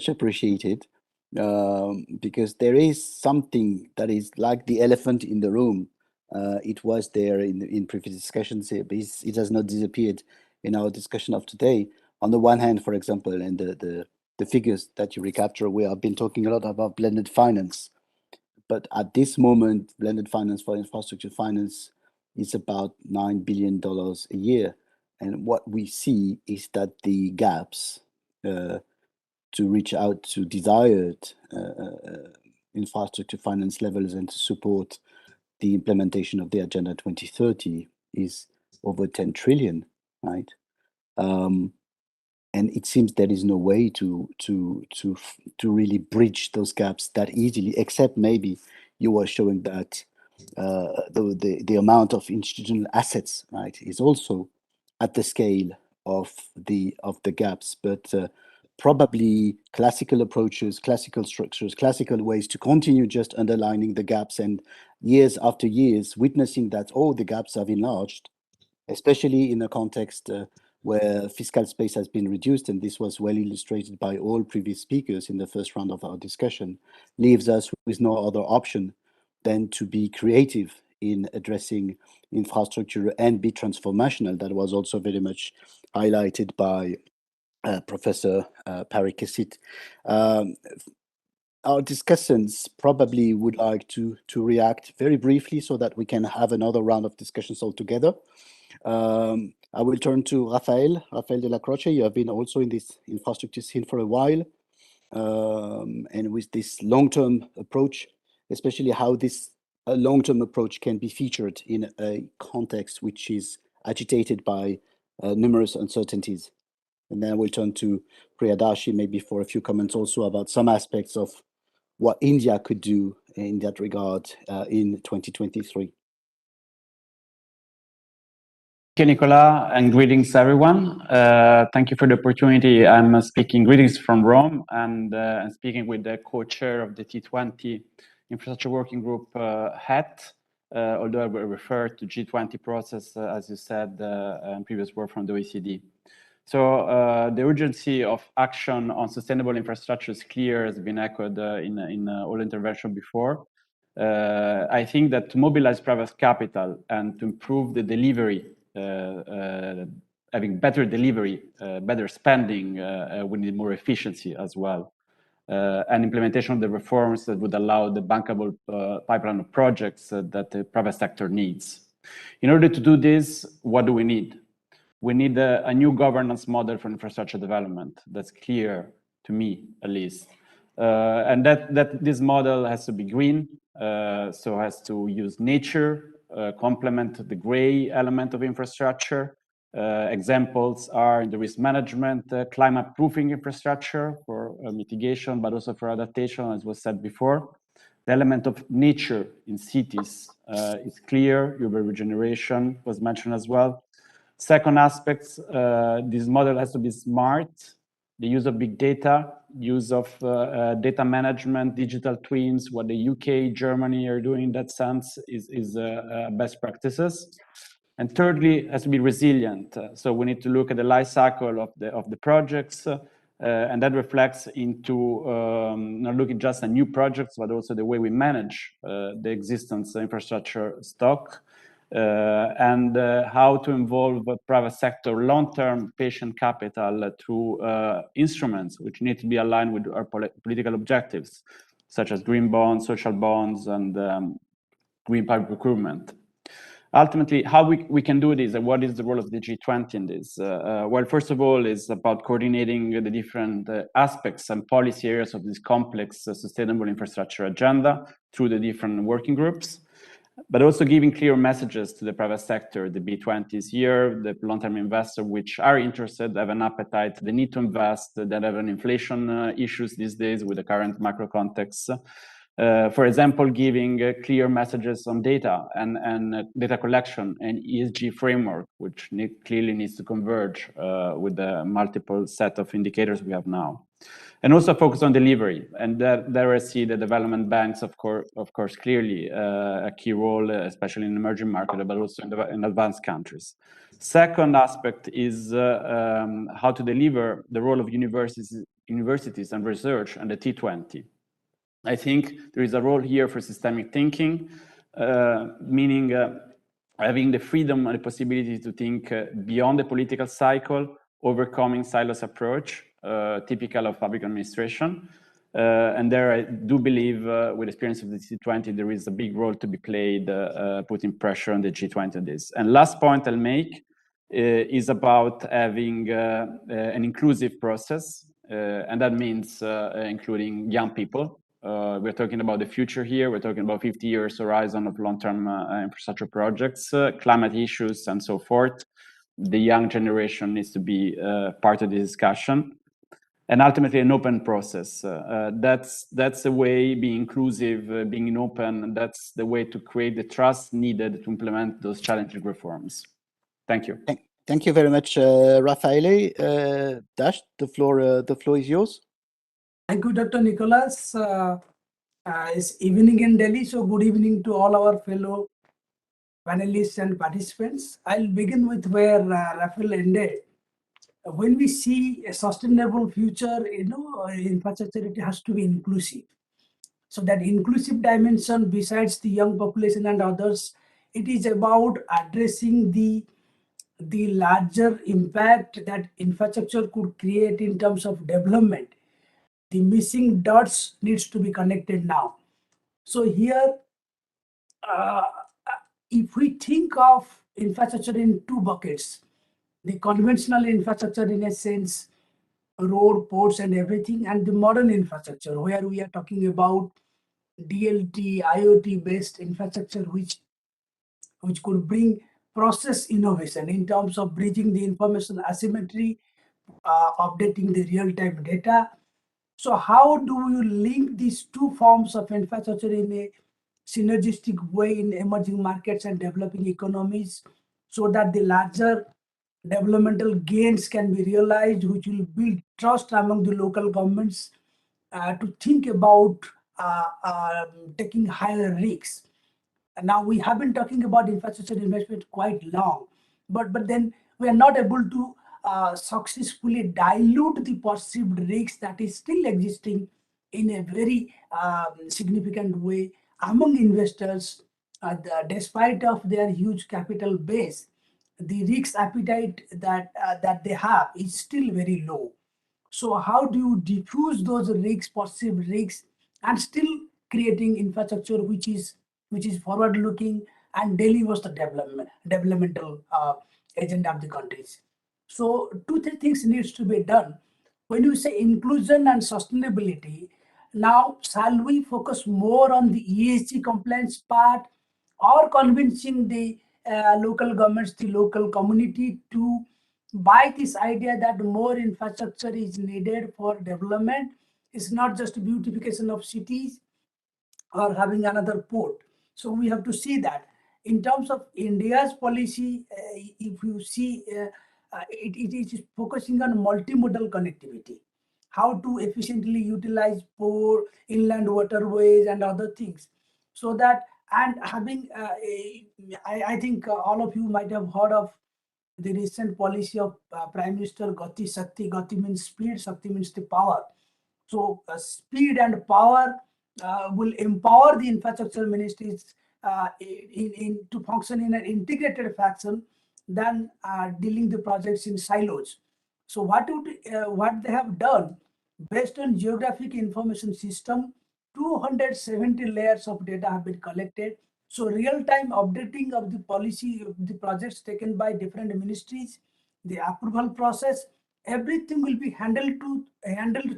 appreciated, because there is something that is like the elephant in the room. It was there in previous discussions, but it has not disappeared in our discussion of today. On the one hand, for example, and the figures that you recapture, we have been talking a lot about blended finance, but at this moment, blended finance for infrastructure finance is about $9 billion a year. And what we see is that the gaps to reach out to desired infrastructure finance levels and to support the implementation of the Agenda 2030 is over 10 trillion, right? And it seems there is no way to really bridge those gaps that easily, except maybe you were showing that the amount of institutional assets, right, is also at the scale of the gaps, but probably classical approaches, classical structures, classical ways to continue just underlining the gaps, and years after years witnessing that the gaps have enlarged, especially in a context where fiscal space has been reduced, and this was well illustrated by all previous speakers in the first round of our discussion, leaves us with no other option than to be creative in addressing infrastructure and be transformational. That was also very much highlighted by Professor Pariksit. Our discussants probably would like to react very briefly so that we can have another round of discussions altogether. I will turn to Rafael de la Croce. You have been also in this infrastructure scene for a while, and with this long-term approach, especially how this long-term approach can be featured in a context which is agitated by numerous uncertainties. And then we'll turn to Priyadashi maybe for a few comments also about some aspects of what India could do in that regard in 2023. Thank you, Nicola, and greetings, everyone. Thank you for the opportunity. I'm speaking greetings from Rome, and speaking with the co-chair of the T20 Infrastructure Working Group, HAT, although I will refer to G20 process, as you said, in previous work from the OECD. So the urgency of action on sustainable infrastructure is clear, has been echoed in all intervention before. I think that to mobilize private capital and to improve the delivery, having better delivery, better spending, we need more efficiency as well. And implementation of the reforms that would allow the bankable pipeline of projects that the private sector needs. In order to do this, what do we need? We need a new governance model for infrastructure development. That's clear to me, at least. And that this model has to be green, so has to use nature, complement the gray element of infrastructure. Examples are in the risk management, climate proofing infrastructure for mitigation, but also for adaptation, as was said before. The element of nature in cities is clear. Urban regeneration was mentioned as well. Second aspect, this model has to be smart. The use of big data, use of data management, digital twins, what the UK, Germany are doing in that sense is best practices. And thirdly, it has to be resilient. So we need to look at the life cycle of the projects, and that reflects into not looking just at new projects, but also the way we manage the existence infrastructure stock. and how to involve private sector long-term patient capital through instruments which need to be aligned with our political objectives, such as green bonds, social bonds, and green public procurement. Ultimately, how we can do this, and what is the role of the G20 in this? Well, first of all, is about coordinating the different aspects and policy areas of this complex sustainable infrastructure agenda through the different working groups, but also giving clear messages to the private sector. The B20 is here, the long-term investors which are interested, have an appetite, they need to invest, that have an inflation issues these days with the current macro context. For example, giving clear messages on data and data collection and ESG framework, which clearly needs to converge with the multiple set of indicators we have now. And also focus on delivery. And there I see the development banks, of course, clearly a key role, especially in emerging markets, but also in advanced countries. Second aspect is how to deliver the role of universities and research and the T20. I think there is a role here for systemic thinking, meaning having the freedom and the possibility to think beyond the political cycle, overcoming silos approach, typical of public administration. And there I do believe, with experience of the G20, there is a big role to be played, putting pressure on the G20 on this. And last point I'll make is about having an inclusive process, and that means including young people. We're talking about the future here. We're talking about 50 years horizon of long-term infrastructure projects, climate issues, and so forth. The young generation needs to be part of the discussion, and ultimately an open process. That's the way, being inclusive, being open. That's the way to create the trust needed to implement those challenging reforms. Thank you. Thank you very much, Raffaele. Dash, the floor is yours. Thank you, Dr. Nicholas. It's evening in Delhi, so good evening to all our fellow panelists and participants. I'll begin with where Raffaele ended. When we see a sustainable future, infrastructure, it has to be inclusive. So that inclusive dimension, besides the young population and others, it is about addressing the larger impact that infrastructure could create in terms of development. The missing dots needs to be connected now. So here, if we think of infrastructure in two buckets, the conventional infrastructure in a sense, road, ports and everything, and the modern infrastructure where we are talking about DLT, IoT based infrastructure, which could bring process innovation in terms of bridging the information asymmetry, updating the real-time data. So how do you link these two forms of infrastructure in a synergistic way in emerging markets and developing economies so that the larger developmental gains can be realized, which will build trust among the local governments to think about taking higher risks. And now we have been talking about infrastructure investment quite long, but then we are not able to successfully dilute the perceived risks that is still existing in a very significant way among investors, despite of their huge capital base. The risk appetite that they have is still very low. So how do you diffuse those risks, perceived risks, and still creating infrastructure which is forward looking and delivers the developmental agenda of the countries? So two things needs to be done. When you say inclusion and sustainability, now shall we focus more on the ESG compliance part, or convincing the local governments, the local community to buy this idea that more infrastructure is needed for development? It's not just beautification of cities or having another port. So we have to see that. In terms of India's policy, if you see, it is focusing on multimodal connectivity, how to efficiently utilize port, inland waterways and other things. So that, and having, I think all of you might have heard of the recent policy of Prime Minister Gati Shakti. Gati means speed, Shakti means the power. So speed and power will empower the infrastructure ministries to function in an integrated fashion than dealing the projects in silos. So what they have done, based on geographic information system, 270 layers of data have been collected. So real-time updating of the policy of the projects taken by different ministries, the approval process, everything will be handled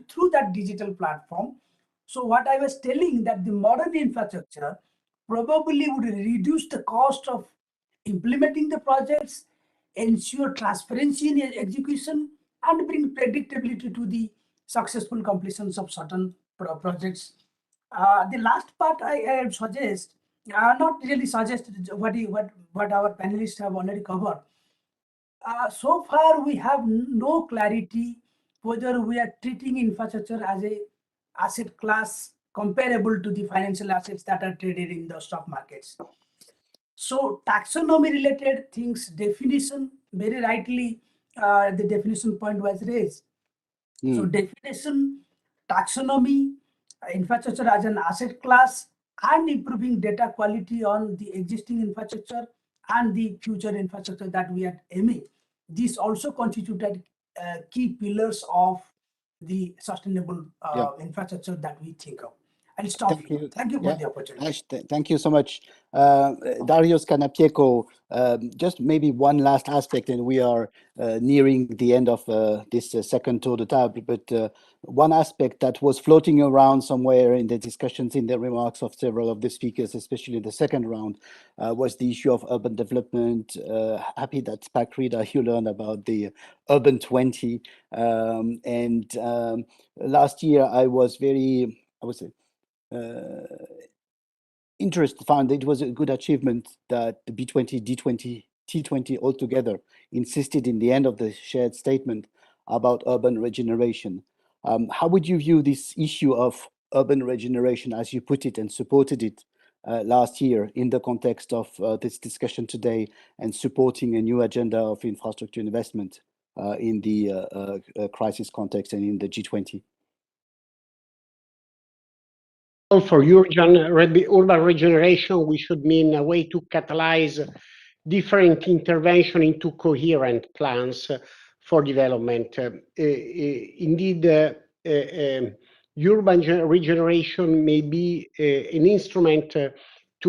through that digital platform. So what I was telling, that the modern infrastructure probably would reduce the cost of implementing the projects, ensure transparency in execution, and bring predictability to the successful completions of certain projects. The last part I suggest, not really suggest, what our panelists have already covered. So far, we have no clarity whether we are treating infrastructure as a asset class comparable to the financial assets that are traded in the stock markets. So taxonomy related things, definition, very rightly, the definition point was raised. So definition, taxonomy, infrastructure as an asset class, and improving data quality on the existing infrastructure and the future infrastructure that we are aiming. These also constituted key pillars of the sustainable infrastructure that we think of. I'll stop here. Thank you for the opportunity. Thank you so much. Darius Canapieko, just maybe one last aspect, and we are nearing the end of this second tour de table, but one aspect that was floating around somewhere in the discussions, in the remarks of several of the speakers, especially the second round, was the issue of urban development. Happy that Pakrida, you learned about the Urban 20. Last year I was very, I would say, found it was a good achievement that the B20, D20, T20 altogether insisted in the end of the shared statement about urban regeneration. How would you view this issue of urban regeneration as you put it and supported it last year in the context of this discussion today and supporting a new agenda of infrastructure investment in the crisis context and in the G20? For urban regeneration, we should mean a way to catalyze different intervention into coherent plans for development. Indeed, urban regeneration may be an instrument to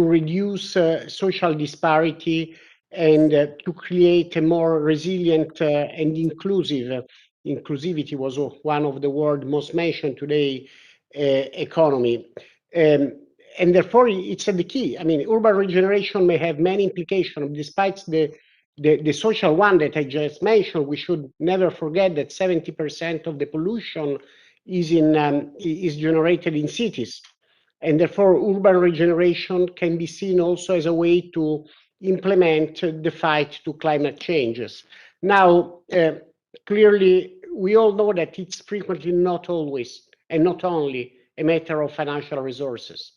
reduce social disparity and to create a more resilient and inclusive, inclusivity was one of the words most mentioned today, economy. And therefore, it's the key. I mean, urban regeneration may have many implications. Despite the social one that I just mentioned, we should never forget that 70% of the pollution is generated in cities. And therefore, urban regeneration can be seen also as a way to implement the fight to climate changes. Now, clearly, we all know that it's frequently not always and not only a matter of financial resources.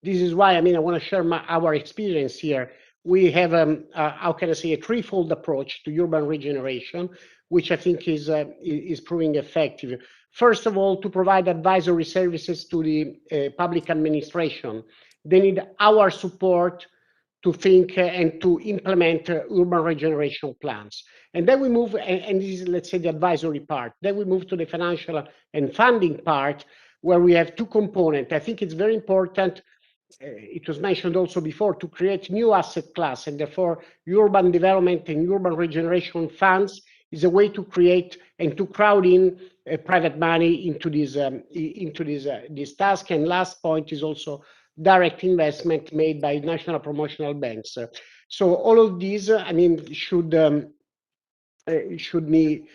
This is why, I mean, I want to share our experience here. We have, how can I say, a threefold approach to urban regeneration, which I think is proving effective. First of all, to provide advisory services to the public administration. They need our support to think and to implement urban regeneration plans. And then we move, and this is, let's say, the advisory part. Then we move to the financial and funding part, where we have two components. I think it's very important, it was mentioned also before, to create new asset class, and therefore urban development and urban regeneration funds is a way to create and to crowd in private money into this task. And last point is also direct investment made by national promotional banks. So all of these, I mean, should we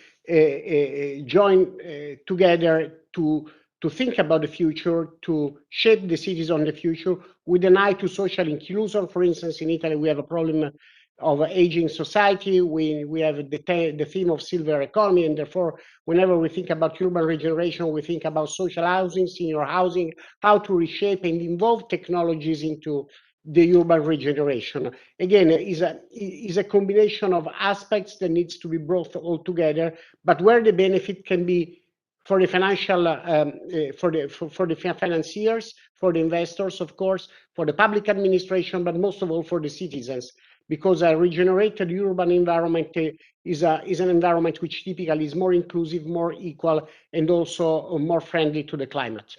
join together to think about the future, to shape the cities on the future with an eye to social inclusion. For instance, in Italy, we have a problem of aging society. We have the theme of silver economy, and therefore, whenever we think about urban regeneration, we think about social housing, senior housing, how to reshape and involve technologies into the urban regeneration. Again, is a combination of aspects that needs to be brought all together, but where the benefit can be for the financial, for the financiers, for the investors, of course, for the public administration, but most of all for the citizens, because a regenerated urban environment is an environment which typically is more inclusive, more equal, and also more friendly to the climate.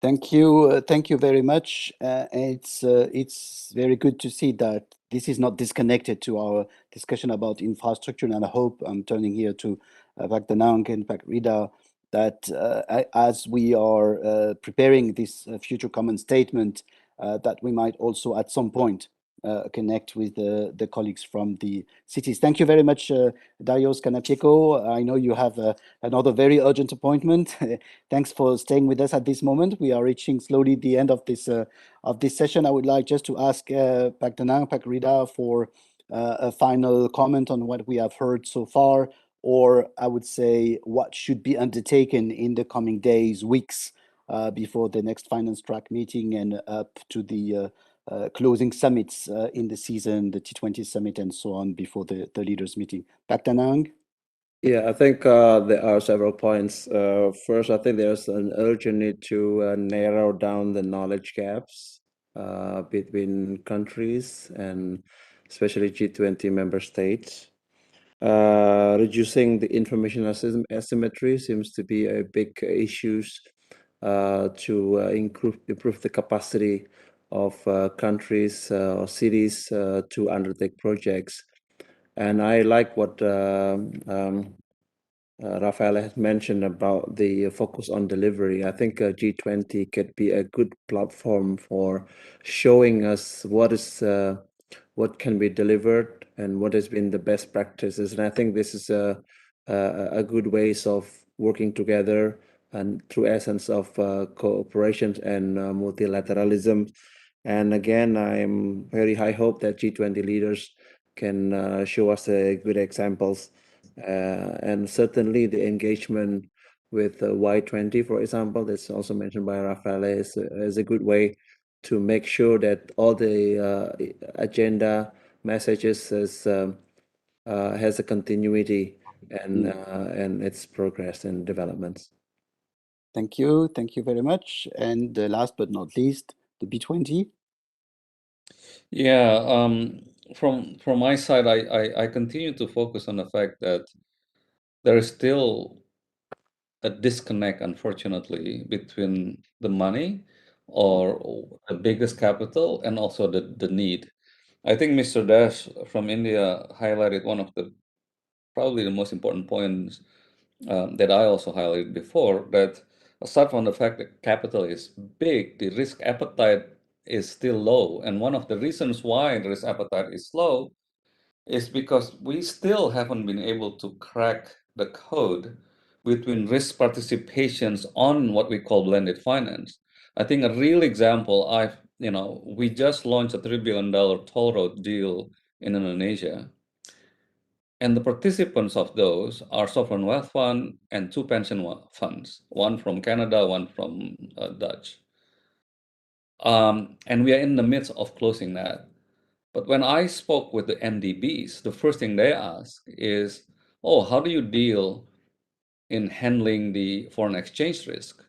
Thank you very much. It's very good to see that this is not disconnected to our discussion about infrastructure, and I hope I'm turning here to Pak Danang and Pak Rida, that as we are preparing this future common statement, that we might also at some point connect with the colleagues from the cities. Thank you very much, Darius Kanapieko. I know you have another very urgent appointment. Thanks for staying with us at this moment. We are reaching slowly the end of this session. I would like just to ask Pak Danang, Pak Rida for a final comment on what we have heard so far, or I would say what should be undertaken in the coming days, weeks, before the next finance track meeting and up to the closing summits in the season, the T20 summit and so on, before the leaders meeting. Pak Danang? Yeah, I think there are several points. First, I think there's an urgent need to narrow down the knowledge gaps between countries and especially G20 member states. Reducing the information asymmetry seems to be a big issue to improve the capacity of countries or cities to undertake projects. And I like what Rafael has mentioned about the focus on delivery. I think G20 could be a good platform for showing us what can be delivered and what has been the best practices. And I think this is a good ways of working together and through essence of cooperation and multilateralism. And again, I'm very high hope that G20 leaders can show us good examples. And certainly the engagement with Y20, for example, that's also mentioned by Rafael, is a good way to make sure that all the agenda messages has a continuity and its progress and developments. Thank you very much. And last but not least, the B20. Yeah, from my side, I continue to focus on the fact that there is still a disconnect, unfortunately, between the money or the biggest capital and also the need. I think Mr. Dash from India highlighted one of the probably the most important points that I also highlighted before, that aside from the fact that capital is big, the risk appetite is still low. And one of the reasons why the risk appetite is low is because we still haven't been able to crack the code between risk participations on what we call blended finance. I think a real example, we just launched a $3 billion toll road deal in Indonesia. And the participants of those are sovereign wealth fund and two pension funds, one from Canada, one from Dutch. And we are in the midst of closing that. But when I spoke with the MDBs, the first thing they ask is, oh, how do you deal in handling the foreign exchange risk?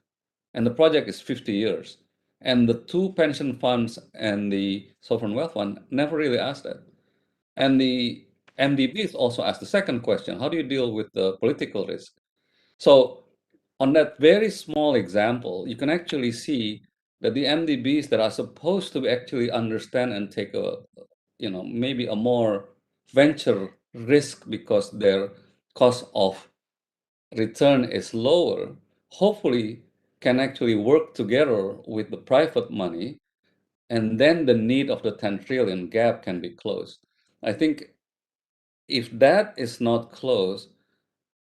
And the project is 50 years. And the two pension funds and the sovereign wealth fund never really asked that. And the MDBs also asked the second question, how do you deal with the political risk? So on that very small example, you can actually see that the MDBs that are supposed to actually understand and take maybe a more venture risk because their cost of return is lower, hopefully can actually work together with the private money, and then the need of the 10 trillion gap can be closed. I think if that is not closed,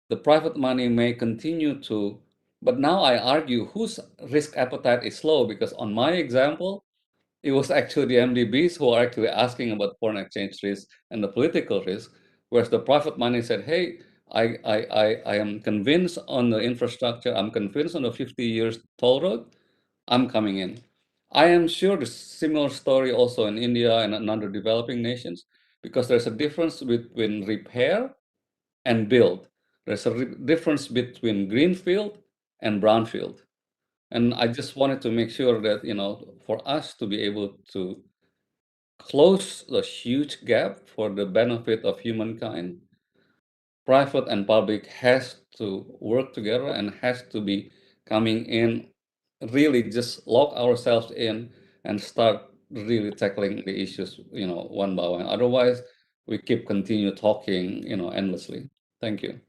the private money may continue to, but now I argue whose risk appetite is low, because on my example, it was actually the MDBs who are actually asking about foreign exchange risk and the political risk, whereas the private money said, hey, I am convinced on the infrastructure, I'm convinced on the 50 years toll road, I'm coming in. I am sure the similar story also in India and in other developing nations, because there's a difference between repair and build. There's a difference between greenfield and brownfield. And I just wanted to make sure that, for us to be able to close the huge gap for the benefit of humankind, private and public has to work together and has to be coming in, really just lock ourselves in and start really tackling the issues, one by one. Otherwise, we continue talking, endlessly. Thank you.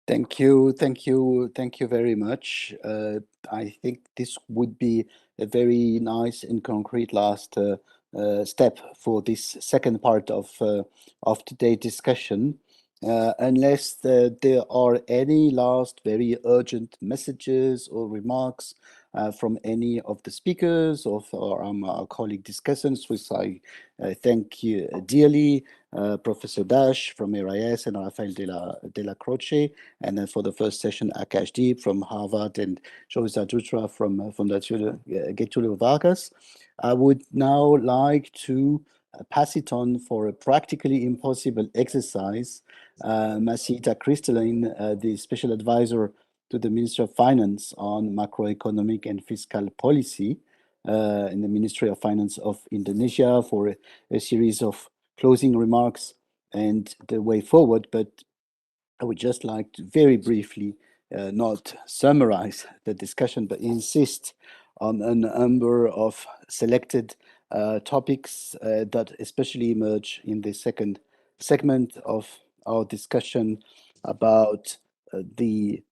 Thank you, thank you, thank you very much. I think this would be a very nice and concrete last step for this second part of today's discussion. Unless there are any last very urgent messages or remarks from any of the speakers or our colleague discussants, which I thank you dearly, Professor Dash from RIS and Rafael de la Croce, and then for the first session, Akash Deep from Harvard and José Dutra from Fundación Getúlio Vargas. I would now like to pass it on for a practically impossible exercise. Masita Crystalline, the special advisor to the Minister of Finance on macroeconomic and fiscal policy in the Ministry of Finance of Indonesia, for a series of closing remarks and the way forward. But I would just like to very briefly not summarize the discussion, but insist on a number of selected topics that especially emerge in the second segment of our discussion about the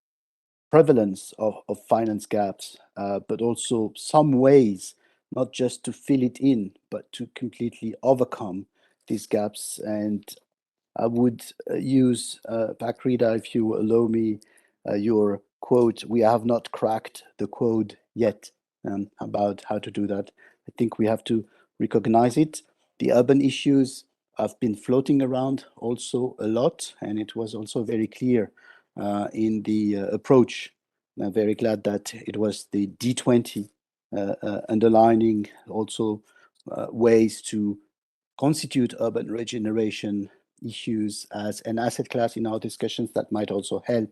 prevalence of finance gaps, but also some ways, not just to fill it in, but to completely overcome these gaps. And I would use, Pakrida, if you allow me, your quote, "We have not cracked the code yet," about how to do that. I think we have to recognize it. The urban issues have been floating around also a lot, and it was also very clear in the approach. I'm very glad that it was the G20 underlining also ways to constitute urban regeneration issues as an asset class in our discussions that might also help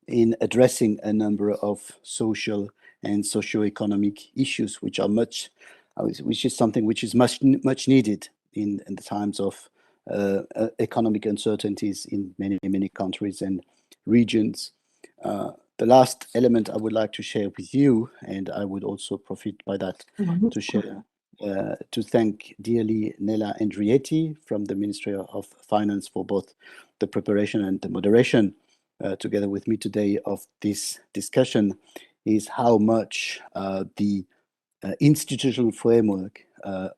in addressing a number of social and socio-economic issues, which is something which is much needed in the times of economic uncertainties in many countries and regions. The last element I would like to share with you, and I would also profit by that to share, to thank dearly Nela Andrietti from the Ministry of Finance for both the preparation and the moderation together with me today of this discussion, is how much the institutional framework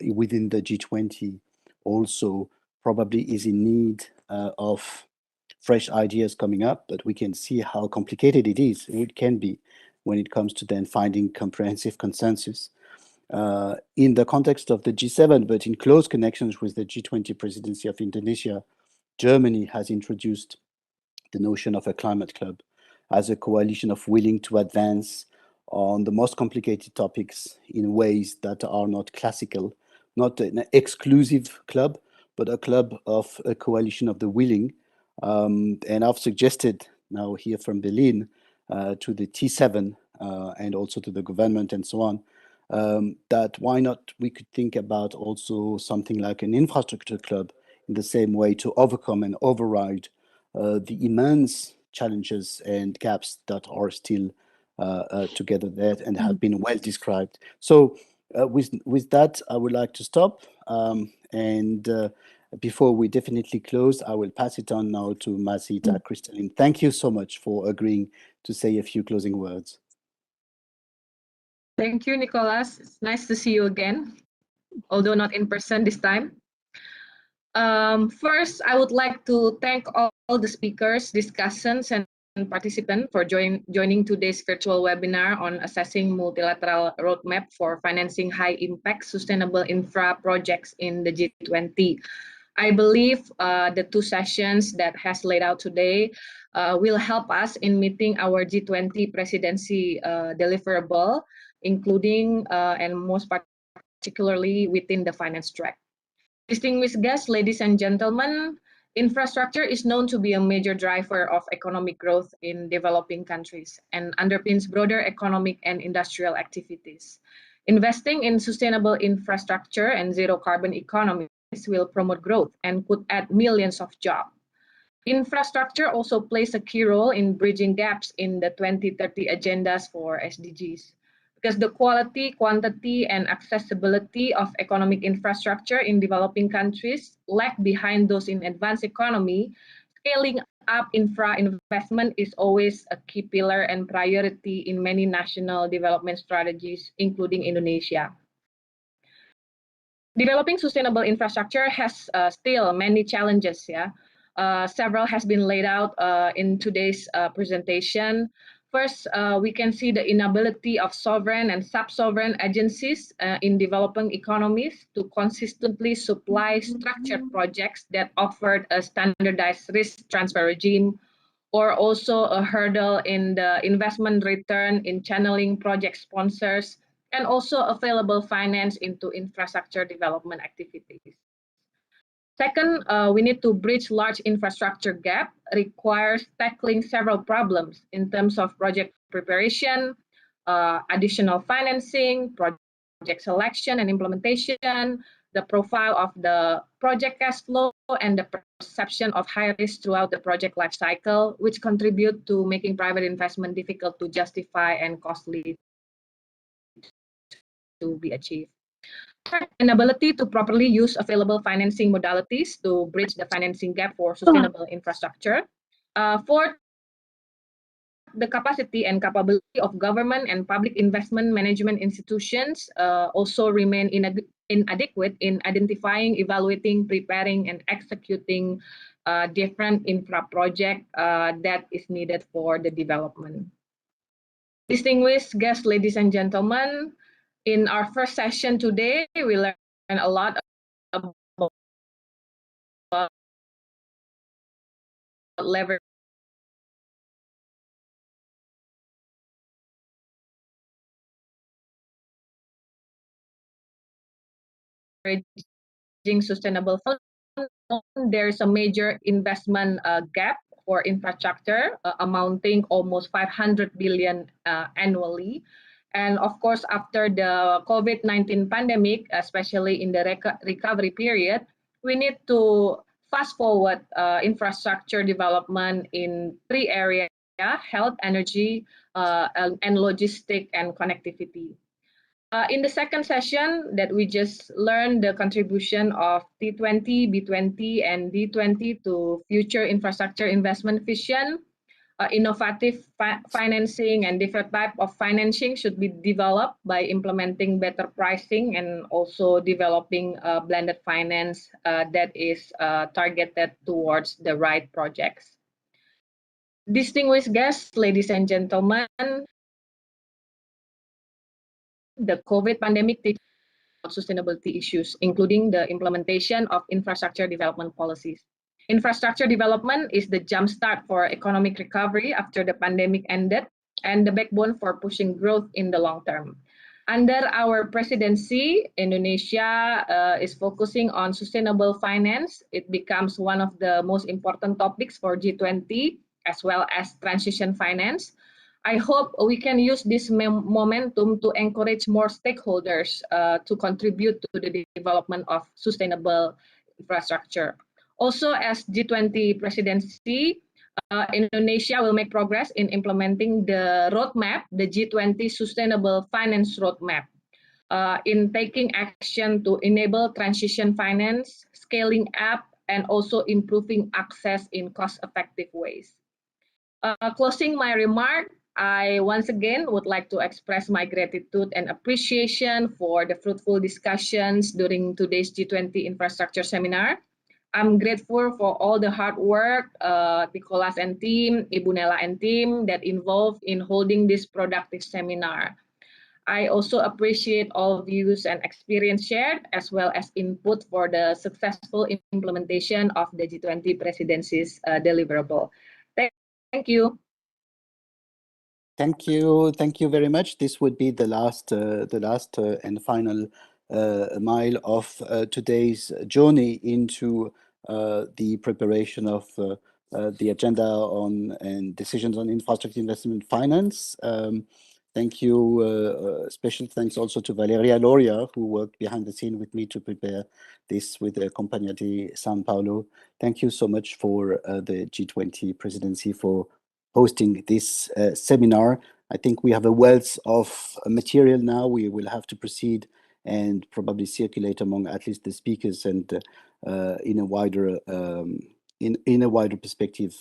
within the G20 also probably is in need of fresh ideas coming up, but we can see how complicated it can be when it comes to then finding comprehensive consensus. In the context of the G7, but in close connections with the G20 presidency of Indonesia, Germany has introduced the notion of a climate club as a coalition of willing to advance on the most complicated topics in ways that are not classical, not an exclusive club, but a club of a coalition of the willing. And I've suggested now here from Berlin to the T7 and also to the government and so on, that why not we could think about also something like an infrastructure club in the same way to overcome and override the immense challenges and gaps that are still together there and have been well described. So with that, I would like to stop. And before we definitely close, I will pass it on now to Masita Crystalline. Thank you so much for agreeing to say a few closing words. Thank you, Nicholas. It's nice to see you again, although not in person this time. First, I would like to thank all the speakers, discussants, and participants for joining today's virtual webinar on assessing multilateral roadmap for financing high-impact sustainable infra projects in the G20. I believe the two sessions that has laid out today will help us in meeting our G20 presidency deliverable, including and most particularly within the finance track. Distinguished guests, ladies and gentlemen, Infrastructure is known to be a major driver of economic growth in developing countries and underpins broader economic and industrial activities. Investing in sustainable infrastructure and zero carbon economies will promote growth and could add millions of jobs. Infrastructure also plays a key role in bridging gaps in the 2030 agendas for SDGs. Because the quality, quantity, and accessibility of economic infrastructure in developing countries lag behind those in advanced economy, scaling up infra investment is always a key pillar and priority in many national development strategies, including Indonesia. Developing sustainable infrastructure has still many challenges. Several has been laid out in today's presentation. First, we can see the inability of sovereign and sub-sovereign agencies in developing economies to consistently supply structured projects that offered a standardized risk transfer regime, or also a hurdle in the investment return in channeling project sponsors, and also available finance into infrastructure development activities. Second, we need to bridge large infrastructure gap, requires tackling several problems in terms of project preparation, additional financing, project selection and implementation, the profile of the project cash flow, and the perception of high risk throughout the project life cycle, which contribute to making private investment difficult to justify and costly to be achieved. Inability to properly use available financing modalities to bridge the financing gap for sustainable infrastructure. Fourth, the capacity and capability of government and public investment management institutions also remain inadequate in identifying, evaluating, preparing, and executing different infra projects that is needed for the development. Distinguished guests, ladies and gentlemen, in our first session today, we learned a lot about leveraging sustainable funds. There's a major investment gap for infrastructure amounting almost 500 billion annually. And of course, after the COVID-19 pandemic, especially in the recovery period, we need to fast forward infrastructure development in 3 areas: health, energy, and logistic and connectivity. In the second session that we just learned the contribution of T20, B20, and D20 to future infrastructure investment vision. Innovative financing and different type of financing should be developed by implementing better pricing and also developing blended finance that is targeted towards the right projects. Distinguished guests, ladies and gentlemen, the COVID pandemic teaches sustainability issues, including the implementation of infrastructure development policies. Infrastructure development is the jumpstart for economic recovery after the pandemic ended and the backbone for pushing growth in the long term. Under our presidency, Indonesia is focusing on sustainable finance. It becomes one of the most important topics for G20, as well as transition finance. I hope we can use this momentum to encourage more stakeholders to contribute to the development of sustainable infrastructure. Also, as G20 presidency, Indonesia will make progress in implementing the roadmap, the G20 Sustainable Finance Roadmap, in taking action to enable transition finance, scaling up, and also improving access in cost-effective ways. Closing my remark, I once again would like to express my gratitude and appreciation for the fruitful discussions during today's G20 infrastructure seminar. I'm grateful for all the hard work, Nicholas and team, Ibu Nela and team that involved in holding this productive seminar. I also appreciate all views and experience shared, as well as input for the successful implementation of the G20 presidency's deliverable. Thank you. Thank you very much. This would be the last and final mile of today's journey into the preparation of the agenda on and decisions on infrastructure investment finance. Thank you. Special thanks also to Valeria Loria, who worked behind the scene with me to prepare this with the Compagnia di San Paolo. Thank you so much for the G20 presidency for hosting this seminar. I think we have a wealth of material now. We will have to proceed and probably circulate among at least the speakers and in a wider perspective,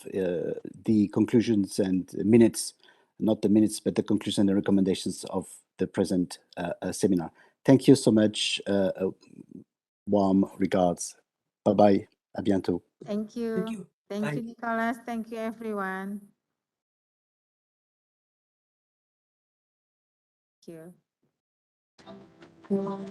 the conclusions and minutes, not the minutes, but the conclusion and recommendations of the present seminar. Thank you so much. Warm regards. Bye-bye. À bientôt. Thank you. Thank you. Thank you, Nicholas. Thank you, everyone. Thank you.